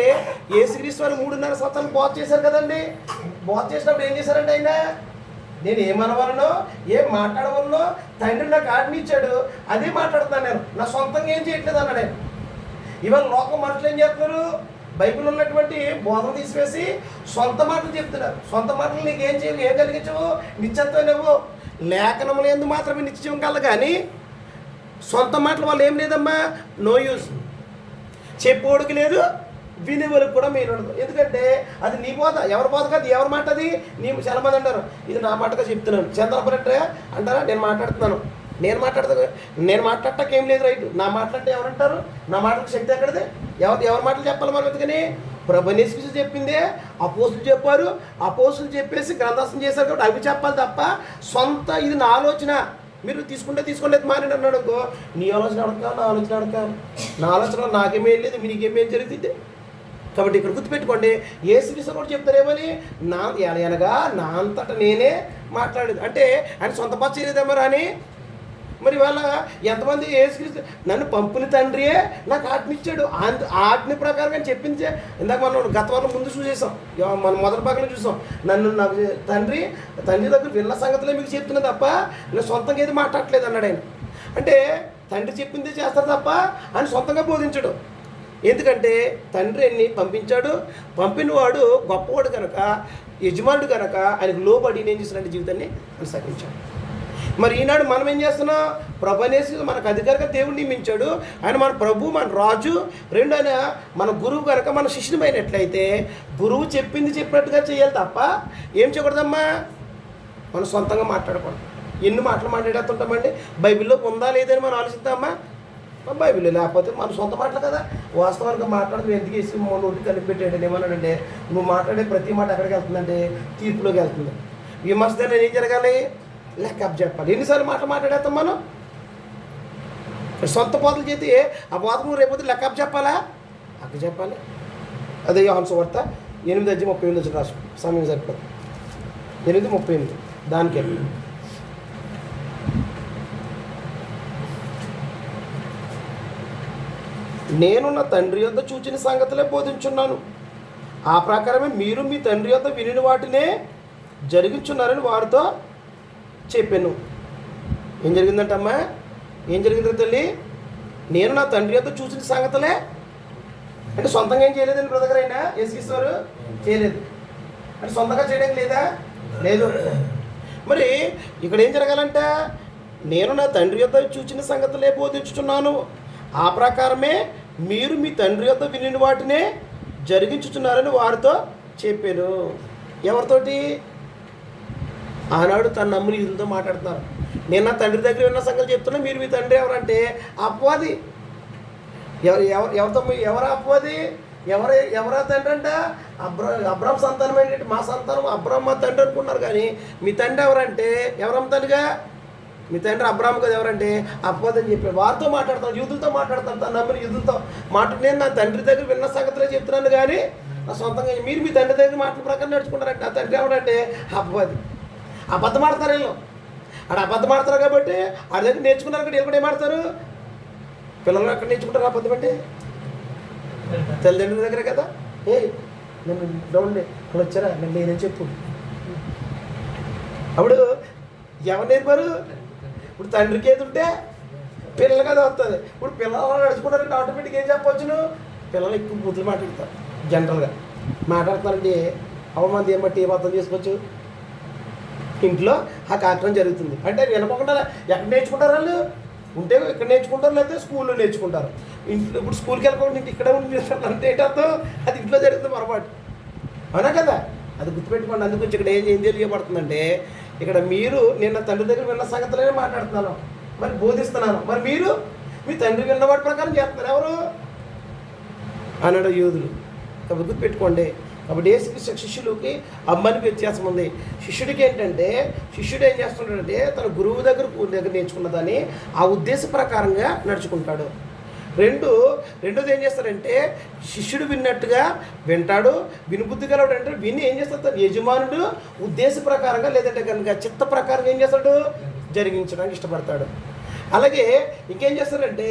యేసుక్రీస్తు వారు 3.5 సంవత్సరాలు బోధ చేశారు కదండి. బోధ చేసినప్పుడు ఏం చేశారంటే, ఆయన నేను ఏమనవలనో ఏం మాట్లాడవలనో తండ్రి నాకు ఆజ్ఞ ఇచ్చాడు, అదే మాట్లాడుతున్నాను, నేను నా సొంతంగా ఏం చేయట్లేదు అన్నాడు ఆయన. ఇవాళ లోకం మనుషులు ఏం చేస్తున్నారు, బైబిల్ ఉన్నటువంటి బోధన తీసివేసి సొంత మాటలు చెప్తున్నారు. సొంత మాటలు నీకు ఏం కలిగించవు, నిత్యత్వం నువ్వు లేఖనములు ఎందుకు మాత్రమే నిత్యం కల కానీ సొంత మాటలు వాళ్ళు ఏం లేదమ్మా, నో యూజ్. చెప్పోడికి లేదు, వినేవాళ్ళకి కూడా మీరు ఉండదు. ఎందుకంటే అది నీ బోధ, ఎవరి బోధ కాదు, ఎవరి మాట అది. నీ చాలా మంది అంటారు, ఇది నా మాటగా చెప్తున్నాను, చంద్రపరెట్టే అంటారా, నేను మాట్లాడటానికి ఏం లేదు రైట్. నా మాట్లాడితే ఎవరంటారు, నా మాటలకు శక్తి ఎక్కడిది, ఎవరి మాటలు చెప్పాలి మనం. ఎందుకని ప్రభు యేసుక్రీస్తు చెప్పిందే అపోస్తులు చెప్పారు, అపోస్తులు చెప్పేసి గ్రంథస్థం చేశారు కాబట్టి అవి చెప్పాలి తప్ప సొంత ఇది నా ఆలోచన మీరు తీసుకోలేదు మాని అన్నాడు అనుకో, నీ ఆలోచన అడక నా ఆలోచన నాకేమేం లేదు, మీకేమేం జరుగుతుంది. కాబట్టి ఇక్కడ గుర్తుపెట్టుకోండి, యేసుక్రీస్తు కూడా చెప్తారేమని, అనగా నా అంతటా నేనే మాట్లాడేది. అంటే ఆయన సొంత భాష చేయలేదేమో అని. మరి వాళ్ళ ఎంతమంది యేసుక్రీస్తు నన్ను పంపిన తండ్రియే నాకు ఆజ్ఞ ఇచ్చాడు, ఆజ్ఞ ప్రకారంగా చెప్పింది. ఇందాక మనం గత వారం ముందు చూసేసాం, మనం మొదటి భాగంలో చూసాం. నాకు తండ్రి దగ్గర విన్న సంగతులే మీకు చెప్తున్నా తప్ప నేను సొంతంగా ఏది మాట్లాడట్లేదు అన్నాడు ఆయన. అంటే తండ్రి చెప్పింది చేస్తారు తప్ప ఆయన సొంతంగా బోధించడు. ఎందుకంటే తండ్రి అన్ని పంపించాడు, పంపినవాడు గొప్పవాడు కనుక, యజమానుడు కనుక ఆయనకు లోబడి ఏం చేసినట్టు జీవితాన్ని కొనసాగించాడు. మరి ఈనాడు మనం ఏం చేస్తున్నాం, ప్రభు అనేసి మనకు అధికారిగా దేవుడు నియమించాడు. ఆయన మన ప్రభు, మన రాజు, రెండు ఆయన మన గురువు కనుక మన శిష్యుమైనట్లయితే గురువు చెప్పినట్టుగా చేయాలి తప్ప ఏం చేయకూడదమ్మా, మనం సొంతంగా మాట్లాడకూడదు. ఎన్ని మాటలు మాట్లాడుతుంటామండి, బైబిల్లో ఉందా లేదని మనం ఆలోచిద్దామా, బైబిల్లో లేకపోతే మన సొంత మాటలు కదా. వాస్తవానికి మాట్లాడుతూ ఎందుకు వేసి నోటి కలిపి పెట్టాడు ఏమన్నాడంటే, నువ్వు మాట్లాడే ప్రతి మాట ఎక్కడికి వెళ్తుందంటే తీర్పులోకి వెళ్తుంది. విమర్శ ఏం జరగాలి, లెక్కప్ చెప్పాలి. ఎన్నిసార్లు మాట్లాడేస్తాం మనం, సొంత బోధలు చేతి ఆ బోధకు రేపు లెక్కప్ చెప్పాలా, అక్క చెప్పాలి. అదే యోహాను సువార్త 8:38 రాసు, సమయం సరిపోదు. 8:38 దానికే. నేను నా తండ్రి యొద్ద చూచిన సంగతులే బోధించున్నాను, ఆ ప్రకారమే మీరు మీ తండ్రి యొద్ద వినిన వాటినే జరిగించున్నారని వారితో చెప్పాను. ఏం జరిగిందంటమ్మా? ఏం జరిగిందో తల్లి? నేను నా తండ్రి యొద్ద చూసిన సంగతులే అంటే సొంతంగా ఏం చేయలేదండి బ్రదర్, అయినా యేసుక్రీస్తువారు చేయలేదు అంటే సొంతంగా చేయడానికి లేదా? లేదు. మరి ఇక్కడ ఏం జరగాలంట? నేను నా తండ్రి యొద్ద చూచిన సంగతులే బోధించుచున్నాను, ఆ ప్రకారమే మీరు మీ తండ్రి యొద్ద వినిన వాటినే జరిగించుచున్నారని వారితో చెప్పాను. ఎవరితోటి? ఆనాడు తన నమ్ముని యూదులతో మాట్లాడుతున్నారు. నేను నా తండ్రి దగ్గర విన్న సంగతులు చెప్తున్నా, మీరు మీ తండ్రి ఎవరంటే అపవాది. ఎవరితో? ఎవరా అపవాది? ఎవరా తండ్రి అంట? అబ్రామ్ సంతానం ఏంటంటే మా సంతానం అబ్రామ్ మా తండ్రి అనుకున్నారు, కానీ మీ తండ్రి ఎవరంటే ఎవరమ్మ తల్లిగా? మీ తండ్రి అబ్రామ్ కదా, ఎవరంటే అపవాది అని చెప్పాడు. వారితో మాట్లాడతాను, యూదులతో మాట్లాడతాను, తను నమ్మిన యూదులతో నేను నా తండ్రి దగ్గర విన్న సంగతులే చెప్తున్నాను, కానీ నా సొంతంగా మీరు మీ తండ్రి దగ్గర మాటల ప్రకారం నడుచుకుంటారంటే ఆ తండ్రి ఎవరంటే అపవాది. అబద్ధం ఆడతారు వీళ్ళు. ఆడ అబద్ధం ఆడతారు కాబట్టి ఆడ దగ్గర నేర్చుకున్నారు కాబట్టి వీళ్ళు కూడా ఏమాడతారు? పిల్లలు అక్కడ నేర్చుకుంటారు అబద్ధం అంటే తల్లిదండ్రుల దగ్గర కదా. నేను రౌండ్ అక్కడ వచ్చారా, నేను లేదని చెప్పు. అప్పుడు ఎవరు నేర్పారు? ఇప్పుడు తండ్రికి ఏది ఉంటే పిల్లలు కదా వస్తుంది. ఇప్పుడు పిల్లలు నడుచుకుంటారంటే ఆటోమేటిక్గా ఏం చెప్పవచ్చును? పిల్లలు ఎక్కువ బుద్ధులు మాట్లాడతారు. జనరల్గా మాట్లాడతారంటే అవమంది ఏం బట్టి ఏం అర్థం చేసుకోవచ్చు? ఇంట్లో ఆ కార్యక్రమం జరుగుతుంది అంటే వినకుండా ఎక్కడ నేర్చుకుంటారు వాళ్ళు? ఉంటే ఇక్కడ నేర్చుకుంటారు, లేకపోతే స్కూల్లో నేర్చుకుంటారు. ఇంట్లో ఇప్పుడు స్కూల్కి వెళ్ళకుండా ఇంటి ఇక్కడ ఉండి అంటే ఏంటర్థం? అది ఇంట్లో జరుగుతుంది పొరపాటు, అవునా కదా? అది గుర్తుపెట్టుకోండి. అందుకొచ్చి ఇక్కడ ఏం తెలియబడుతుందంటే, ఇక్కడ మీరు నిన్న తండ్రి దగ్గర విన్న సంగతులనే మాట్లాడుతున్నాను, మరి బోధిస్తున్నాను, మరి మీరు మీ తండ్రి విన్నవాడి ప్రకారం చేస్తున్నారు. ఎవరు అన్నాడు? యూదులు. కాబట్టి గుర్తుపెట్టుకోండి. కాబట్టి యేసుక్రీస్తు శిష్యులకి అమ్మనికి వ్యత్యాసం ఉంది. శిష్యుడికి ఏంటంటే, శిష్యుడు ఏం చేస్తుంటాడంటే తన గురువు దగ్గర నేర్చుకున్నదాన్ని ఆ ఉద్దేశ ప్రకారంగా నడుచుకుంటాడు. రెండోది ఏం చేస్తాడంటే, శిష్యుడు విన్నట్టుగా వింటాడు. వినుబుద్ధి గలవాడు అంటే విని ఏం చేస్తాడు? తన యజమానుడు ఉద్దేశ ప్రకారంగా లేదంటే కనుక చిత్త ప్రకారంగా ఏం చేస్తాడు? జరిగించడానికి ఇష్టపడతాడు. అలాగే ఇంకేం చేస్తాడంటే,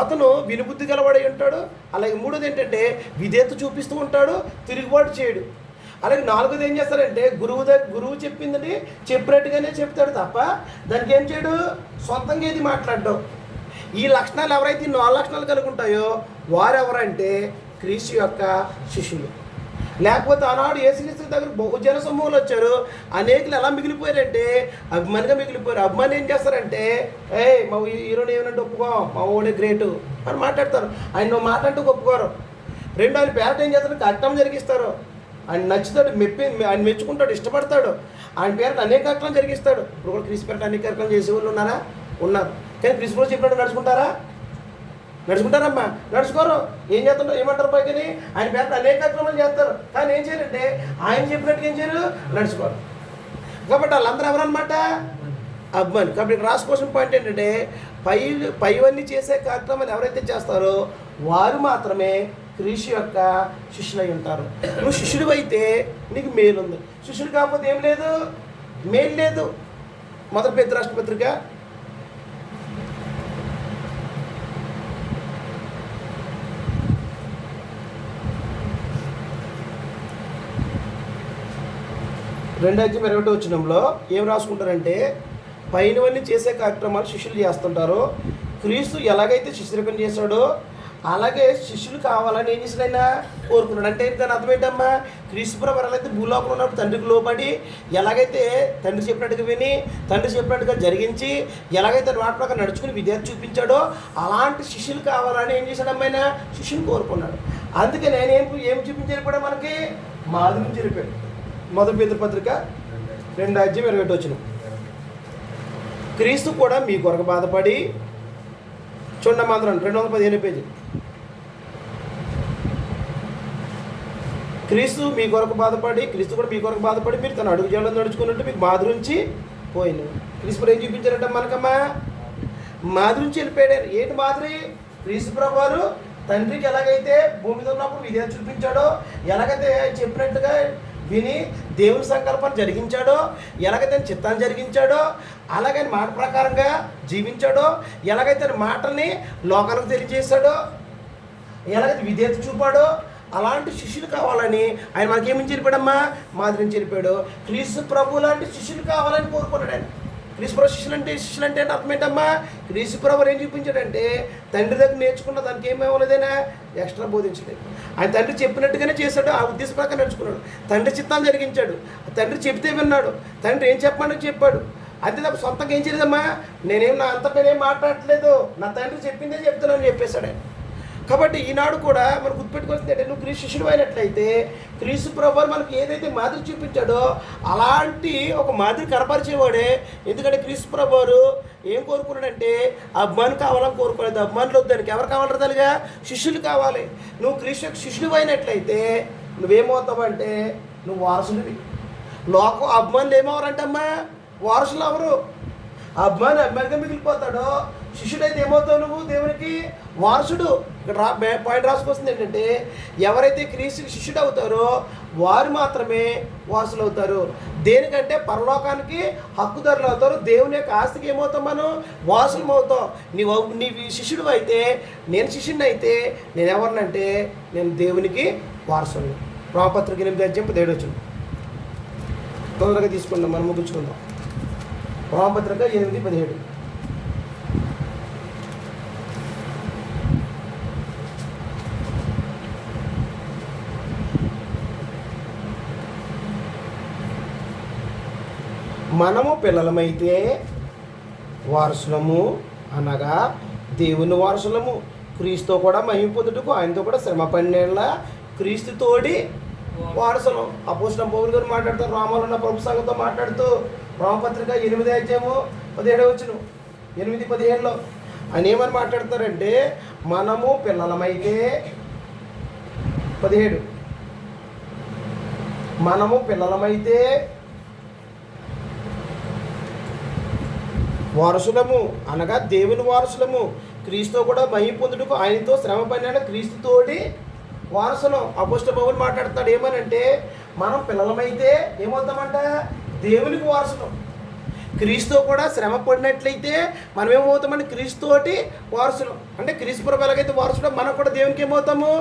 అతను వినుబుద్ధి గలవాడై ఉంటాడు. అలాగే మూడోది ఏంటంటే విధేయత చూపిస్తూ ఉంటాడు, తిరుగుబాటు చేయడు. అలాగే నాలుగోది ఏం చేస్తాడంటే, గురువు చెప్పిందని చెప్పినట్టుగానే చెప్తాడు తప్ప దానికి ఏం చేయడు? సొంతంగా ఏది మాట్లాడడం. ఈ లక్షణాలు ఎవరైతే 4 లక్షణాలు కలిగి ఉంటాయో వారెవరంటే క్రీస్తు యొక్క శిష్యులు. లేకపోతే ఆనాడు యేసుక్రీస్తు దగ్గర బహుజన సమూహాలు వచ్చారు. అనేకులు ఎలా మిగిలిపోయారంటే అభిమానిగా మిగిలిపోయారు. అభిమాని ఏం చేస్తారంటే, మా హీరోని ఏమనంటే ఒప్పుకో, మా ఓడే గ్రేటు అని మాట్లాడతారు. ఆయన నువ్వు మాట్లాడుతూ ఒప్పుకోరు. ఆయన పేరట ఏం చేస్తారు? కట్నం జరిగిస్తారు. ఆయన నచ్చుతాడు, ఆయన మెచ్చుకుంటాడు, ఇష్టపడతాడు. ఆయన పేరట అనేక కార్యక్రమాలు జరిగిస్తాడు. ఇప్పుడు కూడా క్రీస్తు పేరట అనేక కార్యక్రమాలు చేసే వాళ్ళు ఉన్నారా? ఉన్నారు. కానీ క్రీస్తు కూడా చెప్పినట్టు నడుచుకుంటారమ్మా? నడుచుకోరు. ఏం చేస్తుంటారు? ఏమంటారు? పైకి ఆయన పేరు అనేక కార్యక్రమాలు చేస్తారు, కానీ ఏం చేయాలంటే ఆయన చెప్పినట్టుగా ఏం చేయరు? నడుచుకోరు. కాబట్టి వాళ్ళందరూ ఎవరన్నమాట? అభిమాని. కాబట్టి ఇక్కడ రాసుకోవాల్సిన పాయింట్ ఏంటంటే, పైవన్నీ చేసే కార్యక్రమాలు ఎవరైతే చేస్తారో వారు మాత్రమే క్రీస్తు యొక్క శిష్యులై ఉంటారు. నువ్వు శిష్యుడు అయితే నీకు మేలు ఉంది, శిష్యుడు కాకపోతే ఏం లేదు? మేలు లేదు. మొదటి పేతురు రాష్ట్ర పత్రిక 2:21 ఏం రాసుకుంటారంటే, పైనవన్నీ చేసే కార్యక్రమాలు శిష్యులు చేస్తుంటారు. క్రీస్తు ఎలాగైతే శిష్యరికం చేశాడో అలాగే శిష్యులు కావాలని ఏం చేసినైనా కోరుకున్నాడు. అంటే దాని అర్థం ఏంటమ్మా? క్రీస్తు ప్రభు ఎలాగైతే భూలోకంలో ఉన్నప్పుడు తండ్రికి లోబడి ఎలాగైతే తండ్రి చెప్పినట్టుగా విని తండ్రి చెప్పినట్టుగా జరిగించి ఎలాగైతే వాటి ప్రకారం నడుచుకుని విధేయత చూపించాడో అలాంటి శిష్యులు కావాలని ఏం చేశాడమ్మాయినా? శిష్యులు కోరుకున్నాడు. అందుకే నేను ఏం చూపించారు కూడా మనకి? మాదిరిని చెప్పాడు. మొదటి పేతురు పత్రిక 2:28 క్రీస్తు కూడా మీ కొరకు బాధపడి, చూడండి మాత్రం 215 పేజీ. క్రీస్తు మీ కొరకు బాధపడి, క్రీస్తు కూడా మీ కొరకు బాధపడి మీరు తన అడుగు జాడలో నడుచుకున్నట్టు మీకు మాదిరించి పోయిన. క్రీస్తు ఏం చూపించారంట మనకమ్మా? మాదిరించి వెళ్ళిపోయాడు. ఏంటి మాదిరి? క్రీస్తు ప్రభువారు తండ్రికి ఎలాగైతే భూమి మీద ఉన్నప్పుడు విధేయత చూపించాడో, ఎలాగైతే ఆయన చెప్పినట్టుగా విని దేవుని సంకల్పాన్ని జరిగించాడో, ఎలాగైతే చిత్తాన్ని జరిగించాడో, అలాగని మాట ప్రకారంగా జీవించాడో, ఎలాగైతే మాటల్ని లోకాలకు తెలియజేశాడో, ఎలాగైతే విధేయత చూపాడో, అలాంటి శిష్యులు కావాలని ఆయన మనకేమని చెప్పాడమ్మా? మాదిరిని చెప్పాడు. క్రీస్తు ప్రభు లాంటి శిష్యులు కావాలని కోరుకున్నాడు ఆయన. క్రీస్తు ప్రభు శిష్యులు అంటే అర్థం ఏంటమ్మా? క్రీస్తు ప్రభు ఏం చూపించాడంటే తండ్రి దగ్గర నేర్చుకున్న దానికి ఏమేమోలేదైనా ఎక్స్ట్రా బోధించలేదు. ఆయన తండ్రి చెప్పినట్టుగానే చేశాడు, ఆ ఉద్దేశ ప్రకారం నేర్చుకున్నాడు. తండ్రి చిత్తాన్ని జరిగించాడు, తండ్రి చెప్తే విన్నాడు, తండ్రి ఏం చెప్పమని చెప్పాడు. అంతే తప్ప సొంతంగా ఏం చేయలేదమ్మా, నా అంతటా నేనేం మాట్లాడట్లేదు, నా తండ్రి చెప్పిందే చెప్తున్నానని చెప్పేశాడు ఆయన. కాబట్టి ఈనాడు కూడా మనం గుర్తుపెట్టుకోవాల్సింది ఏంటంటే, నువ్వు క్రీస్తు శిష్యుడు అయినట్లయితే క్రీస్తు ప్రభు మనకు ఏదైతే మాదిరి చూపించాడో అలాంటి ఒక మాదిరి కనపరిచేవాడే. ఎందుకంటే క్రీస్తు ప్రభు ఏం కోరుకున్నాడంటే అభిమానం కావాలని కోరుకోలేదు. అభిమానులు వద్దానికి ఎవరు కావాలి? దానిగా శిష్యులు కావాలి. నువ్వు క్రీస్తు శిష్యుడు అయినట్లయితే నువ్వేమవుతావంటే నువ్వు వారసుడివి. లోకం అభిమానులు ఏమవరంటమ్మా? వారసులు ఎవరు? అభిమానిగా మిగిలిపోతాడో. శిష్యుడైతే ఏమవుతావు? నువ్వు దేవునికి వారసుడు. ఇక్కడ పాయింట్ రాసుకొస్తుంది ఏంటంటే, ఎవరైతే క్రీస్తుకి శిష్యుడు అవుతారో వారు మాత్రమే వారసులు అవుతారు. దేనికంటే పరలోకానికి హక్కుదారులు అవుతారు. దేవుని యొక్క ఆస్తికి ఏమవుతాం? మనం వారసులం అవుతాం. నీవు శిష్యుడు అయితే, నేను శిష్యుడిని అయితే నేను ఎవరినంటే నేను దేవునికి వారసుని. రోమపత్రిక 8:17 తొందరగా తీసుకుందాం, మనం ముగించుకుందాం. రోమపత్రిక 8:17. మనము పిల్లలమైతే వారసులము, అనగా దేవుని వారసులము, క్రీస్తుతో కూడా మహిమ పొందుటకు ఆయనతో కూడా శ్రమ పడినేళ్ళ క్రీస్తుతోడి వారసులం. అపోస్తలుడైన పౌలు గారు మాట్లాడుతూ రోమాలో ఉన్న ప్రభు సంఘంతో మాట్లాడుతూ రోమపత్రిక 8:17 8:17 ఆయన ఏమని మాట్లాడతారంటే, మనము పిల్లలమైతే 17 మనము పిల్లలమైతే వారసులము, అనగా దేవుని వారసులము, క్రీస్తుతో కూడా మహిమ పొందుటకు ఆయనతో శ్రమ పడిన క్రీస్తుతోటి వారసులం. అపోస్తలుడైన పౌలు మాట్లాడుతున్నాడు ఏమనంటే, మనం పిల్లలమైతే ఏమవుతామంట? దేవునికి వారసులం. క్రీస్తుతో కూడా శ్రమ పడినట్లయితే మనం ఏమవుతామంటే క్రీస్తుతోటి వారసులం. అంటే క్రీస్తు ప్రభు ఎలాగైతే వారసుడు, మనం కూడా దేవునికి ఏమవుతాము?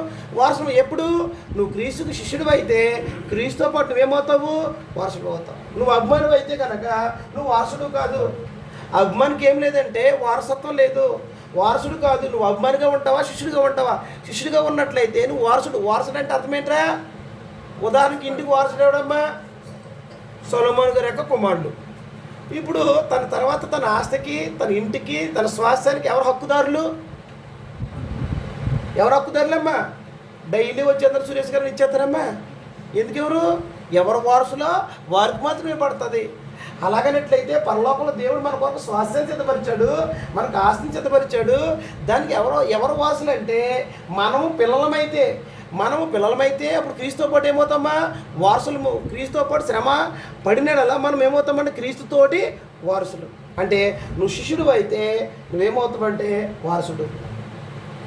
వారసులం. ఎప్పుడు? నువ్వు క్రీస్తుకు శిష్యుడు అయితే క్రీస్తుతో పాటు నువ్వేమవుతావు? వారసుడు అవుతావు. నువ్వు అభిమానం అయితే కనుక నువ్వు వారసుడు కాదు. అభిమానికి ఏం లేదంటే వారసత్వం లేదు, వారసుడు కాదు. నువ్వు అభిమానిగా ఉంటావా? శిష్యుడిగా ఉంటావా? శిష్యుడిగా ఉన్నట్లయితే నువ్వు వారసుడు. వారసుడు అంటే అర్థం ఏంట్రా? ఉదాహరణకి ఇంటికి వారసుడు ఎవడమ్మా? సొలొమోను గారి యొక్క కుమారుడు. ఇప్పుడు తన తర్వాత తన ఆస్తికి, తన ఇంటికి, తన స్వాస్థ్యానికి ఎవరు హక్కుదారులు? ఎవరు హక్కుదారులమ్మా? డైలీ వచ్చేద్దరు సురేష్ గారిని ఇచ్చేస్తారమ్మా. ఎందుకు? ఎవరు వారసులో వారికి మాత్రమే పడుతుంది. అలాగనట్లయితే పరలోకంలో దేవుడు మన కొరకు స్వాస్థ్యాన్ని సిద్ధపరిచాడు, మనకు ఆస్తిని సిద్ధపరిచాడు. దానికి ఎవరు వారసులు అంటే మనము పిల్లలమైతే అప్పుడు క్రీస్తుతో పాటు ఏమవుతామా? వారసులము. క్రీస్తుతో పాటు శ్రమ పడినలా మనం ఏమవుతామంటే క్రీస్తుతోటి వారసులు. అంటే నువ్వు శిష్యుడు అయితే నువ్వేమవుతావంటే వారసుడు.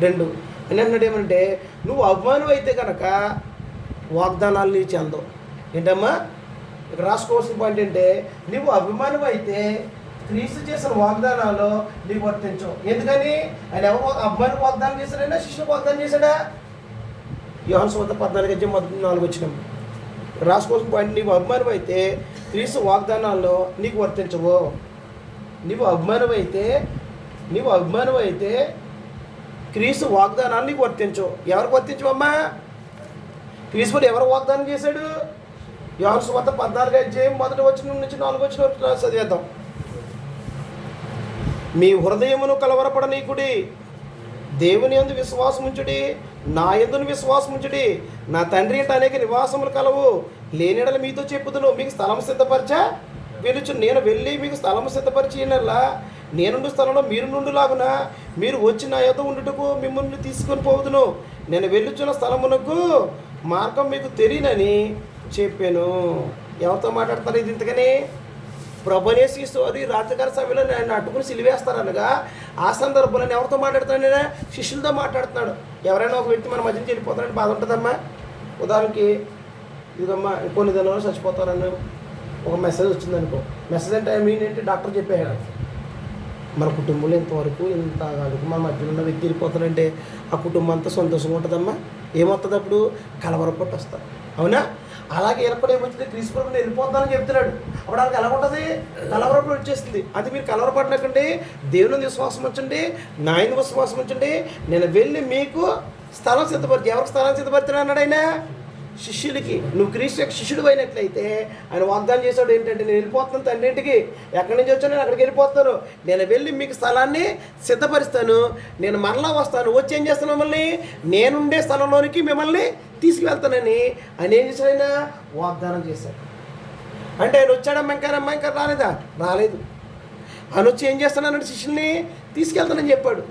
2 అని అన్నాడు ఏమంటే, నువ్వు అభిమానం అయితే కనుక వాగ్దానాలు నీ చెందవు. ఏంటమ్మా ఇక్కడ రాసుకోవాల్సిన పాయింట్ ఏంటంటే, నువ్వు అభిమానం అయితే క్రీస్తు చేసిన వాగ్దానాలు నీకు వర్తించవు. ఎందుకని? ఆయన ఎవరు అభిమానం వాగ్దానం చేశాడైనా శిష్యులకు వాగ్దానం చేశాడా? యోహాను సువార్త 14:4 రాసుకోవాల్సిన పాయింట్, నీవు అభిమానం అయితే క్రీస్తు వాగ్దానాల్లో నీకు వర్తించవు. నీవు అభిమానం అయితే క్రీస్తు వాగ్దానాలు నీకు వర్తించవు. ఎవరికి వర్తించవమ్మా? క్రీస్తు ఎవరు వాగ్దానం చేశాడు? యోహాను సువార్త 14:1-4 చదివేద్దాం. మీ హృదయమును కలవరపడనీకుడి, దేవుని యందు విశ్వాసముంచుడి, నా యందును విశ్వాసముంచుడి. నా తండ్రి ఇంట అనేక నివాసములు కలవు, లేనిడల మీతో చెప్పుదును. మీకు స్థలం సిద్ధపరిచా వెలుచు. నేను వెళ్ళి మీకు స్థలము సిద్ధపరిచినలా నేనుండు స్థలంలో మీరు నుండులాగున మీరు వచ్చి నా యొద్ద ఉండుటకు మిమ్మల్ని తీసుకొని పోదును. నేను వెళ్ళుచున్న స్థలమునకు మార్గం మీకు తెలియనని చెప్పాను. ఎవరితో మాట్లాడతారు ఇది? ఇంతకని ప్రభునేసి అది రాత్రికాల సమయంలో నేను అట్టుకుని సిలివేస్తారనగా ఆ సందర్భంలో ఎవరితో మాట్లాడుతున్నాడు నేను శిష్యులతో మాట్లాడుతున్నాడు. ఎవరైనా ఒక వ్యక్తి మన మధ్యన వెళ్ళిపోతారని బాధ ఉంటుందమ్మా. ఉదాహరణకి ఇదమ్మా కొన్ని దినాల్లో చచ్చిపోతారని ఒక మెసేజ్ వచ్చిందనుకో. మెసేజ్ అంటే ఏంటి డాక్టర్ చెప్పాడు మన కుటుంబంలో ఇంతవరకు ఇంత వరకు మన మధ్యలో ఉన్న వ్యక్తి వెళ్ళిపోతారంటే ఆ కుటుంబం అంతా సంతోషంగా ఉంటుందమ్మా. ఏమవుతుంది అప్పుడు కలవరపట్టు వస్తారు, అవునా? అలాగే ఎప్పుడు ఏమొచ్చింది క్రీస్తు ప్రభువుని వెళ్ళిపోతానని చెప్తున్నాడు. అప్పుడు వాళ్ళకి ఎలా ఉంటుంది? కలవరపడి వచ్చేస్తుంది. అది మీరు కలవరపడినకండి దేవుని విశ్వాసం ఉంచండి, నా యందు విశ్వాసం ఉంచండి. నేను వెళ్ళి మీకు స్థలం సిద్ధపరిచి, ఎవరికి స్థలం సిద్ధపరిచిన అన్నాడు ఆయన? శిష్యులకి. నువ్వు క్రీస్తు యొక్క శిష్యుడు అయినట్లయితే ఆయన వాగ్దానం చేశాడు ఏంటంటే నేను వెళ్ళిపోతాను తండ్రింటికి. ఎక్కడి నుంచి వచ్చాను? నేను అక్కడికి వెళ్ళిపోతాను. నేను వెళ్ళి మీకు స్థలాన్ని సిద్ధపరుస్తాను. నేను మరలా వస్తాను. వచ్చి ఏం చేస్తాను? మిమ్మల్ని నేనుండే స్థలంలోనికి మిమ్మల్ని తీసుకువెళ్తానని ఆయన ఏం చేశాడు? ఆయన వాగ్దానం చేశాడు. అంటే ఆయన వచ్చాడమ్మా, ఇంకా రాలేదా? రాలేదు. ఆయన వచ్చి ఏం చేస్తున్నానంటే శిష్యుల్ని తీసుకెళ్తానని చెప్పాడు.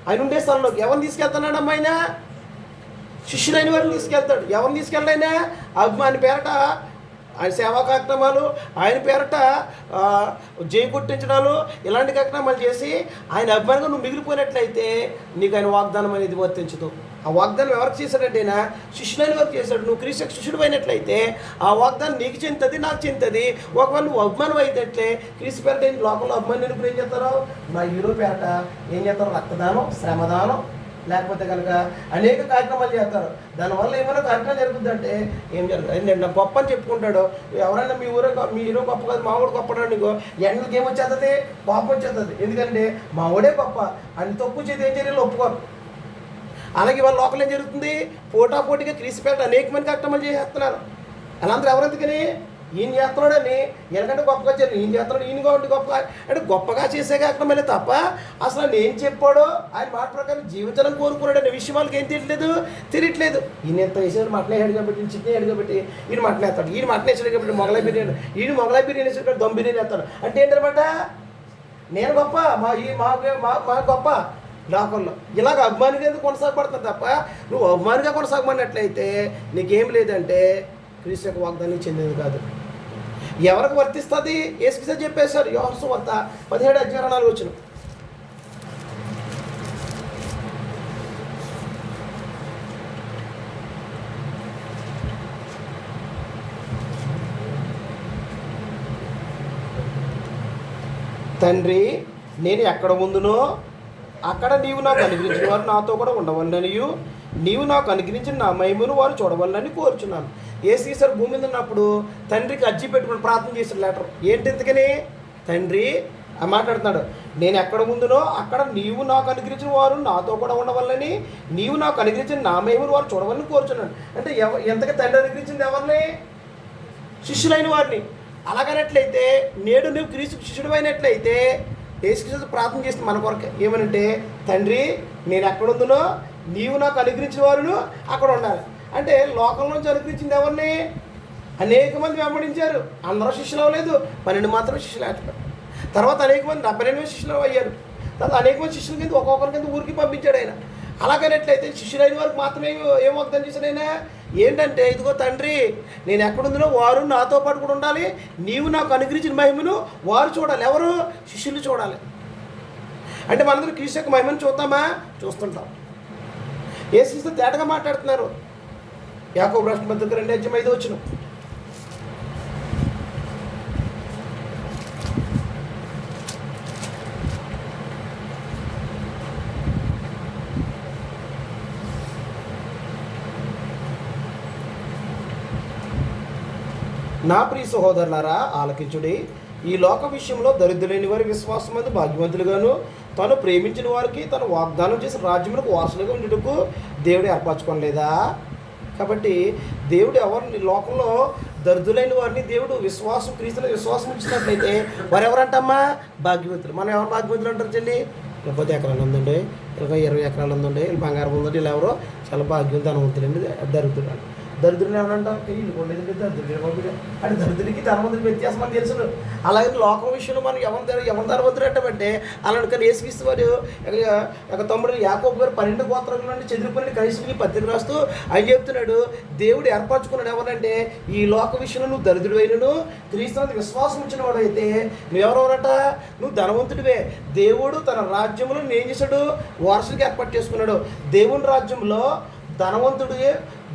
ఆయన ఉండే స్థలంలోకి ఎవరిని తీసుకెళ్తున్నాడమ్మా? ఆయన శిష్యులైన వారిని తీసుకెళ్తాడు. ఎవరిని తీసుకెళ్ళైనా అభిమాని పేరట ఆయన సేవా కార్యక్రమాలు, ఆయన పేరట జై కొట్టించడాలు, ఇలాంటి కార్యక్రమాలు చేసి ఆయన అభిమానిగా నువ్వు మిగిలిపోయినట్లయితే నీకు ఆయన వాగ్దానం అనేది వర్తించదు. ఆ వాగ్దానం ఎవరికి చేశాడంటే ఆయన శిష్యులైన వారికి చేశాడు. నువ్వు క్రీస్తు శిష్యుడు అయినట్లయితే ఆ వాగ్దానం నీకు చెందుతుంది, నాకు చెందుతుంది. ఒకవేళ నువ్వు అభిమానం అయినట్లే క్రీస్తు పేరట లోకంలో అభిమానులు ఇప్పుడు ఏం చేస్తారో నా హీరో పేరట ఏం చేస్తారో రక్తదానం, శ్రమదానం, లేకపోతే కనుక అనేక కార్యక్రమాలు చేస్తారు. దానివల్ల ఏమైనా కార్యక్రమం జరుగుతుందంటే ఏం జరుగుతుంది? నేను గొప్ప అని చెప్పుకుంటాడు. ఎవరైనా మీ హీరో గొప్ప కాదు, మా ఊరు గొప్ప నీకు ఎండలకి ఏమొచ్చేస్తుంది? కోపం వచ్చేస్తుంది. ఎందుకంటే మా ఊడే గొప్ప అని తప్పు చేతి ఏం చర్యలు ఒప్పుకోరు. అలాగే వాళ్ళ లోకల్ ఏం జరుగుతుంది? పోటాపోటీగా క్రీస్తుపేట అనేక మంది కార్యక్రమాలు చేసేస్తున్నారు. అలాంటి ఎవరెందుకని ఈయన చేస్తున్నాడని ఎందుకంటే గొప్పగా చేయాలి, ఈయన చేస్తున్నాడు, ఈయన కాబట్టి గొప్పగా అంటే గొప్పగా చేసే కార్యక్రమమే తప్ప అసలు ఆయన ఏం చెప్పాడో ఆయన మాట ప్రకారం జీవించాలని కోరుకున్నాడు అనే విషయం వాళ్ళకి ఏం తెలియట్లేదు. ఈయన ఎంత వేసాడు మటనేసాడు కాబట్టి, ఈయన చికెన్ వేసాడు కాబట్టి ఈయన మటన్ వేస్తాడు, ఈయన మటన్ వేసాడు కాబట్టి మొగలై బిర్యానీ, ఈయన మొగలై బిర్యానీ వేసాడు కాబట్టి దమ్ బిర్యానీ వేస్తాడు. అంటే ఏంటనమాట నేను గొప్ప, మా గొప్ప లోకంలో ఇలాగ అభిమానిగా కొనసాగబడుతుంది తప్ప నువ్వు అభిమానిగా కొనసాగబడినట్లయితే నీకేం లేదంటే క్రీస్తు యొక్క వాగ్దానం చెందింది కాదు. ఎవరికి వర్తిస్తుంది? యేసుక్రీస్తు చెప్పేశారు. యోహాను సువార్త 17:4 తండ్రి నేను ఎక్కడ ఉందునో అక్కడ నీవు నాకు అనుగ్రహించిన వారు నాతో కూడా ఉండవలననియు నీవు నాకు అనుగ్రహించిన నా మహిమను వారు చూడవలనని కోరుచున్నాను. యేసుక్రీస్తు భూమి మీద ఉన్నప్పుడు తండ్రికి అర్జీ పెట్టుకుని ప్రార్థన చేసిన లెటర్ ఏంటి? ఎందుకని తండ్రి మాట్లాడుతున్నాడు, నేను ఎక్కడ ఉందునో అక్కడ నీవు నాకు అనుగ్రహించిన వారు నాతో కూడా ఉండవలనని నీవు నాకు అనుగ్రహించిన నా మహిమను వారు చూడవలని కోరుచున్నాను. అంటే ఎంతగా తండ్రి అనుగ్రహించింది ఎవరిని? శిష్యులైన వారిని. అలాగనట్లయితే నేడు నువ్వు క్రీస్తు శిష్యుడు అయినట్లయితే యేసుక్రీస్తు ప్రార్థన చేస్తే మన కొరకే ఏమనంటే తండ్రి నేను ఎక్కడ ఉందునో నీవు నాకు అనుగ్రహించిన వారును అక్కడ ఉండాలి. అంటే లోకం నుంచి అనుగ్రహించింది ఎవరిని? అనేక మంది వెంబడించారు. అందరూ శిష్యులు అవ్వలేదు, 12 మాత్రం శిష్యులు ఏర్పడ్డారు. తర్వాత అనేక మంది 72 శిష్యులు అయ్యారు. తర్వాత అనేక మంది శిష్యుల కింద ఒక్కొక్కరి కింద ఊరికి పంపించాడు ఆయన. అలాగనట్లయితే శిష్యులైన వారికి మాత్రమే ఏం వాగ్దానం చేశాడు ఆయన? ఏంటంటే ఇదిగో తండ్రి నేను ఎక్కడుందో వారు నాతో పాటు కూడా ఉండాలి, నీవు నాకు అనుగ్రహించిన మహిమను వారు చూడాలి. ఎవరు? శిష్యులు చూడాలి. అంటే మనందరూ క్రీస్తు యొక్క మహిమను చూద్దామా? చూస్తుంటాం. యేసుక్రీస్తు తేటగా మాట్లాడుతున్నారు. యాకోబు రాసిన పత్రిక 2:5 నా ప్రియ సహోదరులారా ఆలకించుడి. ఈ లోక విషయంలో దరిద్రులైన వారి విశ్వాసం మంది భాగ్యవంతులుగాను తను ప్రేమించిన వారికి తను వాగ్దానం చేసిన రాజ్యములకు వారసులుగా ఉండేందుకు దేవుడు ఏర్పరచుకోలేదా? కాబట్టి దేవుడు ఎవరిని లోకంలో దరిద్రులైన వారిని దేవుడు విశ్వాసం క్రీస్తులో విశ్వాసం ఇచ్చినట్లయితే వారు ఎవరంటమ్మా? భాగ్యవంతులు. మనం ఎవరు భాగ్యవంతులు అంటారు చెల్లి? 30 ఎకరాలు ఉందండి, 20 ఎకరాలు ఉందండి, బంగారం ఉందండి, ఇలా ఎవరో చాలా భాగ్యం ధనవంతులండి, దరిద్రులు. దరిద్రుని ఏమనంటాం, వీళ్ళు కొనేది దరిద్రుడు అంటే దరిద్రుడికి ధనవంతుడికి వ్యత్యాసం అని తెలుసు. అలాగే లోకం విషయంలో మనం ఎవరి ధనవంతుడు అంటామంటే అలాంటి కానీ ఏసుక్రీస్తు వారు తమ్ముడు యాకోబు గారు 12 గోత్రాల నుండి చెదిరిపోయిన క్రైస్తులకి పత్రిక రాస్తూ ఆయన చెప్తున్నాడు, దేవుడు ఏర్పరచుకున్నాడు ఎవరంటే ఈ లోక విషయంలో నువ్వు దరిద్రుడు అయినను క్రీస్తునందు విశ్వాసం ఇచ్చిన వాడు అయితే నువ్వెవరవరట, నువ్వు ధనవంతుడివే. దేవుడు తన రాజ్యంలో ఏం చేశాడు, వారసుడికి ఏర్పాటు చేసుకున్నాడు. దేవుని రాజ్యంలో ధనవంతుడు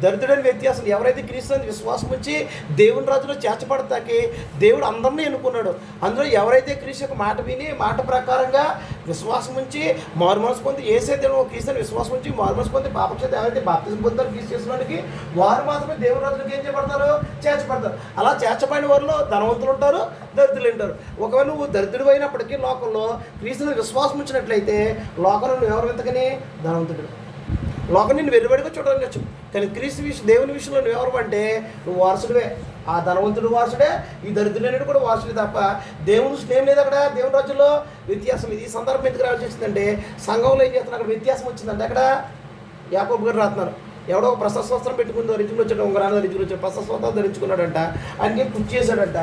దరిద్రుడని వ్యత్యాసం. ఎవరైతే క్రీస్తుని విశ్వాసం ఉంచి దేవుని రాజులో చేర్చబడతాకి దేవుడు అందరినీ ఎన్నుకున్నాడు. అందులో ఎవరైతే క్రీస్తు యొక్క మాట విని మాట ప్రకారంగా విశ్వాసం ఉంచి మారుమనసు పొంది ఏసైతే క్రీస్తుని విశ్వాసం ఉంచి మారుమనసు పొంది పాపక్షేత ఎవరైతే బాప్తిజం పొందుతారు క్రీస్తు చేసినోడికి వారు మాత్రమే దేవుని రాజులకు ఏం చేయబడతారు, చేర్చబడతారు. అలా చేర్చబడిన వారిలో ధనవంతులు ఉంటారు, దరిద్రులు ఉంటారు. ఒకవేళ నువ్వు దరిద్రుడు అయినప్పటికీ లోకంలో క్రీస్తుని విశ్వాసం ఉంచినట్లయితే లోకంలో నువ్వు ఎవరు ఎంతకని ధనవంతుడు. లోకం నిన్ను వెలువడిగా చూడవచ్చు, కానీ క్రీస్తు దేవుని విషయంలో నువ్వు ఎవరు అంటే నువ్వు వారసుడివే. ఆ ధనవంతుడు వారసుడే, ఈ దరిద్రుడు కూడా వారసుడే తప్ప దేవుని స్నేహం లేదు అక్కడ. దేవుని రాజ్యంలో వ్యత్యాసం. ఇది ఈ సందర్భం ఎందుకు రావాల్సి వచ్చిందంటే సంఘంలో ఏం చేస్తున్నారు, అక్కడ వ్యత్యాసం వచ్చిందంటే అక్కడ యాకోబు గారు రాస్తున్నారు, ఎవడో ఒక ప్రశస్త్రం పెట్టుకుని రిజులు వచ్చాడు, ఉంగరాన్ని రిజులు వచ్చాడు, ప్రశస్త్రం ధరించుకున్నాడంట, ఆయనకి కుర్చీ చేశాడంట,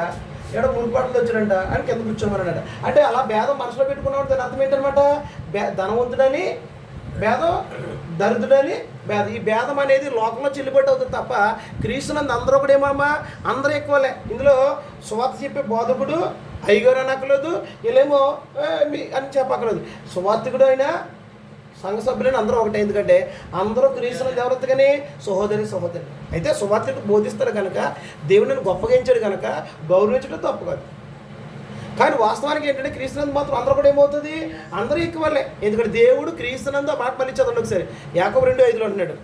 ఎవడో మురిపాట్లు వచ్చాడంట, ఆయన కింద కూర్చోమన్నాడట. అంటే అలా భేదం మనసులో పెట్టుకున్నాడు. దాని అర్థం ఏంటనమాట, ధనవంతుడని భేదం, దరిద్రుడని భేదం. ఈ భేదం అనేది లోకంలో చెల్లుబాటు అవుతుంది తప్ప క్రీస్తునందు అందరూ ఒకడేమమ్మా, అందరూ ఎక్కువలే. ఇందులో సువార్త చెప్పే బోధకుడు అయ్యగారు అనక్కలేదు, వీళ్ళేమో అని చెప్పక్కర్లేదు. సువార్తికుడు అయినా సంఘ సభ్యులని అందరూ ఒకటే. ఎందుకంటే అందరూ క్రీస్తునందు ఎవరైతే కానీ సహోదరి. అయితే సువార్తికుడు బోధిస్తాడు కనుక దేవుడిని గొప్పగించాడు కనుక గౌరవించడం తప్పు కాదు. కానీ వాస్తవానికి ఏంటంటే క్రీస్తునందు మాత్రం అందరూ కూడా ఏమవుతుంది, అందరూ ఎక్కువలే. ఎందుకంటే దేవుడు క్రీస్తునందు మాట మళ్ళీ చదవండి ఒకసారి. యాకోబు 2:5 అంటున్నాడు,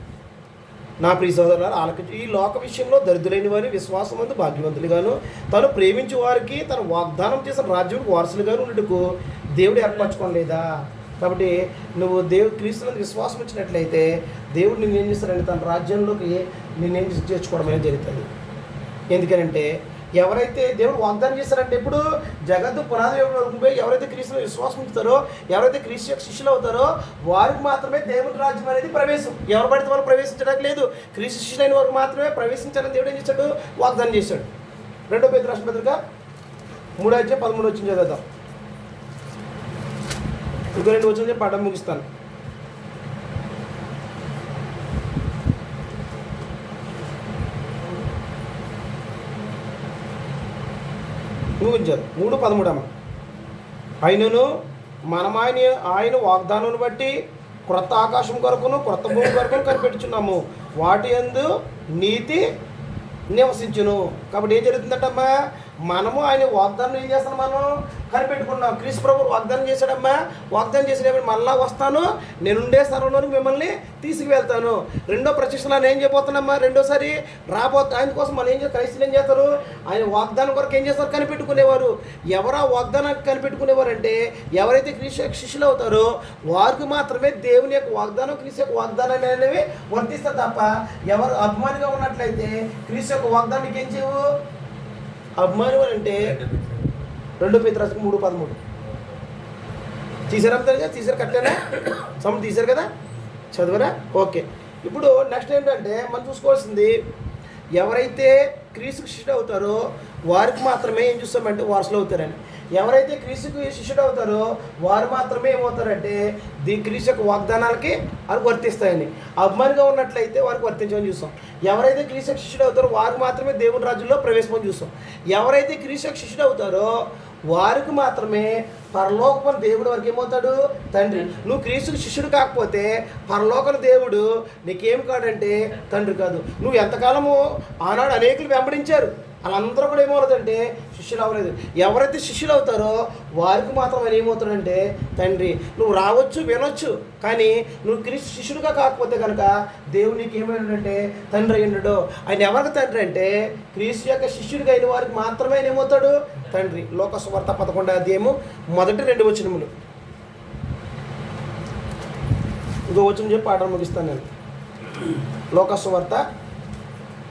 నా ప్రియ సోదరులారా ఆలకించు, ఈ లోక విషయంలో దరిద్రులైన వారి విశ్వాసమందు భాగ్యవంతులుగాను తను ప్రేమించే వారికి తను వాగ్దానం చేసిన రాజ్యానికి వారసులుగాను ఉన్నట్టుకు దేవుడు ఏర్పరచుకోలేదా. కాబట్టి నువ్వు క్రీస్తునందు విశ్వాసం ఇచ్చినట్లయితే దేవుడు నిన్ను ఏం చేస్తాడంటే తన రాజ్యంలోకి నిన్నేం చేర్చుకోవడం అనేది జరుగుతుంది. ఎందుకనంటే ఎవరైతే దేవుడు వాగ్దానం చేస్తారంటే ఇప్పుడు జగత్తు పునాది వరకు ఎవరైతే క్రీస్తుని విశ్వాసం ఉంచుతారో, ఎవరైతే క్రీస్తు యొక్క శిష్యులు అవుతారో వారికి మాత్రమే దేవుని రాజ్యం అనేది ప్రవేశం. ఎవరు పడితే వాళ్ళు ప్రవేశించడానికి లేదు. క్రీస్తు శిష్యులైన వారికి మాత్రమే ప్రవేశించాలని దేవుడు ఏం చేశాడు, వాగ్దానం చేశాడు. 2 పేతురు రాసిన పత్రిక 3:13 చదువుతాం. ఇంకో 2 వచనాలు పాఠం ముగిస్తాను. ముగించారు 3:13. అయినను మనం ఆయన వాగ్దానం బట్టి క్రొత్త ఆకాశం కొరకును క్రొత్త భూమి కొరకును కనిపెట్టుచున్నాము, వాటి యందు నీతి నివసించును. కాబట్టి ఏం జరుగుతుందటమ్మా, మనము ఆయన వాగ్దానం ఏం చేస్తాం, మనం కనిపెట్టుకున్నాం. క్రీస్తు ప్రభు వాగ్దానం చేశాడమ్మా, వాగ్దానం చేసేటప్పుడు మళ్ళా వస్తాను, నేనుండే స్థలంలోకి మిమ్మల్ని తీసుకువెళ్తాను. రెండో ప్రత్యక్షలో ఏం చేయబోతున్నామ్మా, రెండోసారి ఆయన కోసం మనం ఏం చేస్తారు, క్రైస్తులు ఏం చేస్తారు, ఆయన వాగ్దానం కొరకు ఏం చేస్తారు, కనిపెట్టుకునేవారు. ఎవరు ఆ వాగ్దానాన్ని కనిపెట్టుకునేవారు అంటే ఎవరైతే క్రీస్తు యొక్క శిష్యులు అవుతారో వారికి మాత్రమే దేవుని యొక్క వాగ్దానం, క్రీస్తు యొక్క వాగ్దానాన్ని అనేవి వర్తిస్తారు తప్ప ఎవరు అభిమానిగా ఉన్నట్లయితే క్రీస్తు యొక్క వాగ్దానానికి ఏం చేయవు. అభిమానం అంటే 2 పేతురు 3:13 తీసారా, తీసారు కట్టారా, సమ్ తీశారు కదా, చదవరా, ఓకే. ఇప్పుడు నెక్స్ట్ ఏంటంటే మనం చూసుకోవాల్సింది, ఎవరైతే క్రీస్తుకు శిష్యుడు అవుతారో వారికి మాత్రమే ఏం చూస్తామంటే వారసులు అవుతారని. ఎవరైతే క్రీస్తుకు శిష్యుడు అవుతారో వారు మాత్రమే ఏమవుతారంటే క్రీస్తు యొక్క వాగ్దానాలకి అది వర్తిస్తాయని. అభిమానిగా ఉన్నట్లయితే వారికి వర్తించమని చూస్తాం. ఎవరైతే క్రీస్తు శిష్యుడు అవుతారో వారికి మాత్రమే దేవుని రాజ్యంలో ప్రవేశమని చూస్తాం. ఎవరైతే క్రీస్తు శిష్యుడు అవుతారో వారికి మాత్రమే పరలోకం దేవుడు వరకు ఏమవుతాడు, తండ్రి. నువ్వు క్రీస్తుకు శిష్యుడు కాకపోతే పరలోకం దేవుడు నీకేం కాడంటే తండ్రి కాదు. నువ్వు ఎంతకాలము ఆనాడు అనేకులు వెంబడించారు, వాళ్ళందరూ కూడా ఏమవుతుందంటే శిష్యులు అవ్వలేదు. ఎవరైతే శిష్యులు అవుతారో వారికి మాత్రం ఆయన ఏమవుతాడంటే తండ్రి. నువ్వు రావచ్చు, వినొచ్చు, కానీ నువ్వు క్రీస్తు శిష్యుడుగా కాకపోతే కనుక దేవుడు నీకు ఏమైనాడంటే తండ్రి అయ్యున్నాడు. ఆయన ఎవరికి తండ్రి అంటే క్రీస్తు యొక్క శిష్యుడిగా అయిన వారికి మాత్రమే ఆయన ఏమవుతాడు, తండ్రి. లోక సువార్త 11వ అధ్యాయము మొదటి 2 వచనములు. ఇంకో వచనం చెప్పి పాఠం ముగిస్తాను నేను. లోక సువార్త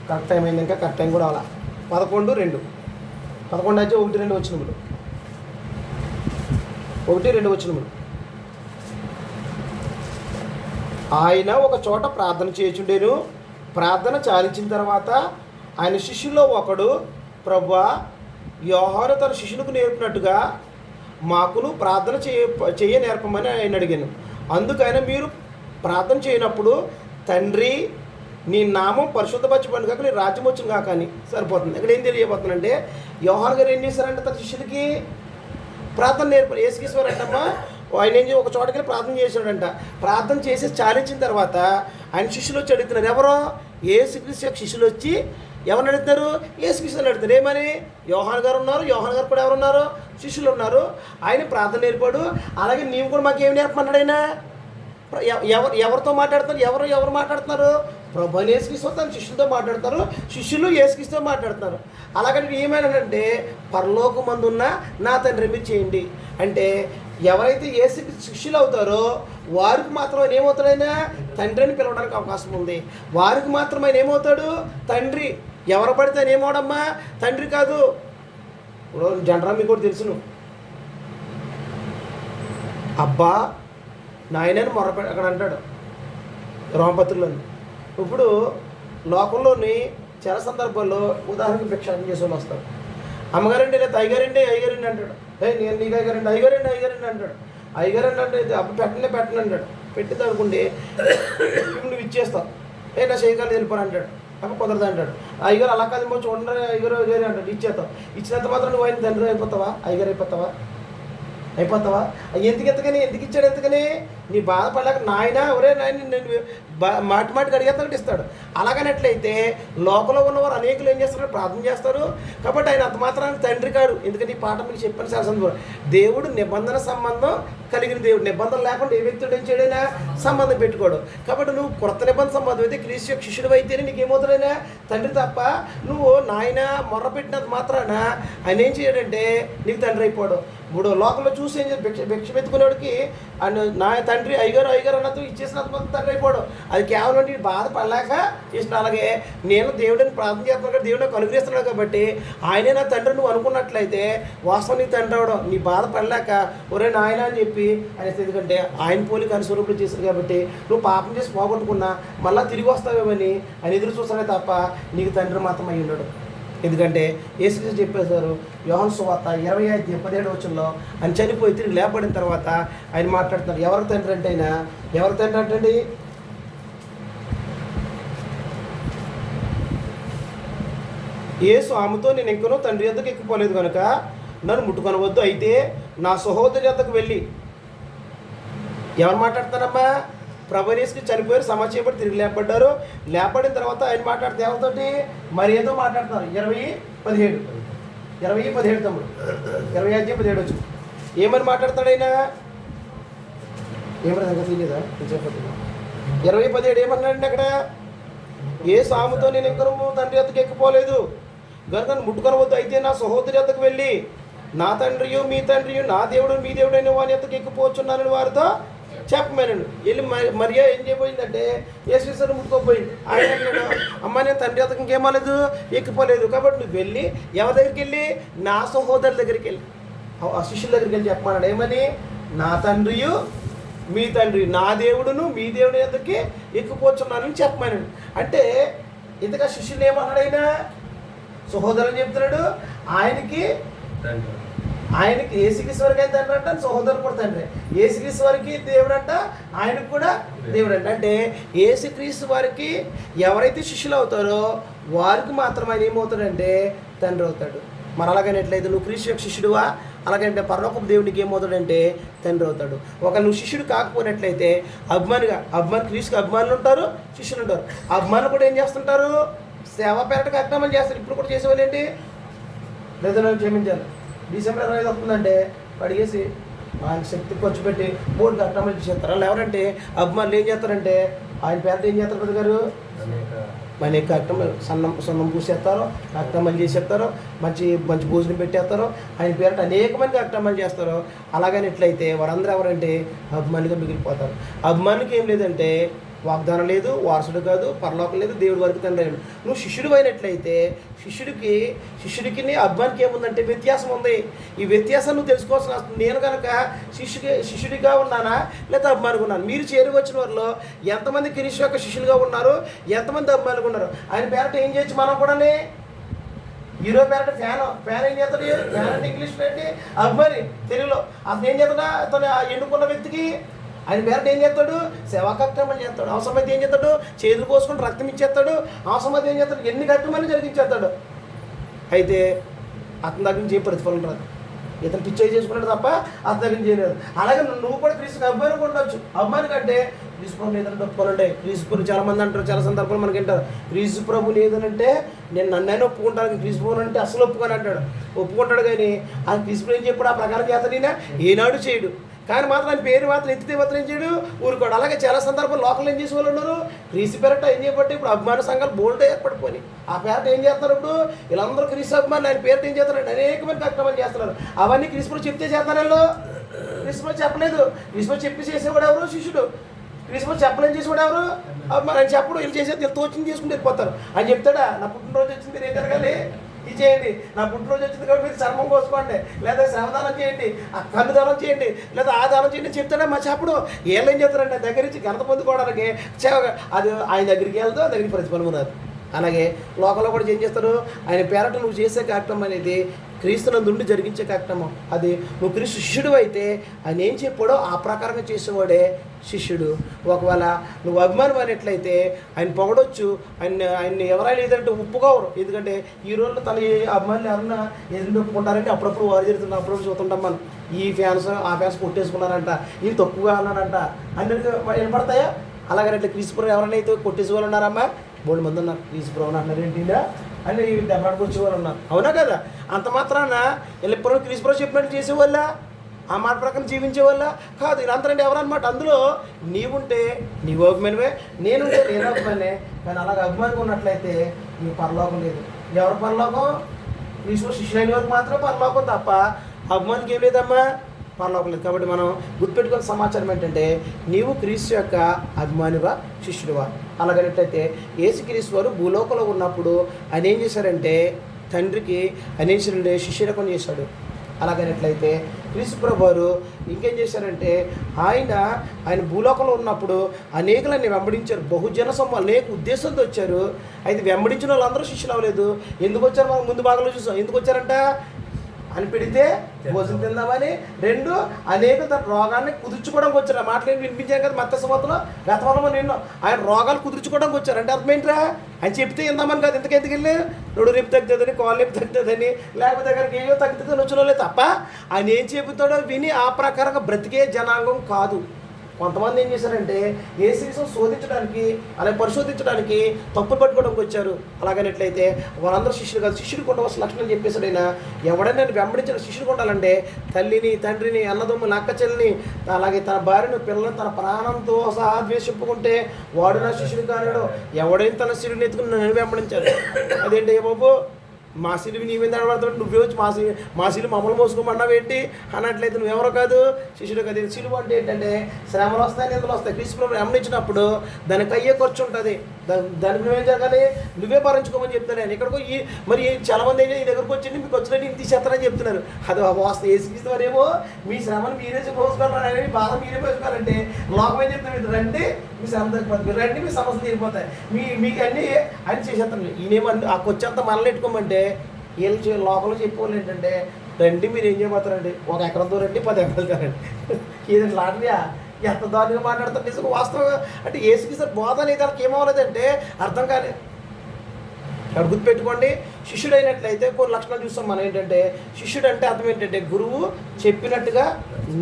కరెక్ట్ టైం అయింది, ఇంకా కరెక్ట్ టైం కూడా అలా 11:2 అయితే 1-2 వచనములు. 1-2 వచనములు. ఆయన ఒక చోట ప్రార్థన చేయుచుండెను, ప్రార్థన చాలించిన తర్వాత ఆయన శిష్యుల్లో ఒకడు, ప్రభువా, యోహాను తన శిష్యులకు నేర్పినట్టుగా మాకును ప్రార్థన చేయ నేర్పమని ఆయన అడిగాను. అందుకైనా మీరు ప్రార్థన చేయనప్పుడు, తండ్రి, నీ నామం పరిశుద్ధపరచబడి కాక నీ రాజ్యం వచ్చిన కాక అని సరిపోతుంది. ఇక్కడ ఏం తెలియబోతుందంటే, యోహాను గారు ఏం చేశారంటే తన శిష్యులకి ప్రార్థన నేర్పారు. యేసుక్రీస్తు అంటమ్మా ఆయన ఏం ఒక చోటకి ప్రార్థన చేశాడంట. ప్రార్థన చేసి చాలించిన తర్వాత ఆయన శిష్యులు వచ్చి అడుగుతున్నారు. ఎవరో యేసుక్రీస్తు యొక్క శిష్యులు వచ్చి ఎవరిని అడుగుతారు? యేసుక్రీస్తుని అడుగుతారు. ఏమని? యోహాను గారు ఉన్నారు, యోహాను గారు కూడా ఎవరున్నారు? శిష్యులు ఉన్నారు. ఆయన ప్రార్థన నేర్పాడు. అలాగే నీవు కూడా మాకేం నేర్పమన్నాడు ఆయన? ఎవరితో మాట్లాడుతున్నారు? ఎవరు మాట్లాడుతున్నారు? ప్రభు యేసుక్రీస్తు తన శిష్యులతో మాట్లాడతారు, శిష్యులు యేసుక్రీస్తుతో మాట్లాడుతున్నారు. అలాగని ఏమైనానంటే, పరలోకమందున్న నా తండ్రి మీరు చేయండి అంటే, ఎవరైతే యేసు శిష్యులు అవుతారో వారికి మాత్రం ఆయన ఏమవుతాడైనా తండ్రి అని పిలవడానికి అవకాశం ఉంది. వారికి మాత్రం ఆయన ఏమవుతాడు? తండ్రి. ఎవరు పడితే ఆయన ఏమవడమ్మా? తండ్రి కాదు. ఇప్పుడు జనరా మీకు కూడా తెలుసును, అబ్బా నాయనని మొరపె అక్కడ అంటాడు రోమపత్రులను. ఇప్పుడు లోకంలోని చాలా సందర్భాల్లో ఉదాహరణకు భిక్షాటన చేసే వాళ్ళు వస్తారు. అమ్మగారండి లేదా అయ్యగారండి అంటాడు. నేను నీకు అయ్యగారండి అంటాడు. అయ్యగారండి అంటే అప్పుడు పెట్టను అంటాడు. పెట్టింది అనుకోండి నువ్వు ఇచ్చేస్తావు. నా చేయగలదు వెళ్ళిపోను అంటాడు. అప్పుడు కుదరదు అంటాడు. అయ్యగారు అలా కాదు చూడండి అయ్యగారు అంటాడు. ఇచ్చేస్తావు. ఇచ్చినంత మాత్రం నువ్వు ఆయన తండ్రి అయిపోతావా? అయ్యగారు అయిపోతావా? ఎందుకు ఇచ్చాడు? ఎందుకని నీ బాధపడలేక నాయన ఒరే నాయన నేను మాటికి అడిగేస్తానంటే ఇస్తాడు. అలాగనట్లయితే లోపల ఉన్నవారు అనేకులు ఏం చేస్తారు? ప్రార్థన చేస్తారు. కాబట్టి ఆయన అంత మాత్రానికి తండ్రి కాడు. ఎందుకంటే ఈ పాఠం మీకు చెప్పిన శాసనం, దేవుడు నిబంధన సంబంధం కలిగిన దేవుడు. నిబంధన లేకుండా ఏ వ్యక్తుడు ఏం చేయడైనా సంబంధం పెట్టుకోడు. కాబట్టి నువ్వు కొత్త నిబంధన సంబంధం అయితే క్రీస్తు యొక్క శిష్యుడు అయితేనే నీకు ఏమవుతాడైనా తండ్రి తప్ప, నువ్వు నాయన మొర్ర పెట్టినంత మాత్రాన ఆయన ఏం చేయడంటే నీకు తండ్రి అయిపోవడం. ఇప్పుడు లోకంలో చూసి ఏం భిక్ష పెట్టుకునేవాడికి ఆయన నా తండ్రి అయ్యగారు అన్నట్టు ఇచ్చేసినంత మాత్రం తండ్రి అయిపోవడం. అది కేవలం నీ బాధపడలేక చేసిన. అలాగే నేను దేవుడిని ప్రార్థన చేస్తున్నాను కాబట్టి దేవుడు నాకు అనుగ్రహిస్తున్నాడు కాబట్టి ఆయనే నా తండ్రి నువ్వు అనుకున్నట్లయితే వాస్తవం నీ తండ్రి అవడం. నీ బాధపడలేక ఒరే నాయన అని చెప్పి ఆయన, ఎందుకంటే ఆయన పోలిక అనుస్వరూపులు చేశారు కాబట్టి నువ్వు పాపం చేసి పోగొట్టుకున్నా మళ్ళీ తిరిగి వస్తావేమని ఆయన ఎదురు చూస్తానే తప్ప నీకు తండ్రి మాత్రం అయ్యి ఉండడు. ఎందుకంటే యేసుక్రీస్తు చెప్పేశారు యోహాను సువార్త 20:17 ఆయన చనిపోయి తిరిగి లేపడిన తర్వాత ఆయన మాట్లాడుతున్నారు. ఎవరికి తండ్రి అంటే ఆయన ఎవరికి తండ్రి అంటే యేసు ఆమెతో నేను ఇంకనూ తండ్రి వద్దకు ఎక్కిపోలేదు కనుక నన్ను ముట్టుకొనవద్దు. అయితే నా సహోదరి వద్దకు వెళ్ళి ఎవరు మాట్లాడతారమ్మా? ప్రభు యేసుకి చనిపోయారు, సమాజ చేయబడి తిరిగి లేపడ్డారు. లేపడిన తర్వాత ఆయన మాట్లాడితే ఎవరితోటి? మరి ఏదో మాట్లాడుతున్నారు. 20:17 తమ్ముడు 20:17 ఏమని మాట్లాడతాడు ఆయన? ఏమన్నా తెలియదా? 20:17 ఏమన్నాడండి అక్కడ? ఏ సాముతో నేను ఎక్కడము తండ్రి వద్దకు ఎక్కిపోలేదు కనుక నన్ను ముట్టుకొనవద్దు. అయితే నా సహోదరి వద్దకు వెళ్ళి నా తండ్రియు మీ తండ్రియు నా దేవుడు మీ దేవుడైన వాని వద్దకు ఎక్కిపోవచ్చున్నానని వారితో చెప్పమేనండి. వెళ్ళి మరియా ఏం చేయబోయిందంటే యేసుక్రీస్తుని ముట్టుకోపోయింది. ఆయన అన్నాడు, అమ్మ నేను తండ్రి వద్దకు ఇంకేమలేదు ఎక్కిపోలేదు. కాబట్టి నువ్వు వెళ్ళి ఎవరి దగ్గరికి వెళ్ళి? నా సహోదరుల దగ్గరికి వెళ్ళి, ఆ శిష్యుల దగ్గరికి వెళ్ళి చెప్పమన్నాడు. ఏమని? నా తండ్రియు మీ తండ్రి నా దేవుడును మీ దేవుని వద్దకి ఎక్కిపోతున్నానని చెప్పమన్నాడు. అంటే ఇంతగా శిష్యులు ఏమన్నాడు? ఆయన సహోదరుని చెప్తున్నాడు. ఆయనకి యేసుక్రీస్తు వారికి అయితే తండ్రి అంట, సహోదరుడు కూడా తండ్రి. యేసుక్రీస్తు వారికి దేవుడు అంట, ఆయనకు కూడా దేవుడు అంట. అంటే యేసుక్రీస్తు వారికి ఎవరైతే శిష్యులు అవుతారో వారికి మాత్రం ఆయన ఏమవుతాడంటే తండ్రి అవుతాడు. మరి అలాగనట్లయితే నువ్వు క్రీస్తు యొక్క శిష్యుడువా? అలాగంటే పరలోకపు దేవునికి ఏమవుతాడంటే తండ్రి అవుతాడు. ఒక నువ్వు శిష్యుడు కాకపోయినట్లయితే క్రీస్తుకి అభిమానులు ఉంటారు, శిష్యులు ఉంటారు. అభిమానులు కూడా ఏం చేస్తుంటారు? సేవా పేరటకు అజ్ఞానం చేస్తారు. ఇప్పుడు కూడా చేసేవాళ్ళు ఏంటి? లేదా నన్ను క్షమించాలి, డిసెంబర్ 25 వస్తుందంటే అడిగేసి ఆయన శక్తి ఖర్చు పెట్టి 3 అక్రమాలు చేస్తారు. వాళ్ళు ఎవరంటే అభిమానులు ఏం చేస్తారంటే ఆయన పేరట ఏం చేస్తారు? పెద్ద గారు అనేక అక్రమాలు సన్నం పూసేస్తారు, అక్రమాలు చేసేస్తారు, మంచి భోజనం పెట్టేస్తారు. ఆయన పేరట అనేక మంది అక్రమాలు చేస్తారు. అలాగని ఎట్లయితే వారందరూ ఎవరంటే అభిమానులుగా మిగిలిపోతారు. అభిమానికి ఏం లేదంటే వాగ్దానం లేదు, వారసుడు కాదు, పరలోకం లేదు, దేవుడి వరకు తండ్రి లేడు. నువ్వు శిష్యుడు అయినట్లయితే శిష్యుడికి అభిమానికి ఏముందంటే వ్యత్యాసం ఉంది. ఈ వ్యత్యాసం నువ్వు తెలుసుకోవాల్సిన అవసరం. నేను కనుక శిష్యుడిగా ఉన్నానా లేదా అభిమానిగా ఉన్నాను? మీరు చేరువచ్చిన వారిలో ఎంతమంది క్రీస్తు యొక్క శిష్యులుగా ఉన్నారు, ఎంతమంది అభిమానులుగా ఉన్నారు? ఆయన పేరట ఏం చేయొచ్చు మనం కూడా? హీరో పేరట ఫ్యాన్ ఏం చేస్తాడు? ఫ్యాన్ అంటే ఇంగ్లీష్లో ఏంటి? అభిమాని తెలుగులో. అతను ఏం చేస్తాడా? అతను ఎన్నుకున్న వ్యక్తికి ఆయన పేరట ఏం చేస్తాడు? సేవాకర్తమని చేస్తాడు. అవసరమైతే ఏం చేస్తాడు? చేతులు కోసుకొని రక్తం ఇచ్చేస్తాడు. అవసరమైతే ఏం చేస్తాడు? ఎన్ని కర్తమని జరిగించేస్తాడు. అయితే అతని దగ్గర నుంచి ఏం ప్రతిఫలం రాదు. ఇతను పిచ్చే చేసుకున్నాడు తప్ప అతని దగ్గర నుంచి చేయలేదు. అలాగే నువ్వు కూడా క్రీస్తుకి అభిమానికి ఉండొచ్చు. అభిమాని కంటే క్రీస్తు ప్రభు ఏదైనా ఒప్పుకోవాలంటే, క్రీస్తు ప్రభు చాలామంది అంటారు, చాలా సందర్భాలు మనకి వింటారు, క్రీస్తు ప్రభు లేదనంటే నేను నన్నైనా ఒప్పుకుంటాను, క్రీస్తు ప్రభు అంటే అసలు ఒప్పుకొని అంటాడు. ఒప్పుకుంటాడు కానీ ఆ క్రీస్తు ప్రభు ఏం చెప్పాడు? ఆ ప్రకారం చేస్తాడు. ఏనాడు చేయడు. కానీ మాత్రం ఆయన పేరు మాత్రం ఎత్తితే మాత్రం ఏం చేయడు? ఊరుకోడు. అలాగే చాలా సందర్భాలు లోకల్ ఏం చేసే వాళ్ళు ఉన్నారు? క్రీస్తు పేరట ఏం చేయబట్టి ఇప్పుడు అభిమాన సంఘాలు బోల్డ్ ఏర్పడిపోయి ఆ పేరట ఏం చేస్తారు? ఇప్పుడు వీళ్ళందరూ క్రీస్తు అభిమానులు ఆయన పేరట ఏం చేస్తారంటే అనేకమంది కార్యక్రమాలు చేస్తున్నారు. అవన్నీ క్రీస్తు చెప్తే చేస్తారు. వీళ్ళు క్రీస్తు చెప్పలేదు. క్రీస్తు చెప్పి చేసేవాడు ఎవరు? శిష్యుడు. క్రీస్తు చెప్పలేని చేసేవాడు ఎవరు? అభిమాని. ఆయన చెప్పడు. వీళ్ళు చేసేది వీళ్ళు తోచింది చేసుకుంటూ వెళ్ళిపోతారు. ఆయన చెప్తాడా? నా పుట్టినరోజు వచ్చింది, మీరు ఏం జరగాలి? ఇది చేయండి. నా పుట్టినరోజు వచ్చింది కాబట్టి మీరు చర్మం కోసుకోండి, లేదా శ్రమదానం చేయండి, ఆ కన్ను దానం చేయండి, లేదా ఆ దానం చేయండి చెప్తాడా? మా చెప్పడు. వీళ్ళు ఏం చెప్తారంటే దగ్గర నుంచి ఘనత పొందుకోవడానికి అది ఆయన దగ్గరికి వెళ్తూ ఆ దగ్గరికి ప్రతిఫలం ఉన్నది. అలాగే లోకంలో కూడా ఏం చేస్తారు? ఆయన పేరట నువ్వు చేసే కార్యక్రమం అనేది క్రీస్తునందుండి జరిగించే కార్యక్రమం. అది నువ్వు క్రీస్తు శిష్యుడు అయితే ఆయన ఏం చెప్పాడో ఆ ప్రకారంగా చేసేవాడే శిష్యుడు. ఒకవేళ నువ్వు అభిమానం అయినట్లయితే ఆయన పొగడొచ్చు, ఆయన్ని ఎవరైనా ఏదంటే ఒప్పుకోవరు. ఎందుకంటే ఈ రోజుల్లో తన అభిమానులు ఎవరన్నా ఎందుకు ఒప్పుకుంటారంటే అప్పుడప్పుడు వారు జరుగుతున్న అప్పుడప్పుడు చూస్తుంటాం మనం. ఈ ఫ్యాన్స్ ఆ ఫ్యాన్స్ కొట్టేసుకున్నారంట, ఈయన తక్కువగా ఉన్నారంట అన్నట్టు వినపడతాయా? అలాగనట్లే క్రీస్తు ఎవరైనా అయితే కొట్టేసుకోవాలి ఉన్నారమ్మా, 3 మంది ఉన్నారు. క్రీస్తు ప్రభు అన్నారు ఏంటిందా అని దెబ్బలాడుకు వచ్చేవాళ్ళు ఉన్నారు. అవునా కదా? అంత మాత్రాన వీళ్ళు ఎప్పుడు క్రీస్తు ప్రభు చెప్పినట్టు చేసేవాళ్ళ, ఆ మాట ప్రకారం జీవించేవాళ్ళ కాదు. వీళ్ళంతరంటే ఎవరన్నమాట? అందులో నీవుంటే నీవు అభిమానివే, నేనుంటే నేను అభిమానే. కానీ అలాగే అభిమానిగా ఉన్నట్లయితే నీకు పరలోకం లేదు. ఎవరు పరలోకం? క్రీస్తు శిష్యులైన వరకు మాత్రం పరలోకం తప్ప అభిమానికి ఏం లేదమ్మా, పరలోకం లేదు. కాబట్టి మనం గుర్తుపెట్టుకున్న సమాచారం ఏంటంటే నీవు క్రీస్తు యొక్క అభిమానివా, శిష్యుడివా? అలాగనట్లయితే యేసుక్రీస్తు వారు భూలోకంలో ఉన్నప్పుడు ఆయన ఏం చేశారంటే తండ్రికి అనేక శిష్యురకం చేశాడు. అలాగనట్లయితే క్రీస్తు ప్రభు వారు ఇంకేం చేశారంటే ఆయన భూలోకంలో ఉన్నప్పుడు అనేకులన్నీ వెంబడించారు. బహుజన సమూహం అనేక ఉద్దేశంతో వచ్చారు. అయితే వెంబడించిన వాళ్ళందరూ శిష్యులు అవ్వలేదు. ఎందుకు వచ్చారు? మనం ముందు భాగంలో చూసాం. ఎందుకు వచ్చారంట? అని పెడితే భోజనం తిందామని. 2 అనేక తన రోగాన్ని కుదుర్చుకోవడానికి వచ్చారు. ఆ మాటలు వినిపించాను కదా మత్తయి సువార్తలో గతంలో నిన్ను ఆయన రోగాలు కుదుర్చుకోవడానికి వచ్చారు. అంటే అర్థం ఏంట్రా? ఆయన చెప్తే ఇందామని కాదు. ఎందుకు వెళ్ళి నొడు రేపు తగ్గుతుందని, కాళ్ళు రేపు తగ్గుతుందని, లేకపోతే దగ్గరికి ఏయో తగ్గుతుందని వచ్చిన తప్ప ఆయన ఏం చెబుతాడో విని ఆ ప్రకారంగా బ్రతికే జనాంగం కాదు. కొంతమంది ఏం చేశారంటే యేసుక్రీస్తు శోధించడానికి అలాగే పరిశోధించడానికి తప్పులు పట్టుకోవడానికి వచ్చారు. అలాగనట్లయితే వాళ్ళందరూ శిష్యులు కాదు. శిష్యుడికి ఉండవలసిన లక్షణం చెప్పేసాడు ఆయన. ఎవడైనా నేను వెంబడించిన శిష్యుడికి ఉండాలంటే తల్లిని, తండ్రిని, అన్నదమ్ముని, అక్క చెల్లిని, అలాగే తన భార్యను, పిల్లలను తన ప్రాణంతో సహా ద్వేషింపుకుంటే వాడు నా శిష్యుడు కానాడు. ఎవడైనా తన శిష్యుడిని ఎత్తుకుని నన్ను వెంబడించాడు. అదేంటి బాబు? మా సిలువు నీ మీద ఆడబడతాడు, నువ్వే వచ్చి మా సిలువు మమ్మల్ని మోసుకోమన్నావు ఏంటి అన్నట్లయితే నువ్వెవరో కాదు, శిష్యుడు కాదు. సిలువు అంటే ఏంటంటే శ్రమలు వస్తాయి, నిందలు వస్తాయి. క్రీస్తు ప్రభువుని వెంబడించినప్పుడు దానికి అయ్యే ఖర్చు ఉంటుంది. దానికి నువ్వేం జరగాలి? నువ్వే భరించుకోమని చెప్తాను నేను. ఇక్కడికి మరి చాలా మంది ఈ దగ్గరకు వచ్చి మీకు వచ్చినట్టు ఇంటి తీసేస్తారని చెప్తున్నారు. అది వాస్తవం. యేసుక్రీస్తు వారేమో మీ శ్రమను మీరే మోసుకోవాలని, బాధ మీరే మోసుకోవాలంటే లోకం ఏం చెప్తాను? రండి మీ శ్రమ తగ్గిపోతుంది, రండి మీ సమస్యలు తీరిపోతాయి, మీకు అన్నీ అని చేసేస్తాను. ఈయనేమో ఆ కొచ్చేంత మనల్ని పెట్టుకోమంటే వీళ్ళు లోకంలో చెప్పేవాళ్ళు ఏంటంటే రండి మీరు ఏం చేయబోతారండి, 1 ఎకరంతో రండి, 10 ఎకరాలు కారండి. ఏదండి లాటరీయా? ఎంత దారుణంగా మాట్లాడతారు. నిజంగా వాస్తవంగా అంటే యేసుక్రీస్తు బోధ అనేది వాళ్ళకి ఏమవ్వలేదంటే అర్థం కాలేదు. అక్కడ గుర్తుపెట్టుకోండి. శిష్యుడు అయినట్లయితే కొన్ని లక్షణాలు చూస్తాం మనం. ఏంటంటే శిష్యుడు అంటే అర్థం ఏంటంటే గురువు చెప్పినట్టుగా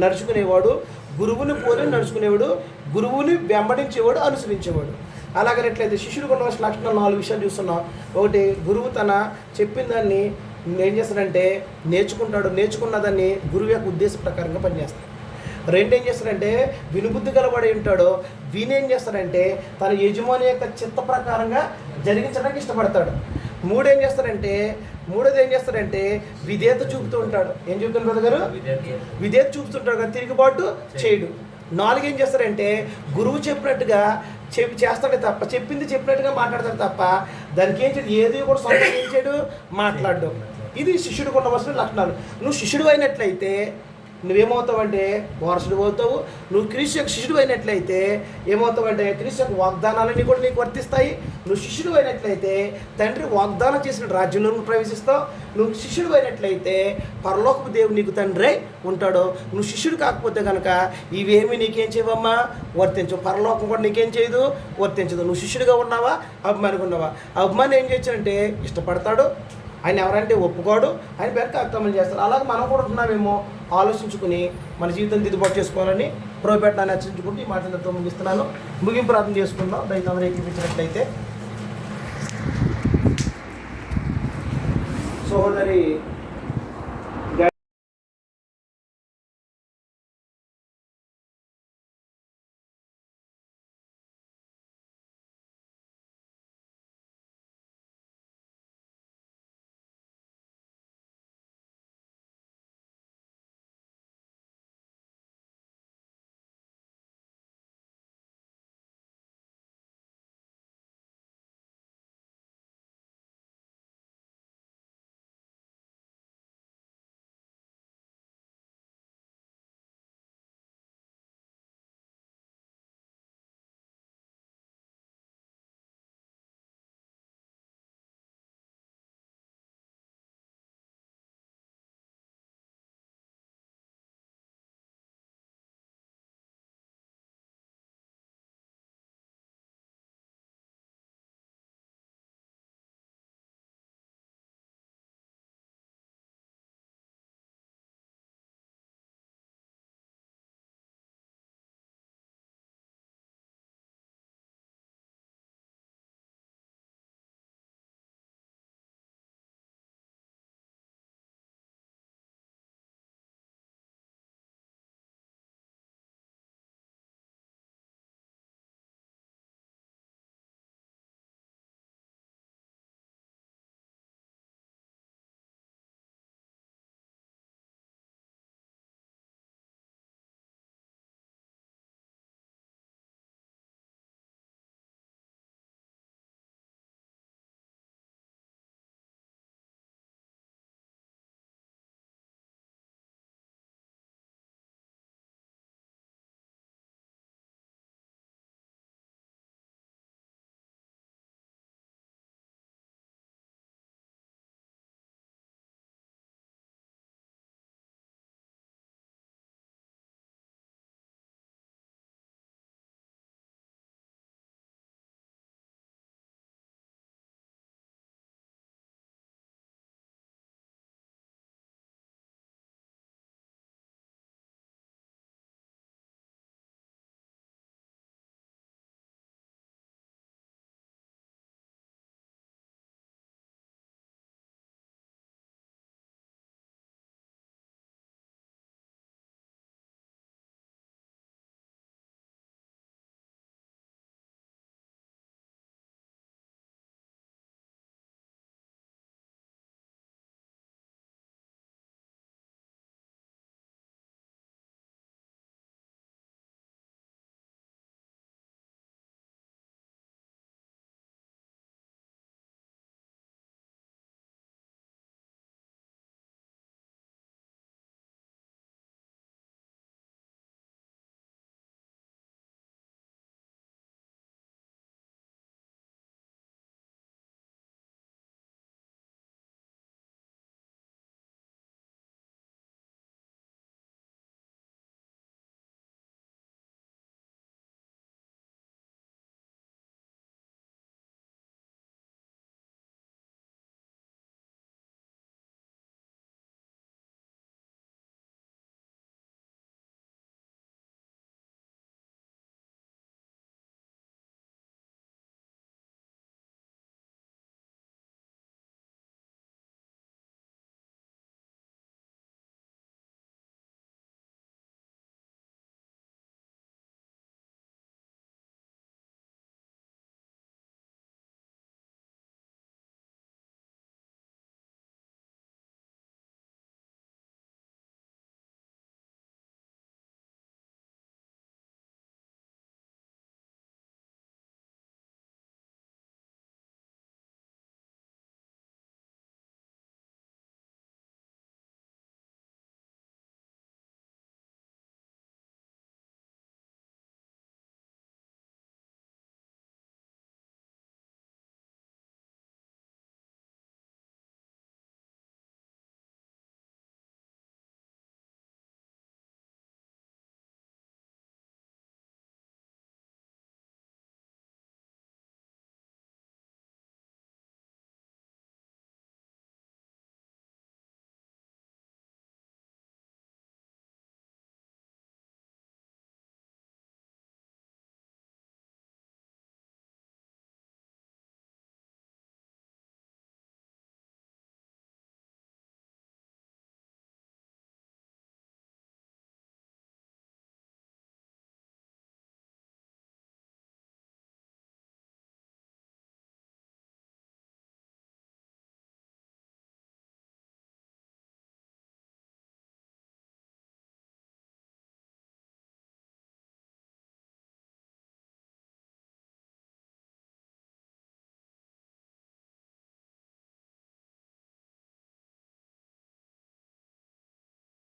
నడుచుకునేవాడు, గురువుని పోలి నడుచుకునేవాడు, గురువుని వెంబడించేవాడు, అనుసరించేవాడు. అలాగనట్లయితే శిష్యుడికి ఉండవలసిన లక్షణాలు 4 విషయాలు చూస్తున్నాం. ఒకటి, గురువు తన చెప్పిన దాన్ని ఏం చేస్తాడంటే నేర్చుకుంటాడు. నేర్చుకున్న దాన్ని గురువు యొక్క ఉద్దేశ ప్రకారంగా పనిచేస్తాడు. 2 ఏం చేస్తాడంటే వినుబుద్ధి గలవాడు ఉంటాడో వీనేం చేస్తాడంటే తన యజమాని యొక్క చిత్త ప్రకారంగా జరిగించడానికి ఇష్టపడతాడు. 3 ఏం చేస్తాడంటే మూడోది ఏం చేస్తాడంటే విధేయత చూపుతూ ఉంటాడు. ఏం చూపుతాడు బ్రదర్ గారు? విధేయత చూపుతుంటాడు కానీ తిరుగుబాటు చేయడు. 4 ఏం చేస్తారంటే గురువు చెప్పినట్టుగా చేస్తాడే తప్ప, చెప్పింది చెప్పినట్టుగా మాట్లాడతాడు తప్ప దానికి ఏం చేయడు, ఏది కూడా సొంతంగా ఏం చేయడు, మాట్లాడడం. ఇది శిష్యుడికి ఉండవలసిన లక్షణాలు. నువ్వు శిష్యుడు అయినట్లయితే నువ్వేమవుతావంటే వారసుడు అవుతావు. నువ్వు క్రీస్తు యొక్క శిష్యుడు అయినట్లయితే ఏమవుతావంటే క్రీస్తు యొక్క వాగ్దానాలన్నీ కూడా నీకు వర్తిస్తాయి. నువ్వు శిష్యుడు అయినట్లయితే తండ్రి వాగ్దానం చేసిన రాజ్యంలో నువ్వు ప్రవేశిస్తావు. నువ్వు శిష్యుడు అయినట్లయితే పరలోకపు దేవుడు నీకు తండ్రి ఉంటాడు. నువ్వు శిష్యుడు కాకపోతే కనుక ఇవేమి నీకేం చేయవమ్మా, వర్తించవు. పరలోకం కూడా నీకేం చేయదు, వర్తించదు. నువ్వు శిష్యుడిగా ఉన్నావా, అభిమానిగా ఉన్నావా? అభిమాని ఏం చేస్తాడంటే ఇష్టపడతాడు, ఆయన ఎవరంటే ఒప్పుకోడు, ఆయన పేరుకి అక్రమం చేస్తారు. అలాగే మనం కూడా ఉన్నామేమో ఆలోచించుకుని మన జీవితం దిద్దుబాటు చేసుకోవాలని ప్రభుపేటని హెచ్చరించుకుంటూ ఈ మాటలతో ముగిస్తున్నాను. ముగింపు ప్రార్థన చేసుకుందాం. దయతో అందరూ ఏకీపించినట్లయితే. సహోదరి